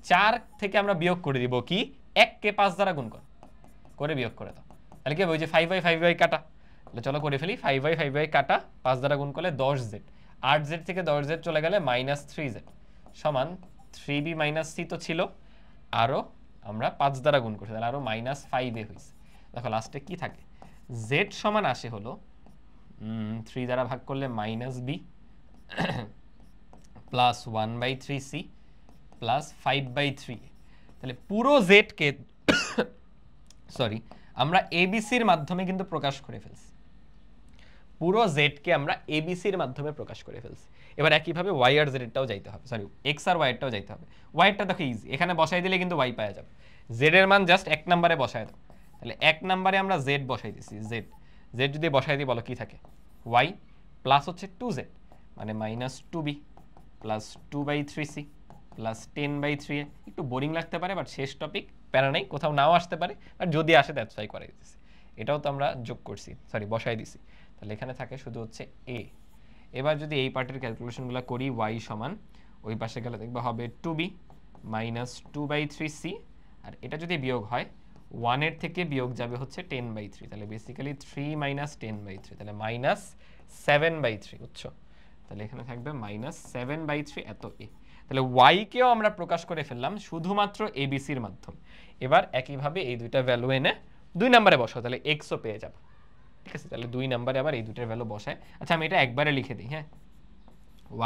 [SPEAKER 1] 4 থেকে আমরা বিয়োগ করে দিব কি 1 কে 5 দ্বারা গুণ করে বিয়োগ করে দাও। তাহলে কি হবে? ওই যে 5y কাটা, তাহলে চলো করে ফেলি। 5y কাটা 5 দ্বারা গুণ করলে 10z, 8z থেকে 10z চলে গেলে -3z সমান 3b - c তো ছিল, আরও আমরা 5 দ্বারা গুণ করছি, তাহলে আরও -5a হয়েছে। দেখো লাস্টে কি থাকে, z সমান আসে হলো 3 দ্বারা ভাগ করলে -b প্লাস 1/3c প্লাস 5/3। তাহলে পুরো z কে সরি আমরা এবিসির মাধ্যমে কিন্তু প্রকাশ করে ফেলছি, পুরো z কে আমরা এবিসির মাধ্যমে প্রকাশ করে ফেলছি। এবার একইভাবে y আর z এরটাও যাইতে হবে, সরি x আর y এরটাও যাইতে হবে। y এরটা দেখো ইজি, এখানে বসাই দিলে কিন্তু y পাওয়া যাবে। z এর মান জাস্ট 1 নম্বরে বসায় দাও, তাহলে 1 নম্বরে আমরা z বসাই দিছি। z যদি বসাই দিই বলো কি থাকে? y প্লাস হচ্ছে 2z মানে -2b plus 2/3c plus 10/3a। একটু বোরিং লাগতে পারে, বাট শেষ টপিক, প্যারা নাই, কোথাও নাও আসতে পারে, বাট যদি আসে দ্যাটস ওয়াই করাই দিতেছি। এটাও তো আমরা যোগ করছি, সরি বসাই দিছি। তাহলে এখানে থাকে শুধু হচ্ছে a। এবার যদি এই পার্টের ক্যালকুলেশনগুলো করি, y সমান ওই পাশে গেলে দেখবে হবে 2b - 2/3c, আর এটা যদি বিয়োগ হয় 1 এর থেকে বিয়োগ যাবে হচ্ছে 10/3, তাহলে বেসিক্যালি 3 - 10/3, তাহলে -7/3, বুঝছো? তাহলে এখানে থাকবে -7/3 এত a। তাহলে y কেও আমরা প্রকাশ করে ফেললাম শুধুমাত্র এবিসির মাধ্যমে। এবার একইভাবে এই দুইটা ভ্যালু এনে 2 নম্বরে বসাও, তাহলে x ও পেয়ে যাবে। ঠিক আছে, তাহলে 2 নম্বরে আবার এই দুইটার ভ্যালু বসায়। আচ্ছা আমি এটা একবারে লিখে দিই, হ্যাঁ,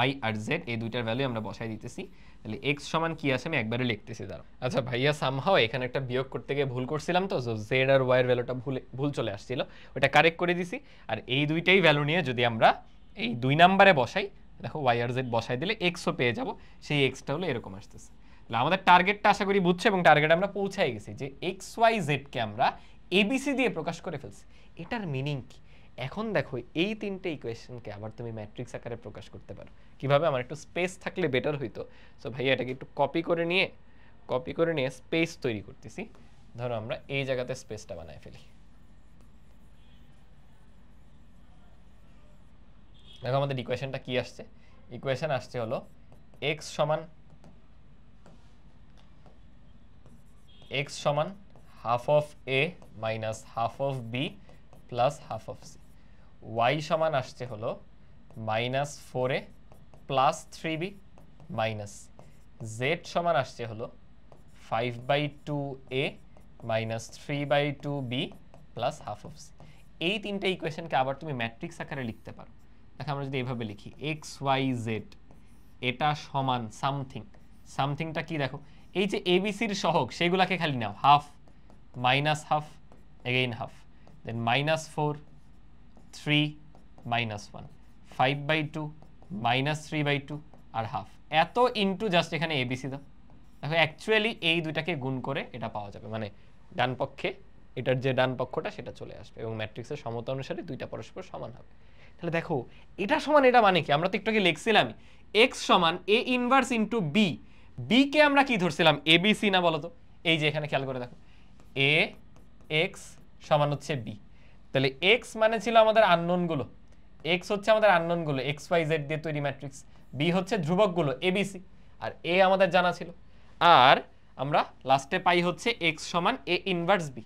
[SPEAKER 1] y আর z এই দুইটার ভ্যালু আমরা বসাই দিতেছি। তাহলে x সমান কি আসে আমি একবারে লিখতেছি, দাঁড়াও। আচ্ছা ভাইয়া সামহাও এখানে একটা বিয়োগ করতে গিয়ে ভুল করছিলাম, তো z আর y এর ভ্যালুটা ভুল চলে আসছিল, ওটা কারেক্ট করে দিছি। আর এই দুইটাই ভ্যালু নিয়ে যদি আমরা এই 2 নম্বরে বসাই, দেখো y আর z বসাই দিলে x ও পেয়ে যাব। সেই xটা হলো এরকম আসতেছে। তাহলে আমাদের টার্গেটটা আশা করি বুঝছো, এবং টার্গেট আমরা পৌঁছাই গেছি যে x y z কে আমরা এবিসি দিয়ে প্রকাশ করে ফেলছি। এটার মিনিং কি? এখন দেখো এই তিনটে ইকুয়েশনকে আবার তুমি ম্যাট্রিক্স আকারে প্রকাশ করতে পারো। কিভাবে? আমার একটু স্পেস থাকলে বেটার হইতো। সো ভাইয়া এটাকে একটু কপি করে নিয়ে স্পেস তৈরি করতেছি। ধরো আমরা এই জায়গাতে স্পেসটা বানায় ফেলি। দেখো আমাদের ইকুয়েশনটা কি আসছে? ইকুয়েশন আসছে হলো x সমান half of a minus half of b plus half of c। y সমান আসছে হলো -4a plus 3b minus z সমান আসছে হলো 5/2a minus 3/2b plus half of c। এই তিনটে ইকুয়েশনকে আবার তুমি ম্যাট্রিক্স আকারে লিখতে পারো। দেখো আমরা যদি এইভাবে লিখি x y z এটা সমান সামথিংটা কি দেখো, এই যে এবিসির সহগ সেগুলাকে খালি নাও, half minus half again half, then -4 3 -1 5/2 -3/2 আর হাফ, এত ইনটু জাস্ট এখানে এবিসি দাও। দেখো অ্যাকচুয়ালি এই দুইটাকে গুণ করে এটা পাওয়া যাবে, মানে ডান পক্ষে এটার যে ডান পক্ষটা সেটা চলে আসবে এবং ম্যাট্রিক্সের সমতা অনুসারে দুইটা পরস্পর সমান হবে। তাহলে দেখো এটা সমান এটা মানে কি? আমরা তো একটু আগে লিখছিলাম x সমান a inverse into b। b কে আমরা কি ধরছিলাম? abc না বলো তো? এই যে এখানে খেয়াল করে দেখো a x সমান হচ্ছে b। তাহলে x মানে ছিল আমাদের আননোনগুলো, x হচ্ছে আমাদের আননোনগুলো x y z দিয়ে তৈরি ম্যাট্রিক্স, b হচ্ছে ধ্রুবকগুলো abc, আর a আমাদের জানা ছিল। আর আমরা লাস্টে পাই হচ্ছে x সমান a ইনভার্স b।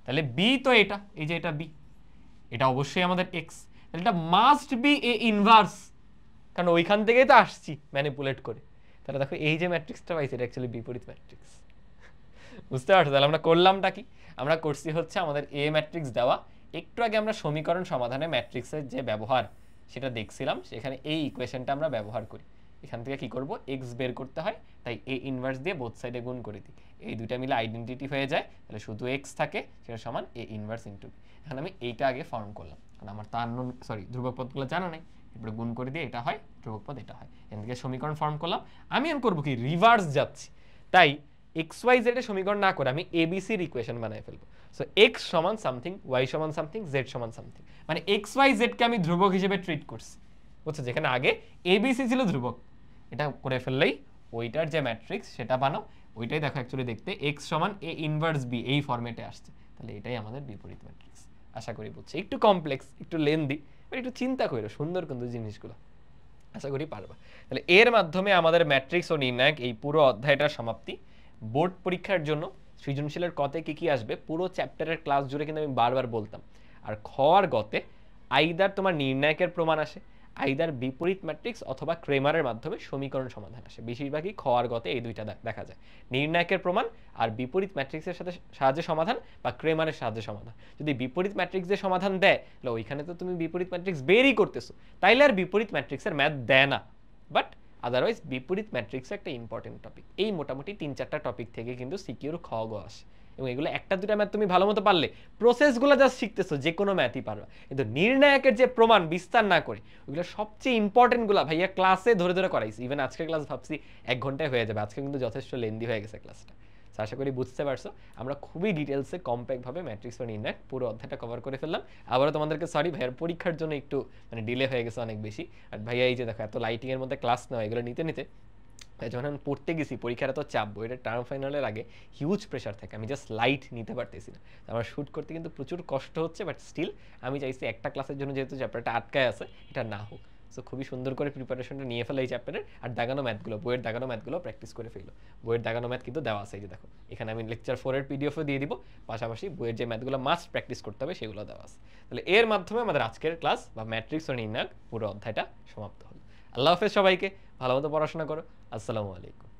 [SPEAKER 1] তাহলে b তো এটা, এই যে এটা b, এটা অবশ্যই আমাদের x, তাহলে এটা মাস্ট বি a ইনভার্স, কারণ ওইখান থেকেই তো আসছি ম্যানিপুলেট করে। তাহলে দেখো এই যে ম্যাট্রিক্সটা পাইছি এটা অ্যাকচুয়ালি বিপরীত ম্যাট্রিক্স। বুঝতে পারছো? তাহলে আমরা করলামটা কি? আমরা করছি হচ্ছে আমাদের এ ম্যাট্রিক্স দেওয়া, একটু আগে আমরা সমীকরণ সমাধানে ম্যাট্রিক্সের যে ব্যবহার সেটা দেখছিলাম, সেখানে এই ইকুয়েশনটা আমরা ব্যবহার করি। এখান থেকে কি করব, এক্স বের করতে হয়, তাই এ ইনভার্স দিয়ে বোথ সাইডে গুণ করে দিই, এই দুইটা মিলে আইডেন্টিটি হয়ে যায়, তাহলে শুধু এক্স থাকে, সেটা সমান এ ইনভার্স ইন্টু বি। এখন আমি এইটা আগে ফর্ম করলাম, কারণ আমার তো আননোন ধ্রুবক পদগুলো জানা নেই, এরপরে গুণ করে দিয়ে এটা হয় ধ্রুবক পদ, এটা হয়, এখান থেকে সমীকরণ ফর্ম করলাম। আমি এখন করবো কি, রিভার্স যাচ্ছি, তাই এক্স ওয়াই জেড এর সমীকরণ না করে আমি এবিসির ইকুয়েশন বানাই ফেলবো। সো এক্স সমান সামথিং, ওয়াই সমান সামথিং, জেড সমান সামথিং, মানে এক্স ওয়াই জেডকে আমি ধ্রুবক হিসেবে ট্রিট করছি, বুঝছো, যেখানে আগে এবিসি ছিল ধ্রুবক। এটা করে ফেললেই ওইটার যে ম্যাট্রিক্স সেটা বানাও, ওইটাই দেখো অ্যাকচুয়ালি দেখতে এক্স সমান এ ইনভার্স বি এই ফরম্যাটে আসছে, তাহলে এটাই আমাদের বিপরীত ম্যাট্রিক্স। আশা করি বুঝছি, একটু কমপ্লেক্স, একটু লেন্দি, বাট একটু চিন্তা করো, সুন্দর কিন্তু জিনিসগুলো, আশা করি পারবা। তাহলে এর মাধ্যমে আমাদের ম্যাট্রিক্স ও নির্ণায়ক এই পুরো অধ্যায়টার সমাপ্তি। বোর্ড পরীক্ষার জন্য সৃজনশীলের কতে কি কি আসবে পুরো চ্যাপ্টারের ক্লাস জুড়ে কিন্তু আমি বারবার বলতাম। আর খ আর গতে আইদার তোমার নির্ণায়কের প্রমাণ আসে, আইদার বিপরীত ম্যাট্রিক্স অথবা ক্রেমারের মাধ্যমে সমীকরণ সমাধান আসে, বেশিরভাগই খ আর গতে এই দুইটা দেখা যায়, নির্ণায়কের প্রমাণ আর বিপরীত ম্যাট্রিক্সের সাহায্যে সমাধান বা ক্রেমারের সাহায্যে সমাধান। যদি বিপরীত ম্যাট্রিক্সের সমাধান দেয় তাহলে ওইখানে তো তুমি বিপরীত ম্যাট্রিক্স বেরই করতেছো, তাইলে আর বিপরীত ম্যাট্রিক্সের ম্যাথ দেয় না। বাট আদারওয়াইজ বিপরীত ম্যাট্রিক্স একটা ইম্পর্টেন্ট টপিক, এই মোটামুটি 3-4টা টপিক থেকে কিন্তু সিকিউর খ গ আসে, এবং এগুলো একটা দুটা ম্যাথ তুমি ভালো মতো পারলে প্রসেসগুলো জাস্ট শিখতেছো, যে কোনো ম্যাথই পারবা, কিন্তু নির্ণায়কের যে প্রমাণ বিস্তার না করে ওইগুলো সবচেয়ে ইম্পর্টেন্টগুলো ভাইয়া ক্লাসে ধরে ধরে করাইছি। ইভেন আজকের ক্লাস ভাবছি 1 ঘন্টায় হয়ে যাবে, আজকে কিন্তু যথেষ্ট লেন্দি হয়ে গেছে ক্লাসটা। আশা করি বুঝতে পারছো, আমরা খুবই ডিটেলসে কম্প্যাক্টভাবে ম্যাট্রিক্স ও নির্ণায়ক পুরো অধ্যায়টা কভার করে ফেললাম। আবারও তোমাদেরকে সরি, ভাইয়ার পরীক্ষার জন্য একটু মানে ডিলে হয়ে গেছে অনেক বেশি। আর ভাইয়া এই যে দেখো এত লাইটিংয়ের মধ্যে ক্লাস নেওয়া, এগুলো নিতে নিতে যখন আমি পড়তে গেছি, পরীক্ষার এত চাপ, বইটা টার্ম ফাইনালের আগে হিউজ প্রেশার থাকে, আমি জাস্ট লাইট নিতে পারতেছি না, আমার শ্যুট করতে কিন্তু প্রচুর কষ্ট হচ্ছে। বাট স্টিল আমি চাইছি একটা ক্লাসের জন্য যেহেতু চ্যাপ্টারটা আটকায় আছে, এটা না হোক। সো খুবই সুন্দর করে প্রিপারেশনটা নিয়ে ফেলো এই চ্যাপ্টারের, আর দাগানো ম্যাথগুলো, বইয়ের দাগানো ম্যাথগুলো প্র্যাকটিস করে ফেলো। বইয়ের দাগানো ম্যাথ কিন্তু দেওয়া আছে, এই যে দেখো এখানে আমি লেকচার 4 এর পিডিএফও দিয়ে দিব, পাশাপাশি বইয়ের যে ম্যাথগুলো মাস্ট প্র্যাকটিস করতে হবে সেগুলো দেওয়া আছে। তাহলে এর মাধ্যমে আমাদের আজকের ক্লাস বা ম্যাট্রিক্স ও নির্ণায়ক পুরো অধ্যায়টা সমাপ্ত হলো। আল্লাহ হাফেজ সবাইকে, ভালো মতো পড়াশোনা করো, আসসালামু আলাইকুম।